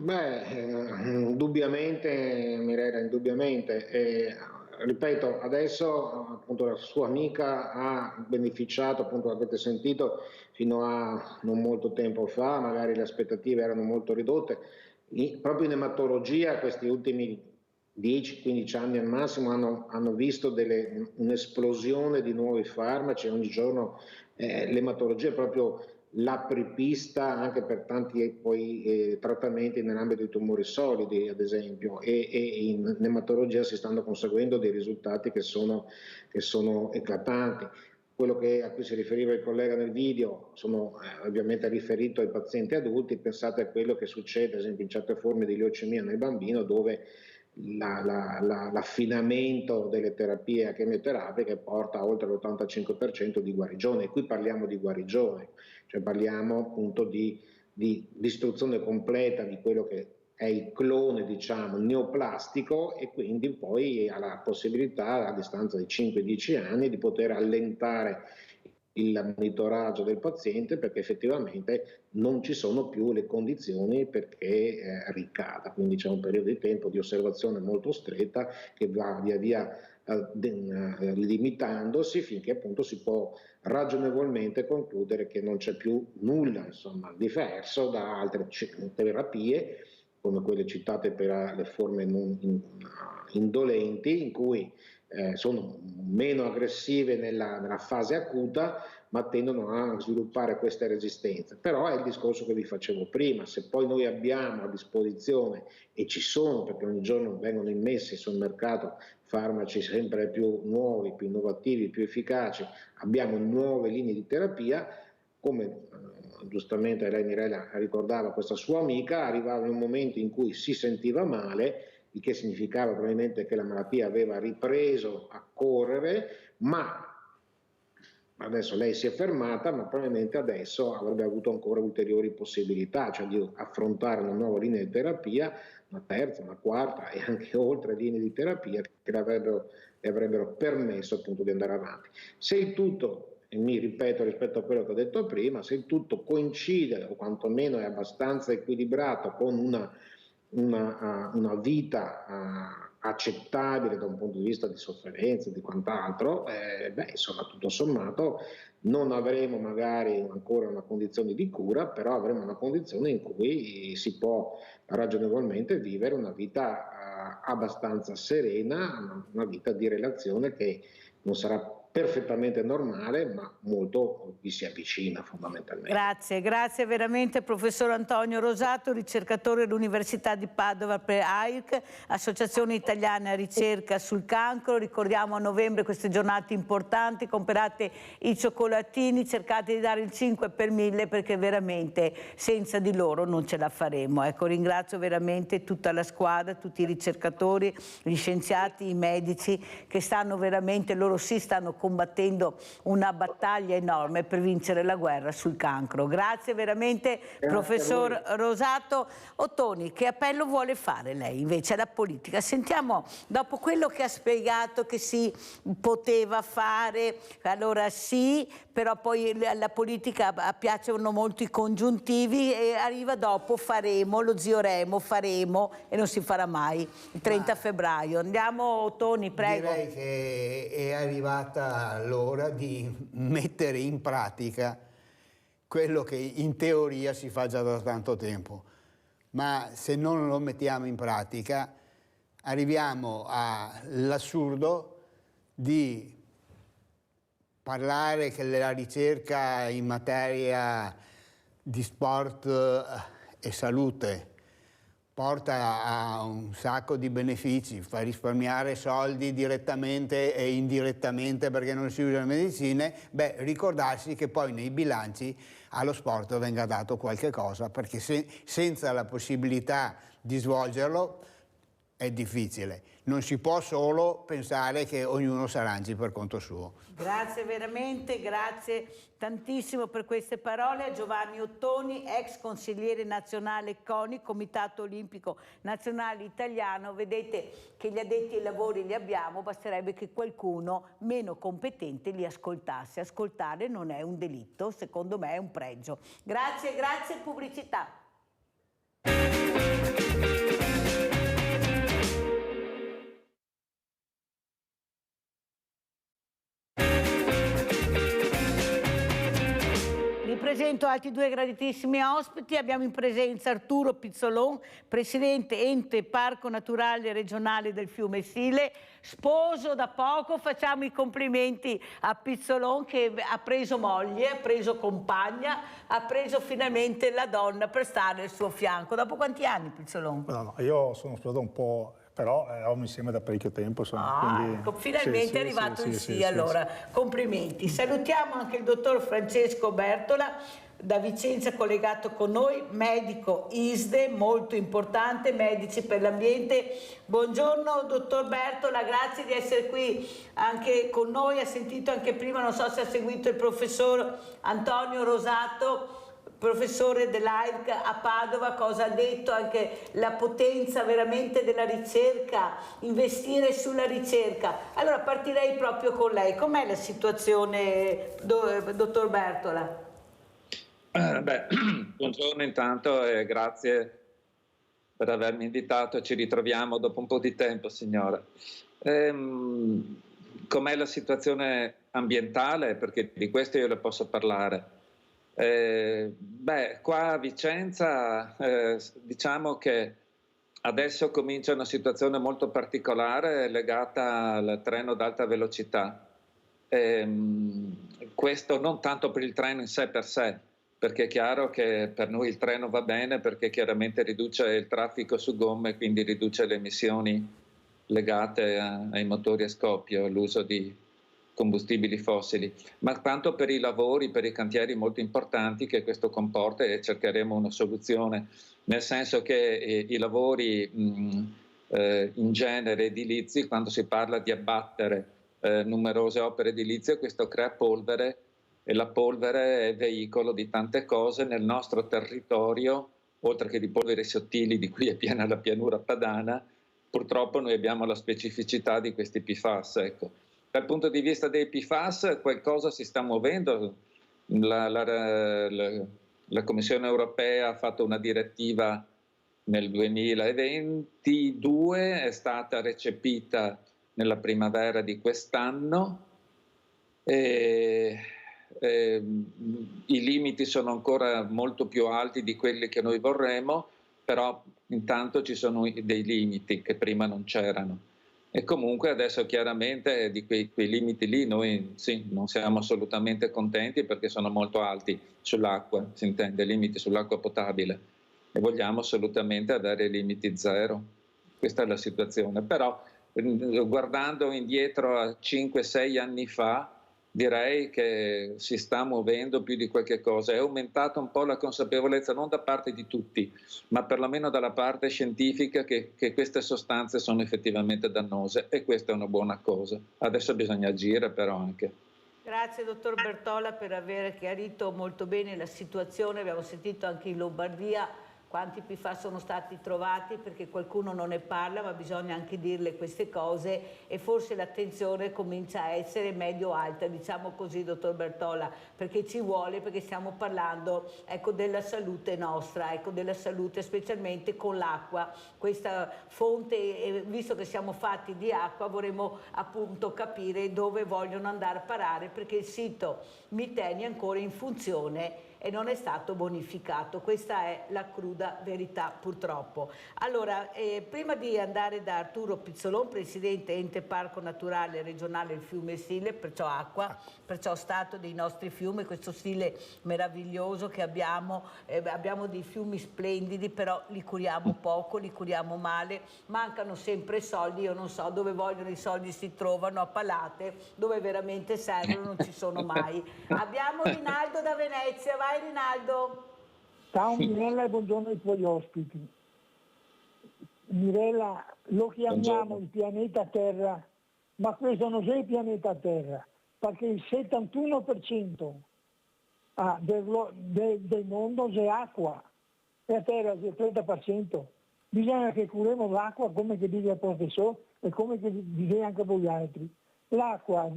Indubbiamente Mirella, indubbiamente. Ripeto, adesso appunto la sua amica ha beneficiato, appunto avete sentito, fino a non molto tempo fa, magari le aspettative erano molto ridotte. Proprio in ematologia questi ultimi 10-15 anni al massimo hanno visto un'esplosione di nuovi farmaci, ogni giorno l'ematologia è proprio l'apripista anche per tanti trattamenti nell'ambito dei tumori solidi, ad esempio, e in ematologia si stanno conseguendo dei risultati che sono eclatanti. Quello a cui si riferiva il collega nel video sono ovviamente riferito ai pazienti adulti. Pensate a quello che succede ad esempio in certe forme di leucemia nel bambino, dove l'affinamento delle terapie chemioterapiche porta a oltre l'85% di guarigione, e qui parliamo di guarigione, cioè parliamo appunto di distruzione completa di quello che è il clone, diciamo, neoplastico, e quindi poi ha la possibilità a distanza di 5-10 anni di poter allentare il monitoraggio del paziente, perché effettivamente non ci sono più le condizioni perché ricada, quindi c'è un periodo di tempo di osservazione molto stretta che va via via limitandosi finché appunto si può ragionevolmente concludere che non c'è più nulla, insomma, diverso da altre terapie come quelle citate per le forme non indolenti, in cui sono meno aggressive nella fase acuta, ma tendono a sviluppare queste resistenze. Però è il discorso che vi facevo prima: se poi noi abbiamo a disposizione, e ci sono, perché ogni giorno vengono immessi sul mercato farmaci sempre più nuovi, più innovativi, più efficaci, abbiamo nuove linee di terapia, come giustamente lei Mirella ricordava questa sua amica, arrivava in un momento in cui si sentiva male, il che significava probabilmente che la malattia aveva ripreso a correre, ma adesso lei si è fermata, ma probabilmente adesso avrebbe avuto ancora ulteriori possibilità, cioè di affrontare una nuova linea di terapia, una terza, una quarta e anche oltre linee di terapia che le avrebbero permesso appunto di andare avanti. Se il tutto, e mi ripeto rispetto a quello che ho detto prima, se il tutto coincide o quantomeno è abbastanza equilibrato con una vita accettabile da un punto di vista di sofferenza e di quant'altro, insomma tutto sommato non avremo magari ancora una condizione di cura, però avremo una condizione in cui si può ragionevolmente vivere una vita abbastanza serena, una vita di relazione che non sarà perfettamente normale, ma molto vi si avvicina fondamentalmente. Grazie veramente professor Antonio Rosato, ricercatore dell'Università di Padova per AIRC, Associazione Italiana Ricerca sul Cancro. Ricordiamo a novembre queste giornate importanti, comprate i cioccolatini, cercate di dare il 5 per 1000 perché veramente senza di loro non ce la faremo. Ecco, ringrazio veramente tutta la squadra, tutti i ricercatori, gli scienziati, i medici che stanno veramente, loro sì stanno combattendo una battaglia enorme per vincere la guerra sul cancro. Grazie veramente professor Rosato. Ottoni, che appello vuole fare lei invece alla politica? Sentiamo, dopo quello che ha spiegato che si poteva fare, allora sì, però poi alla politica piacciono molto i congiuntivi e arriva dopo faremo, lo zio Remo faremo e non si farà mai, il 30 febbraio. Andiamo Ottoni, prego. Direi che è arrivata l'ora di mettere in pratica quello che in teoria si fa già da tanto tempo, ma se non lo mettiamo in pratica arriviamo all'assurdo di parlare che la ricerca in materia di sport e salute porta a un sacco di benefici, fa risparmiare soldi direttamente e indirettamente perché non si usano medicine, beh, ricordarsi che poi nei bilanci allo sport venga dato qualche cosa, perché senza la possibilità di svolgerlo è difficile. Non si può solo pensare che ognuno s'arrangi per conto suo. Grazie veramente, grazie tantissimo per queste parole a Giovanni Ottoni, ex consigliere nazionale CONI, Comitato Olimpico Nazionale Italiano. Vedete che gli addetti ai lavori li abbiamo, basterebbe che qualcuno meno competente li ascoltasse. Ascoltare non è un delitto, secondo me è un pregio. Grazie, grazie, pubblicità. Presento altri due graditissimi ospiti. Abbiamo in presenza Arturo Pizzolon, presidente ente Parco Naturale Regionale del Fiume Sile, sposo da poco. Facciamo i complimenti a Pizzolon che ha preso moglie, ha preso compagna, ha preso finalmente la donna per stare al suo fianco. Dopo quanti anni, Pizzolon? No, io sono sposato un po', però eravamo insieme da parecchio tempo. Quindi... ecco, finalmente è arrivato il sì, allora complimenti. Salutiamo anche il dottor Francesco Bertola, da Vicenza collegato con noi, medico ISDE, molto importante, Medici per l'Ambiente. Buongiorno dottor Bertola, grazie di essere qui anche con noi. Ha sentito anche prima, non so se ha seguito il professor Antonio Rosato, professore dell'AIRC a Padova, cosa ha detto, anche la potenza veramente della ricerca, investire sulla ricerca. Allora partirei proprio con lei. Com'è la situazione, dottor Bertola? Buongiorno intanto e grazie per avermi invitato. Ci ritroviamo dopo un po' di tempo, signora. Com'è la situazione ambientale? Perché di questo io le posso parlare. Qua a Vicenza diciamo che adesso comincia una situazione molto particolare legata al treno ad alta velocità. Questo non tanto per il treno in sé per sé, perché è chiaro che per noi il treno va bene perché chiaramente riduce il traffico su gomme e quindi riduce le emissioni legate ai motori a scoppio, all'uso di combustibili fossili, ma tanto per i lavori, per i cantieri molto importanti che questo comporta, e cercheremo una soluzione, nel senso che i lavori in genere edilizi, quando si parla di abbattere numerose opere edilizie, questo crea polvere, e la polvere è veicolo di tante cose nel nostro territorio, oltre che di polveri sottili di cui è piena la pianura padana. Purtroppo noi abbiamo la specificità di questi PFAS. Ecco. Dal punto di vista dei PFAS qualcosa si sta muovendo. La Commissione europea ha fatto una direttiva nel 2022, è stata recepita nella primavera di quest'anno. I limiti sono ancora molto più alti di quelli che noi vorremmo, però intanto ci sono dei limiti che prima non c'erano. E comunque adesso chiaramente di quei limiti lì noi sì, non siamo assolutamente contenti perché sono molto alti sull'acqua, si intende, limiti sull'acqua potabile, e vogliamo assolutamente avere limiti zero. Questa è la situazione. Però guardando indietro a 5-6 anni fa, direi che si sta muovendo più di qualche cosa. È aumentata un po' la consapevolezza, non da parte di tutti, ma perlomeno dalla parte scientifica, che queste sostanze sono effettivamente dannose, e questa è una buona cosa. Adesso bisogna agire però anche. Grazie dottor Bertola per aver chiarito molto bene la situazione. Abbiamo sentito anche in Lombardia quanti PFAS sono stati trovati, perché qualcuno non ne parla, ma bisogna anche dirle queste cose, e forse l'attenzione comincia a essere medio-alta, diciamo così, dottor Bertola, perché ci vuole, perché stiamo parlando, ecco, della salute nostra, ecco, della salute specialmente con l'acqua, questa fonte, e visto che siamo fatti di acqua vorremmo appunto capire dove vogliono andare a parare, perché il sito Miteni è ancora in funzione e non è stato bonificato. Questa è la cruda verità, purtroppo. Allora, prima di andare da Arturo Pizzolon, presidente Ente Parco Naturale Regionale del Fiume Sile, perciò acqua, perciò stato dei nostri fiumi, questo Sile meraviglioso che abbiamo dei fiumi splendidi, però li curiamo poco, li curiamo male, mancano sempre soldi, io non so dove vogliono i soldi, si trovano a palate, dove veramente servono non ci sono mai. Abbiamo Rinaldo da Venezia, vai Rinaldo. Ciao Mirella e buongiorno ai tuoi ospiti. Mirella, lo chiamiamo il pianeta Terra, ma questo non è il pianeta Terra, perché il 71% del mondo è acqua, e a Terra è il 30%. Bisogna che curiamo l'acqua come che dice il professore e come che dite anche voi altri. L'acqua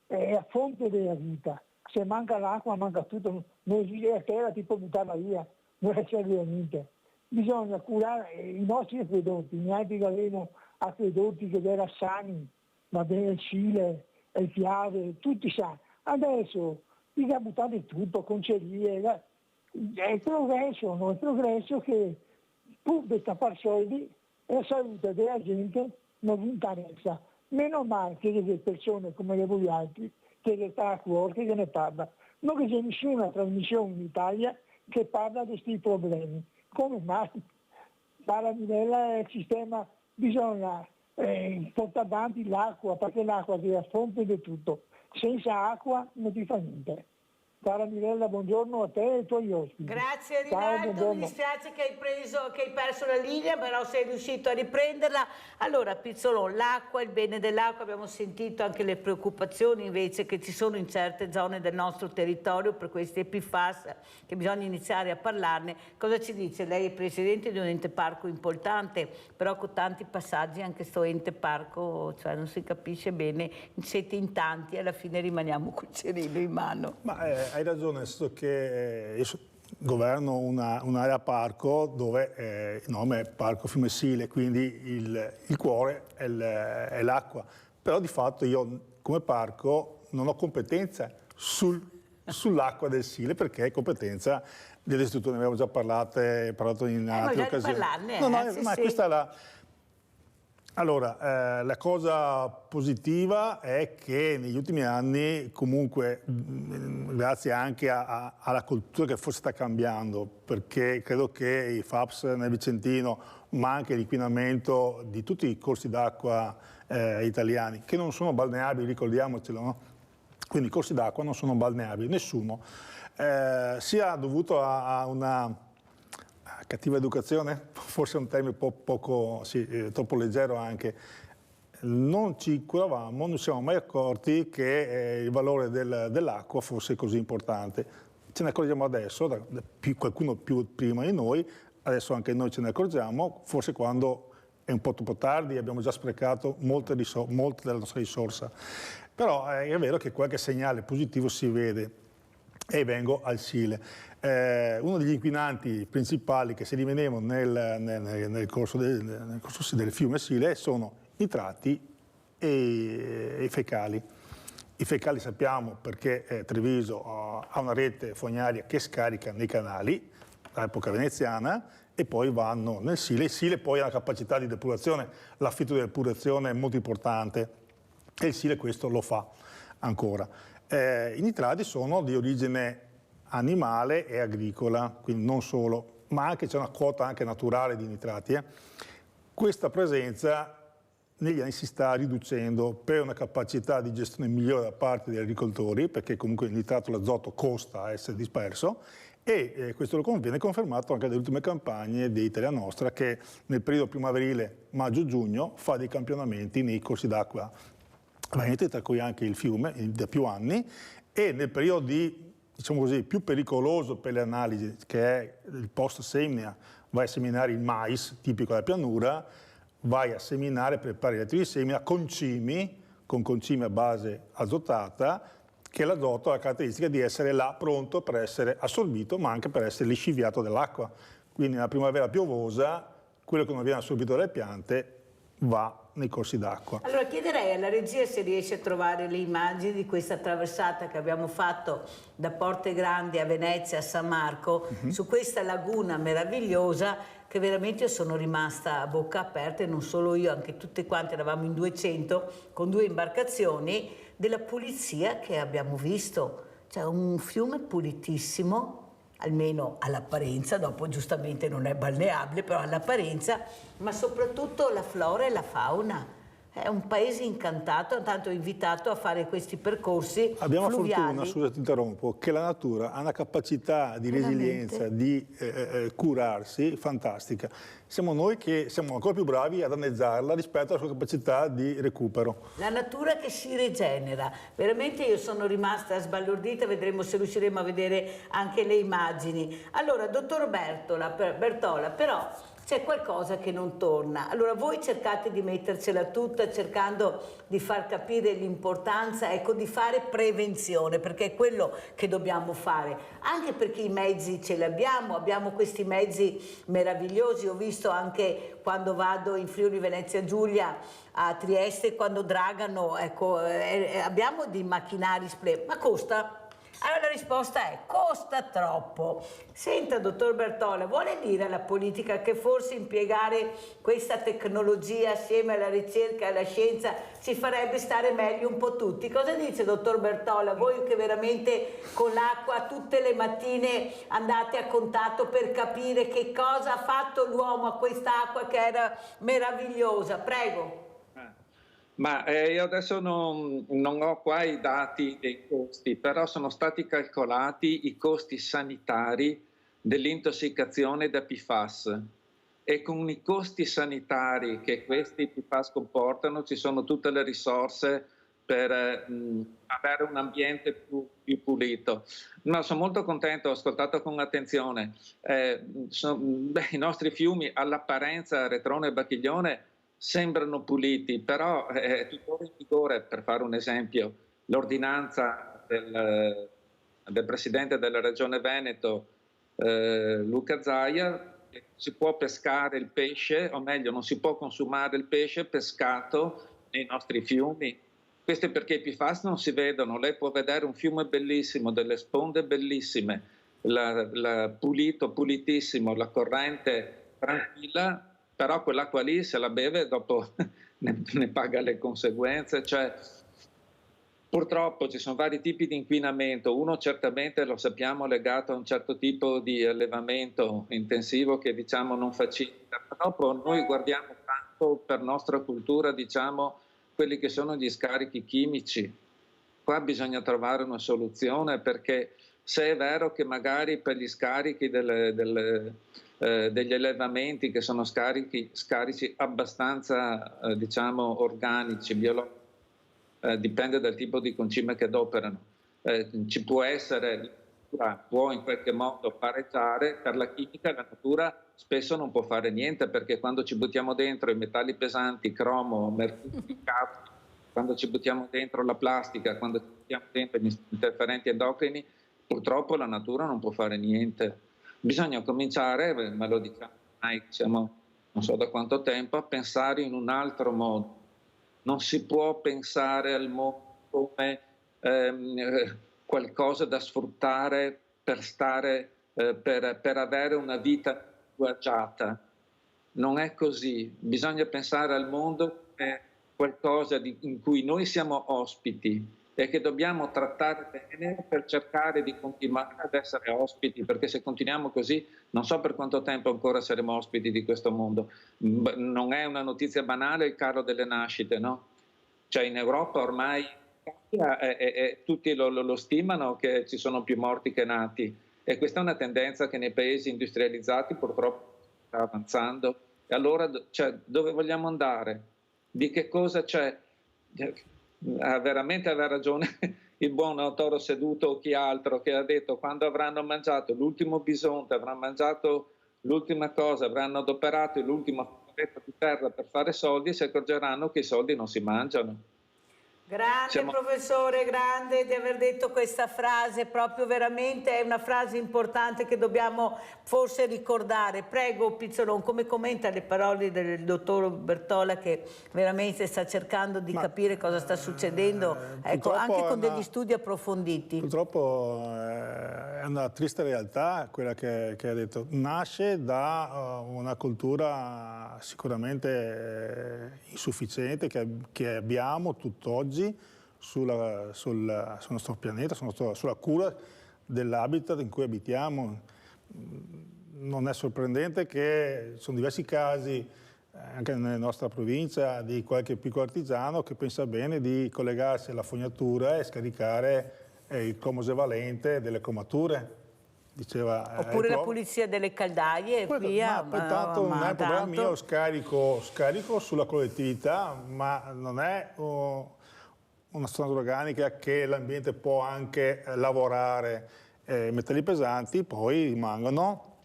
è a fonte della vita, se manca l'acqua manca tutto, non esiste a Terra, ti può buttarla via, non serve a niente. Bisogna curare i nostri acquedotti, neanche che avevano acquedotti che erano sani, va bene, il Sile, il Piave, tutti sani. Adesso bisogna buttare tutto, concerie, è il progresso, no? È il progresso che pur di tappare soldi e la salute della gente non vi interessa. Meno male che le persone come voi altri, che le sta a cuore, che ne parla. Non che c'è nessuna trasmissione in Italia che parla di questi problemi. Come mai? Dalla Mirella il sistema bisogna portare avanti l'acqua, perché l'acqua è la fonte di tutto. Senza acqua non ti fa niente. Cara Mirella, buongiorno a te e ai tuoi ospiti. Grazie Rinaldo, mi dispiace che hai perso la linea, però sei riuscito a riprenderla. Allora Pizzolon, l'acqua, il bene dell'acqua, abbiamo sentito anche le preoccupazioni invece che ci sono in certe zone del nostro territorio per questi PFAS, che bisogna iniziare a parlarne. Cosa ci dice? Lei è presidente di un ente parco importante, però con tanti passaggi anche sto ente parco, cioè non si capisce bene, siete in tanti e alla fine rimaniamo col cerino in mano. Ma hai ragione, nel senso che io governo un'area parco dove il nome è Parco Fiume Sile, quindi il cuore è l'acqua. Però di fatto io come parco non ho competenza sull'acqua del Sile, perché è competenza delle strutture, ne abbiamo già parlato in altre occasioni. Ma questa è la... Allora, la cosa positiva è che negli ultimi anni, comunque, grazie anche alla cultura che forse sta cambiando, perché credo che i FAPS nel Vicentino, ma anche l'inquinamento di tutti i corsi d'acqua italiani, che non sono balneabili, ricordiamocelo, no? Quindi i corsi d'acqua non sono balneabili, nessuno, sia dovuto a una cattiva educazione, forse è un termine poco, troppo leggero anche. Non ci curavamo, non ci siamo mai accorti che il valore dell'acqua fosse così importante. Ce ne accorgiamo adesso, qualcuno più prima di noi, adesso anche noi ce ne accorgiamo, forse quando è un po' troppo tardi, abbiamo già sprecato molte della nostra risorsa. Però è vero che qualche segnale positivo si vede. E vengo al Sile. Uno degli inquinanti principali che si rinvenevano nel corso del fiume Sile sono nitrati e i fecali. I fecali sappiamo perché Treviso ha una rete fognaria che scarica nei canali, all'epoca veneziana, e poi vanno nel Sile. Il Sile poi ha una capacità di depurazione, l'affitto di depurazione è molto importante e il Sile questo lo fa ancora. I nitrati sono di origine animale e agricola, quindi non solo, ma anche c'è una quota anche naturale di nitrati. Questa presenza negli anni si sta riducendo per una capacità di gestione migliore da parte degli agricoltori, perché comunque il nitrato, l'azoto costa a essere disperso, e questo viene confermato anche dalle ultime campagne di Italia Nostra, che nel periodo primaverile, maggio-giugno, fa dei campionamenti nei corsi d'acqua veneti, tra cui anche il fiume da più anni, e nel periodo diciamo così, più pericoloso per le analisi, che è il post-semina, vai a seminare il mais tipico della pianura, vai a seminare, prepari i rettili di semina con concimi a base azotata, che l'azoto ha la caratteristica di essere là pronto per essere assorbito, ma anche per essere lisciviato dall'acqua. Quindi nella primavera piovosa, quello che non viene assorbito dalle piante va nei corsi d'acqua. Allora chiederei alla regia se riesce a trovare le immagini di questa traversata che abbiamo fatto da Porte Grandi a Venezia a San Marco, su questa laguna meravigliosa, che veramente io sono rimasta a bocca aperta, e non solo io, anche tutti quanti, eravamo in 200 con 2 imbarcazioni, della pulizia che abbiamo visto. Cioè un fiume pulitissimo, almeno all'apparenza, dopo giustamente non è balneabile, però all'apparenza, ma soprattutto la flora e la fauna. È un paese incantato, tanto invitato a fare questi percorsi Abbiamo fluviali. fortuna, scusa ti interrompo, che la natura ha una capacità di resilienza, di curarsi fantastica. Siamo noi che siamo ancora più bravi a danneggiarla rispetto alla sua capacità di recupero. La natura che si rigenera. Veramente io sono rimasta sbalordita, vedremo se riusciremo a vedere anche le immagini. Allora, dottor Bertola, però c'è qualcosa che non torna. Allora voi cercate di mettercela tutta cercando di far capire l'importanza, ecco, di fare prevenzione, perché è quello che dobbiamo fare, anche perché i mezzi ce li abbiamo questi mezzi meravigliosi. Ho visto anche quando vado in Friuli Venezia Giulia a Trieste, quando dragano, ecco, abbiamo dei macchinari ma costa? Allora la risposta è: costa troppo. Senta, dottor Bertola, vuole dire alla politica che forse impiegare questa tecnologia assieme alla ricerca e alla scienza ci farebbe stare meglio un po' tutti? Cosa dice, dottor Bertola? Voi che veramente con l'acqua tutte le mattine andate a contatto per capire che cosa ha fatto l'uomo a quest'acqua che era meravigliosa. Prego. Ma io adesso non ho qua i dati dei costi, però sono stati calcolati i costi sanitari dell'intossicazione da PFAS, e con i costi sanitari che questi PFAS comportano ci sono tutte le risorse per avere un ambiente più pulito. No, sono molto contento, ho ascoltato con attenzione. I nostri fiumi all'apparenza, Retrone e Bacchiglione, sembrano puliti, però è tuttora in vigore, per fare un esempio, l'ordinanza del Presidente della Regione Veneto, Luca Zaia, che si può pescare il pesce, o meglio non si può consumare il pesce pescato nei nostri fiumi. Questo è perché i PFAS non si vedono. Lei può vedere un fiume bellissimo, delle sponde bellissime, pulitissimo, la corrente tranquilla, però quell'acqua lì se la beve dopo ne paga le conseguenze. Cioè, purtroppo ci sono vari tipi di inquinamento. Uno certamente lo sappiamo legato a un certo tipo di allevamento intensivo che diciamo non facilita. Dopo noi guardiamo tanto per nostra cultura diciamo quelli che sono gli scarichi chimici. Qua bisogna trovare una soluzione, perché se è vero che magari per gli scarichi degli allevamenti che sono scarici abbastanza diciamo organici, biologici, dipende dal tipo di concime che adoperano, ci può essere, può in qualche modo pareggiare. Per la chimica la natura spesso non può fare niente, perché quando ci buttiamo dentro i metalli pesanti, cromo, mercurio, quando ci buttiamo dentro la plastica, quando ci buttiamo dentro gli interferenti endocrini, purtroppo la natura non può fare niente. Bisogna cominciare, me lo diciamo, siamo non so da quanto tempo, a pensare in un altro modo. Non si può pensare al mondo come qualcosa da sfruttare per per avere una vita più agiata. Non è così. Bisogna pensare al mondo come qualcosa in cui noi siamo ospiti e che dobbiamo trattare bene per cercare di continuare ad essere ospiti, perché se continuiamo così non so per quanto tempo ancora saremo ospiti di questo mondo. Non è una notizia banale il calo delle nascite, no? Cioè in Europa ormai tutti lo stimano che ci sono più morti che nati, e questa è una tendenza che nei paesi industrializzati purtroppo sta avanzando. E allora dove vogliamo andare? Di che cosa c'è? Veramente aveva ragione il buon Toro Seduto o chi altro, che ha detto: quando avranno mangiato l'ultimo bisonte, avranno mangiato l'ultima cosa, avranno adoperato l'ultima fetta di terra per fare soldi, si accorgeranno che i soldi non si mangiano. Grande professore, grande di aver detto questa frase, proprio veramente è una frase importante che dobbiamo forse ricordare. Prego Pizzolon, come commenta le parole del dottor Bertola che veramente sta cercando di capire cosa sta succedendo, ecco, anche con degli studi approfonditi. Purtroppo è una triste realtà quella che ha detto. Nasce da una cultura sicuramente insufficiente che abbiamo tutt'oggi sul nostro pianeta, sulla cura dell'habitat in cui abitiamo. Non è sorprendente che ci sono diversi casi, anche nella nostra provincia, di qualche piccolo artigiano che pensa bene di collegarsi alla fognatura e scaricare il cromosio valente delle cromature. Diceva, oppure la pulizia delle caldaie e via. Tanto non è un problema mio, scarico sulla collettività, ma non è una sostanza organica che l'ambiente può anche lavorare. Metalli pesanti poi rimangono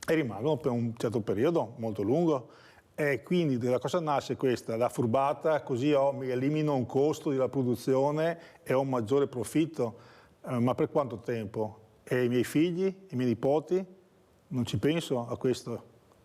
per un certo periodo molto lungo. E quindi da cosa nasce questa? La furbata, così mi elimino un costo della produzione e ho un maggiore profitto. Ma per quanto tempo? E i miei figli, i miei nipoti? Non ci penso a questo.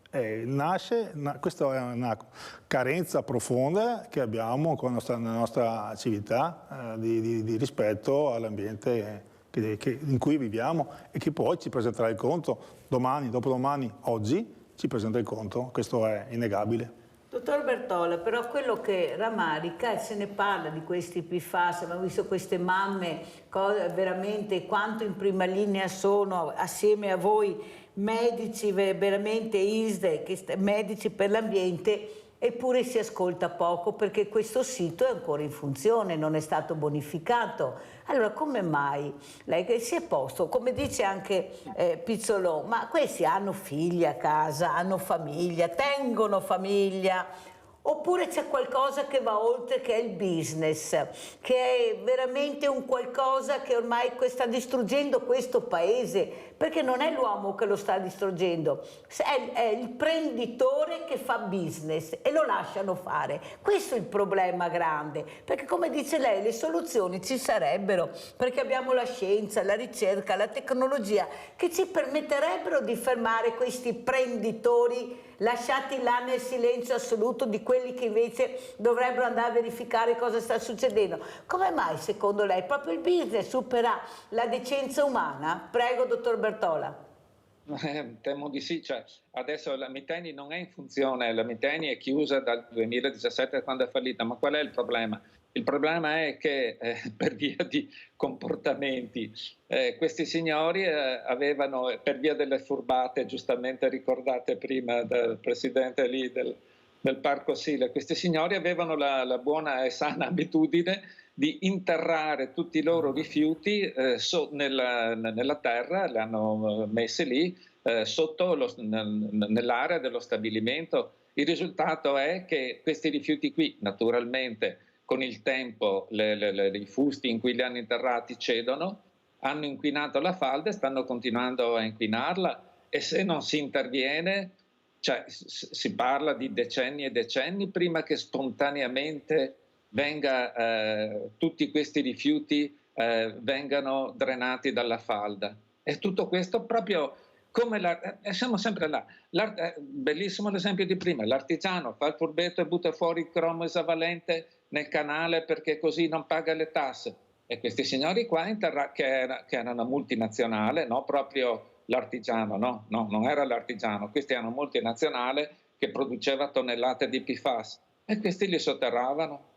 Questa è una carenza profonda che abbiamo con nella nostra civiltà di rispetto all'ambiente in cui viviamo e che poi ci presenterà il conto domani, dopodomani, oggi ci presenta il conto, questo è innegabile. Dottor Bertola, però quello che rammarica, e se ne parla di questi PFAS, abbiamo visto queste mamme, veramente quanto in prima linea sono, assieme a voi medici, veramente ISDE, medici per l'ambiente, eppure si ascolta poco perché questo sito è ancora in funzione, non è stato bonificato. Allora come mai lei che si è posto, come dice anche Pizzolon, ma questi hanno figli a casa, hanno famiglia, tengono famiglia, oppure c'è qualcosa che va oltre, che è il business, che è veramente un qualcosa che ormai sta distruggendo questo paese, perché non è l'uomo che lo sta distruggendo, è il prenditore che fa business e lo lasciano fare. Questo è il problema grande, perché come dice lei le soluzioni ci sarebbero, perché abbiamo la scienza, la ricerca, la tecnologia che ci permetterebbero di fermare questi prenditori lasciati là nel silenzio assoluto di quelli che invece dovrebbero andare a verificare cosa sta succedendo. Come mai secondo lei proprio il business supera la decenza umana? Prego dottor Bertola. Temo di sì, cioè, adesso la Miteni non è in funzione, la Miteni è chiusa dal 2017 quando è fallita, ma qual è il problema? Il problema è che per via di comportamenti questi signori avevano, per via delle furbate giustamente ricordate prima dal presidente lì del Parco Sile, questi signori avevano la buona e sana abitudine di interrare tutti i loro rifiuti nella terra, li hanno messi lì sotto nell'area dello stabilimento. Il risultato è che questi rifiuti qui naturalmente con il tempo i fusti in cui li hanno interrati cedono, hanno inquinato la falda e stanno continuando a inquinarla, e se non si interviene, cioè si parla di decenni e decenni prima che spontaneamente tutti questi rifiuti vengano drenati dalla falda. E tutto questo proprio come siamo sempre là. Bellissimo l'esempio di prima, l'artigiano fa il furbetto e butta fuori il cromo esavalente nel canale perché così non paga le tasse. E questi signori qua che era una multinazionale, no? Proprio l'artigiano, no, non era l'artigiano, questi erano una multinazionale che produceva tonnellate di PFAS e questi li sotterravano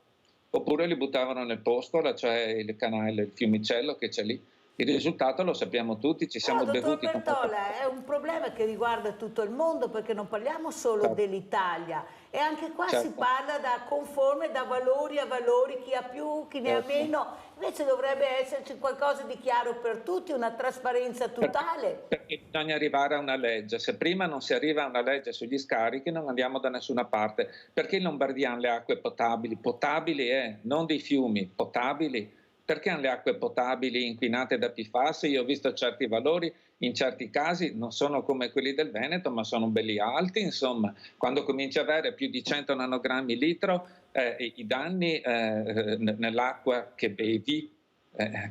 oppure li buttavano nel Postola, cioè il canale, il fiumicello che c'è lì. Il risultato lo sappiamo tutti, ci siamo bevuti. Dottor Bertola, è un problema che riguarda tutto il mondo perché non parliamo solo dell'Italia e anche qua si parla da conforme da valori a valori, chi ha più, chi ne ha meno, invece dovrebbe esserci qualcosa di chiaro per tutti, una trasparenza totale. Perché bisogna arrivare a una legge, se prima non si arriva a una legge sugli scarichi non andiamo da nessuna parte, perché in Lombardia hanno le acque potabili, non dei fiumi, potabili. Perché hanno le acque potabili inquinate da PFAS? Io ho visto certi valori, in certi casi non sono come quelli del Veneto, ma sono belli alti, insomma. Quando cominci a avere più di 100 nanogrammi litro, i danni nell'acqua che bevi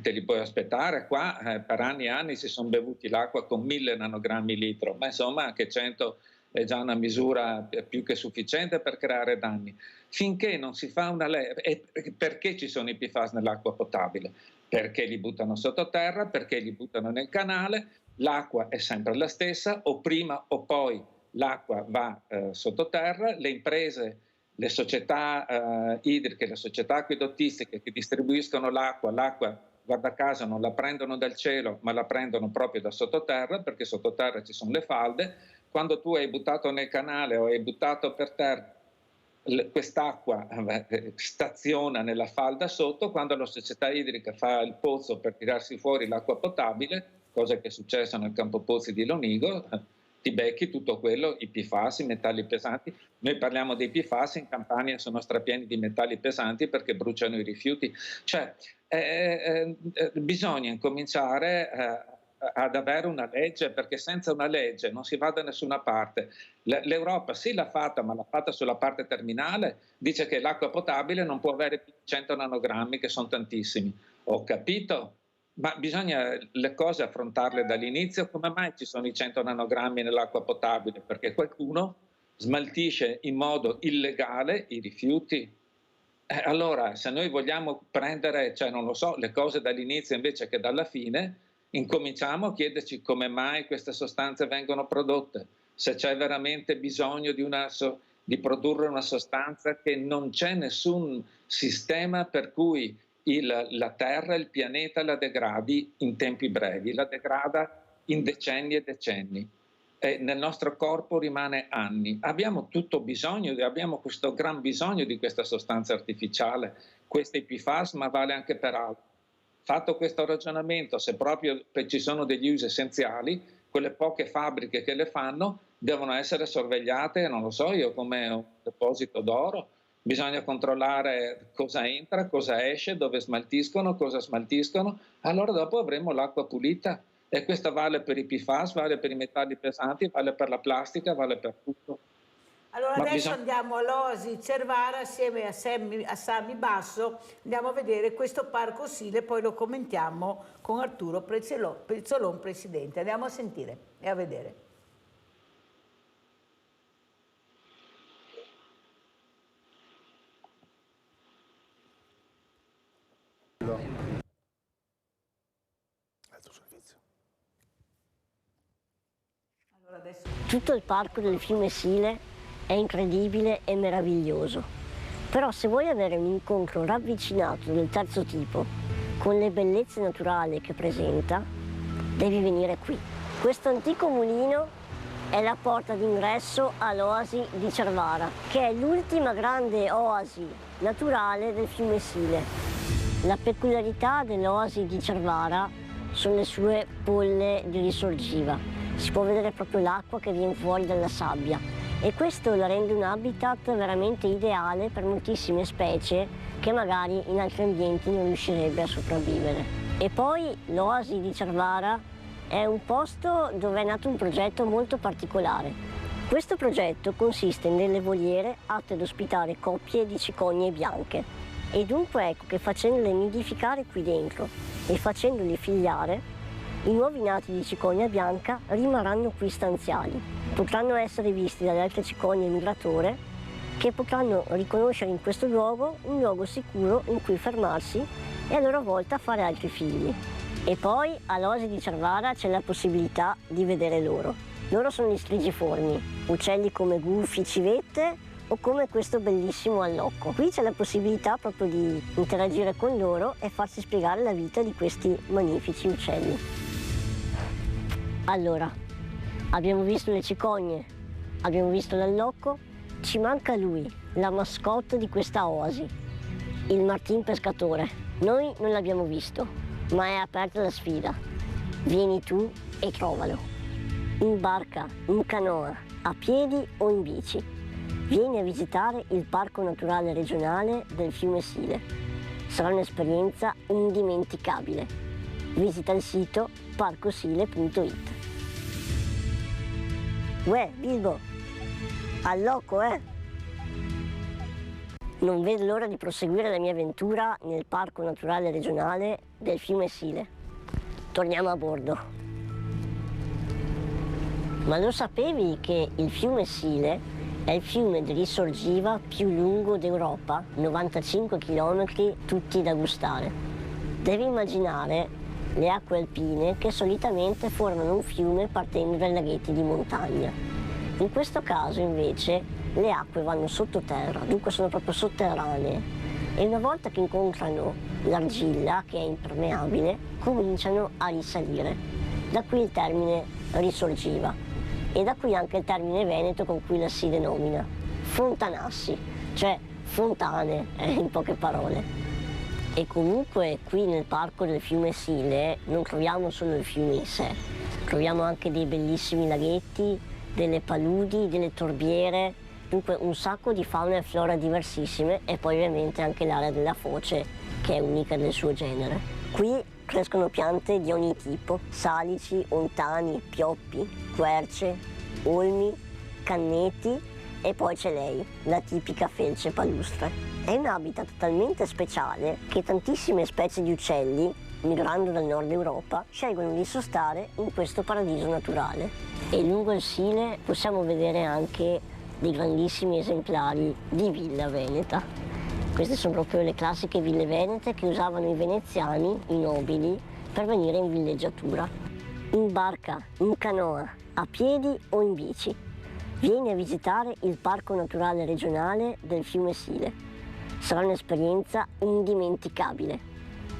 te li puoi aspettare. Qua per anni e anni si sono bevuti l'acqua con 1000 nanogrammi litro, ma insomma anche 100 è già una misura più che sufficiente per creare danni. Finché non si fa una legge. Perché ci sono i PFAS nell'acqua potabile? Perché li buttano sottoterra, perché li buttano nel canale, l'acqua è sempre la stessa, o prima o poi l'acqua va sottoterra, le imprese, le società idriche, le società acquedottistiche che distribuiscono l'acqua, guarda caso non la prendono dal cielo ma la prendono proprio da sottoterra, perché sottoterra ci sono le falde. Quando tu hai buttato nel canale o hai buttato per terra, quest'acqua staziona nella falda sotto. Quando la società idrica fa il pozzo per tirarsi fuori l'acqua potabile, cosa che è successa nel campo pozzi di Lonigo, ti becchi tutto quello, i PFAS, i metalli pesanti. Noi parliamo dei PFAS, in Campania sono strapieni di metalli pesanti perché bruciano i rifiuti. Cioè, bisogna incominciare ad avere una legge, perché senza una legge non si va da nessuna parte. L'Europa sì l'ha fatta, ma l'ha fatta sulla parte terminale, dice che l'acqua potabile non può avere più di 100 nanogrammi, che sono tantissimi. Ho capito, ma bisogna le cose affrontarle dall'inizio. Come mai ci sono i 100 nanogrammi nell'acqua potabile? Perché qualcuno smaltisce in modo illegale i rifiuti. Allora, se noi vogliamo prendere, non lo so, le cose dall'inizio invece che dalla fine, incominciamo a chiederci come mai queste sostanze vengono prodotte, se c'è veramente bisogno di produrre una sostanza, che non c'è nessun sistema per cui la Terra, il pianeta la degradi in tempi brevi, la degrada in decenni e decenni. Nel nostro corpo rimane anni. Abbiamo tutto bisogno, abbiamo questo gran bisogno di questa sostanza artificiale, questi PFAS, ma vale anche per altro. Fatto questo ragionamento, se proprio ci sono degli usi essenziali, quelle poche fabbriche che le fanno devono essere sorvegliate, non lo so io, come un deposito d'oro. Bisogna controllare cosa entra, cosa esce, dove smaltiscono, cosa smaltiscono, allora dopo avremo l'acqua pulita. E questo vale per i PFAS, vale per i metalli pesanti, vale per la plastica, vale per tutto. Allora adesso andiamo all'Oasi Cervara assieme a Sami Basso, andiamo a vedere questo Parco Sile, poi lo commentiamo con Arturo Prezzolon, presidente. Andiamo a sentire e a vedere. Tutto il parco del fiume Sile è incredibile e meraviglioso, però se vuoi avere un incontro ravvicinato del terzo tipo con le bellezze naturali che presenta, devi venire qui. Questo antico mulino è la porta d'ingresso all'Oasi di Cervara, che è l'ultima grande oasi naturale del fiume Sile. La peculiarità dell'Oasi di Cervara sono le sue polle di risorgiva. Si può vedere proprio l'acqua che viene fuori dalla sabbia e questo la rende un habitat veramente ideale per moltissime specie che magari in altri ambienti non riuscirebbe a sopravvivere. E poi l'Oasi di Cervara è un posto dove è nato un progetto molto particolare. Questo progetto consiste in delle voliere atte ad ospitare coppie di cicogne bianche e dunque ecco che facendole nidificare qui dentro e facendoli figliare, i nuovi nati di cicogna bianca rimarranno qui stanziali. Potranno essere visti dalle altre cicogne migratore che potranno riconoscere in questo luogo un luogo sicuro in cui fermarsi e a loro volta fare altri figli. E poi all'Oasi di Cervara c'è la possibilità di vedere loro. Loro sono gli strigiformi, uccelli come gufi, civette o come questo bellissimo allocco. Qui c'è la possibilità proprio di interagire con loro e farsi spiegare la vita di questi magnifici uccelli. Allora, abbiamo visto le cicogne, abbiamo visto l'allocco, ci manca lui, la mascotte di questa oasi, il martin pescatore. Noi non l'abbiamo visto, ma è aperta la sfida. Vieni tu e trovalo. In barca, in canoa, a piedi o in bici. Vieni a visitare il Parco Naturale Regionale del fiume Sile. Sarà un'esperienza indimenticabile. Visita il sito parcosile.it. Uè, Bilbo, allocco, Non vedo l'ora di proseguire la mia avventura nel Parco Naturale Regionale del fiume Sile. Torniamo a bordo. Ma lo sapevi che il fiume Sile è il fiume di risorgiva più lungo d'Europa, 95 km tutti da gustare? Devi immaginare le acque alpine che solitamente formano un fiume partendo dai laghetti di montagna. In questo caso invece le acque vanno sottoterra, dunque sono proprio sotterranee, e una volta che incontrano l'argilla, che è impermeabile, cominciano a risalire. Da qui il termine risorgiva e da qui anche il termine veneto con cui la si denomina fontanassi, cioè fontane, in poche parole. E comunque qui nel parco del fiume Sile non troviamo solo il fiume in sé, troviamo anche dei bellissimi laghetti, delle paludi, delle torbiere, dunque un sacco di fauna e flora diversissime, e poi ovviamente anche l'area della foce, che è unica del suo genere. Qui crescono piante di ogni tipo: salici, ontani, pioppi, querce, olmi, canneti, e poi c'è lei, la tipica felce palustre. È un habitat talmente speciale che tantissime specie di uccelli, migrando dal nord Europa, scelgono di sostare in questo paradiso naturale. E lungo il Sile possiamo vedere anche dei grandissimi esemplari di villa veneta. Queste sono proprio le classiche ville venete che usavano i veneziani, i nobili, per venire in villeggiatura. In barca, in canoa, a piedi o in bici. Vieni a visitare il Parco Naturale Regionale del fiume Sile. Sarà un'esperienza indimenticabile.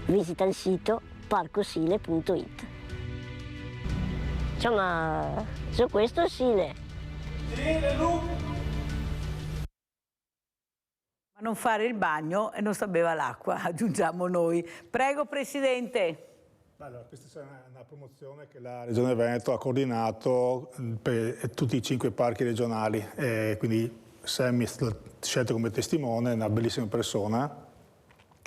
Visita il sito parcosile.it. Cioè, ma su questo Sile? Ma non fare il bagno e non sapeva l'acqua, aggiungiamo noi. Prego, Presidente. Allora, questa è una promozione che la Regione Veneto ha coordinato per tutti i 5 parchi regionali, quindi Sammy è stato scelto come testimone, è una bellissima persona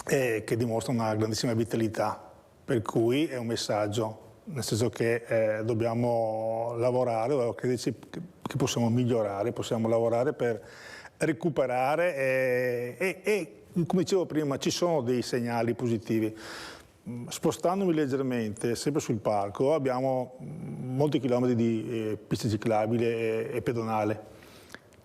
che dimostra una grandissima vitalità, per cui è un messaggio, nel senso che dobbiamo lavorare, dobbiamo crederci che possiamo migliorare, possiamo lavorare per recuperare e come dicevo prima ci sono dei segnali positivi. Spostandomi leggermente, sempre sul parco, abbiamo molti chilometri di piste ciclabili e pedonale,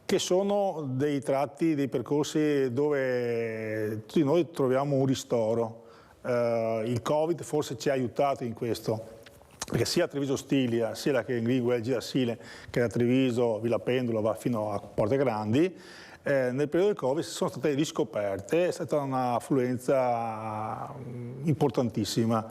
che sono dei tratti, dei percorsi dove tutti noi troviamo un ristoro. Il Covid forse ci ha aiutato in questo, perché sia a Treviso Stilia, sia la che Grigua e Girasile, che da Treviso Villa Pendula va fino a Porte Grandi, nel periodo del Covid sono state riscoperte, è stata un'affluenza importantissima.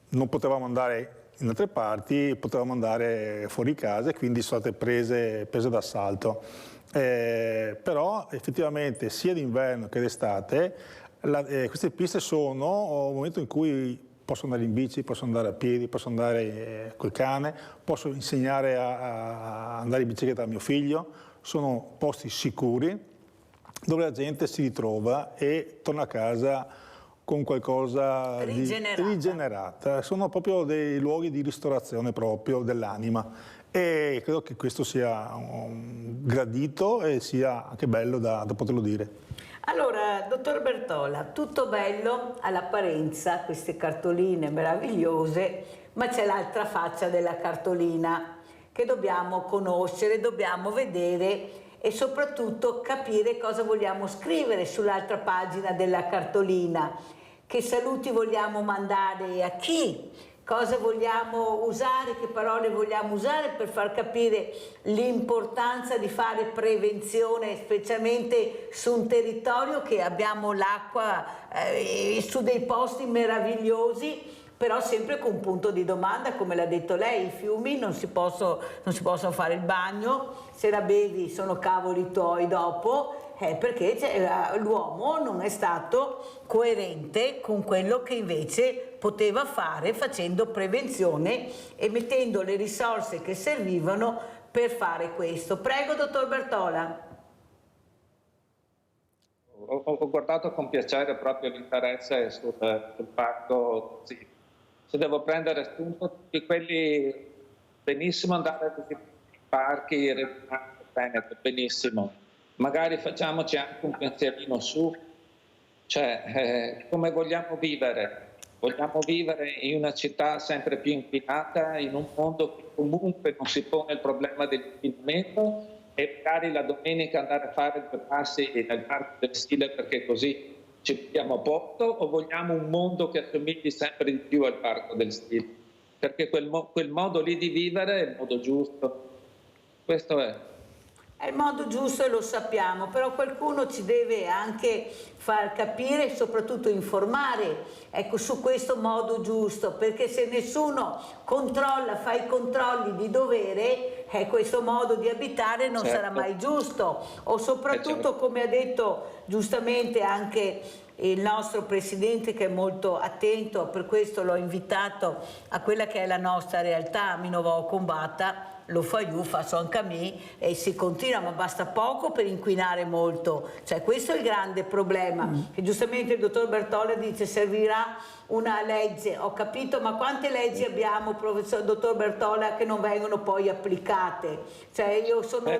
Non potevamo andare in altre parti, potevamo andare fuori casa e quindi sono state prese d'assalto. Però effettivamente sia d'inverno che d'estate queste piste sono un momento in cui posso andare in bici, posso andare a piedi, posso andare col cane, posso insegnare a andare in bicicletta a mio figlio. Sono posti sicuri dove la gente si ritrova e torna a casa con qualcosa di rigenerata. Sono proprio dei luoghi di ristorazione proprio dell'anima e credo che questo sia gradito e sia anche bello da poterlo dire. Allora, dottor Bertola, tutto bello all'apparenza, queste cartoline meravigliose, ma c'è l'altra faccia della cartolina che dobbiamo conoscere, dobbiamo vedere e soprattutto capire cosa vogliamo scrivere sull'altra pagina della cartolina, che saluti vogliamo mandare a chi, cosa vogliamo usare, che parole vogliamo usare per far capire l'importanza di fare prevenzione, specialmente su un territorio che abbiamo l'acqua su dei posti meravigliosi, però sempre con un punto di domanda, come l'ha detto lei, i fiumi non si possono fare il bagno, se la bevi sono cavoli tuoi dopo, perché l'uomo non è stato coerente con quello che invece poteva fare facendo prevenzione e mettendo le risorse che servivano per fare questo. Prego, dottor Bertola. Ho guardato con piacere proprio l'interesse sul parco. Sì. Se devo prendere spunto di quelli, benissimo andare a visitare i parchi regionali del Veneto, benissimo, magari facciamoci anche un pensierino su, cioè come vogliamo vivere? Vogliamo vivere in una città sempre più inquinata, in un mondo che comunque non si pone il problema dell'inquinamento, e magari la domenica andare a fare 2 passi nel Parco del Stile perché così ci mettiamo a posto, o vogliamo un mondo che assomigli sempre di più al Parco del Stile? Perché quel modo lì di vivere è il modo giusto. Questo è. È il modo giusto e lo sappiamo, però qualcuno ci deve anche far capire e soprattutto informare, ecco, su questo modo giusto, perché se nessuno controlla, fa i controlli di dovere, questo modo di abitare non sarà mai giusto. O soprattutto, come ha detto giustamente anche il nostro Presidente, che è molto attento, per questo l'ho invitato a quella che è la nostra realtà, mi non vo combatta, lo fa io, faccio anche a me, e si continua, ma basta poco per inquinare molto. Cioè, questo è il grande problema, che giustamente il dottor Bertola dice servirà una legge. Ho capito, ma quante leggi abbiamo, professor dottor Bertola, che non vengono poi applicate? Cioè, io sono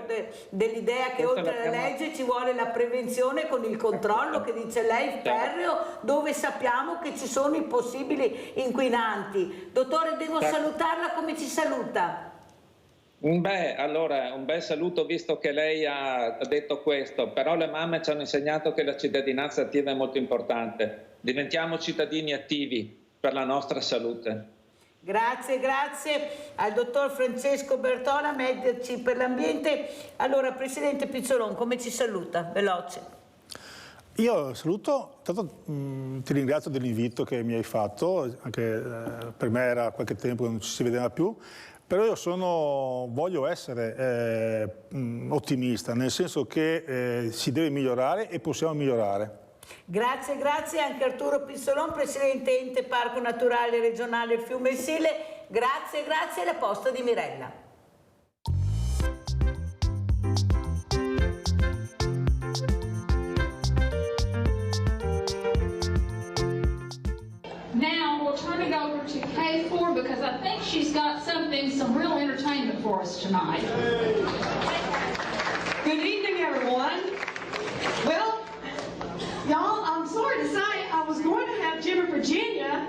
dell'idea che oltre alla legge ci vuole la prevenzione con il controllo, che dice lei, ferreo, dove sappiamo che ci sono i possibili inquinanti. Dottore, devo salutarla, come ci saluta? Beh, allora un bel saluto, visto che lei ha detto questo, però le mamme ci hanno insegnato che la cittadinanza attiva è molto importante. Diventiamo cittadini attivi per la nostra salute. Grazie, grazie al dottor Francesco Bertola, medici per l'ambiente. Allora, Presidente Pizzolon, come ci saluta? Veloce. Io saluto, intanto ti ringrazio dell'invito che mi hai fatto, anche per me era qualche tempo che non ci si vedeva più. Però io voglio essere ottimista, nel senso che si deve migliorare e possiamo migliorare. Grazie, grazie anche Arturo Pizzolon, Presidente Ente Parco Naturale Regionale Fiume Sile. Grazie, grazie, la posta di Mirella. Now we'll turn it over to K4 because I think she's got some real entertainment for us tonight. Good evening, everyone. Well, y'all, I'm sorry to say I was going to have Jim and Virginia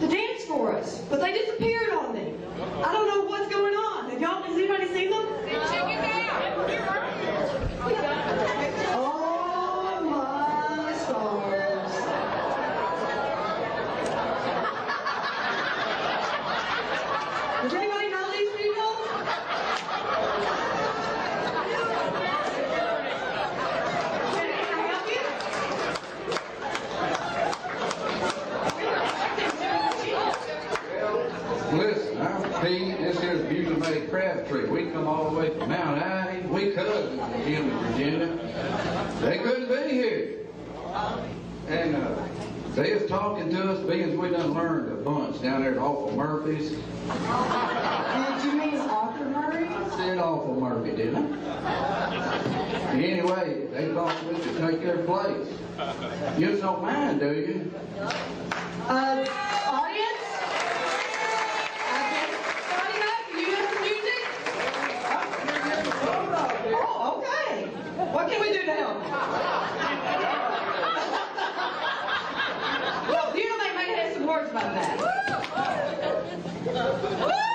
to dance for us, but they disappeared on me. I don't know what's going on. Has anybody seen them? Check it out. Oh my stars. Does anybody know these people? Can I help you? Listen, I'm Pete. This here's Beulah May Crabtree. We come all the way from Mount Ivy. We cousins from Jim and Virginia. They couldn't be here. And they was talking to us, being we done learned a bunch down there at Awful Murphy's. Did you mean Arthur Murray? I said Awful Murphy, didn't I? Anyway, they thought we could take their place. You just don't mind, do you? Audience? Starting up, you have some music? Oh, okay. What can we do now? Well, you know they may have some words about that. Woo!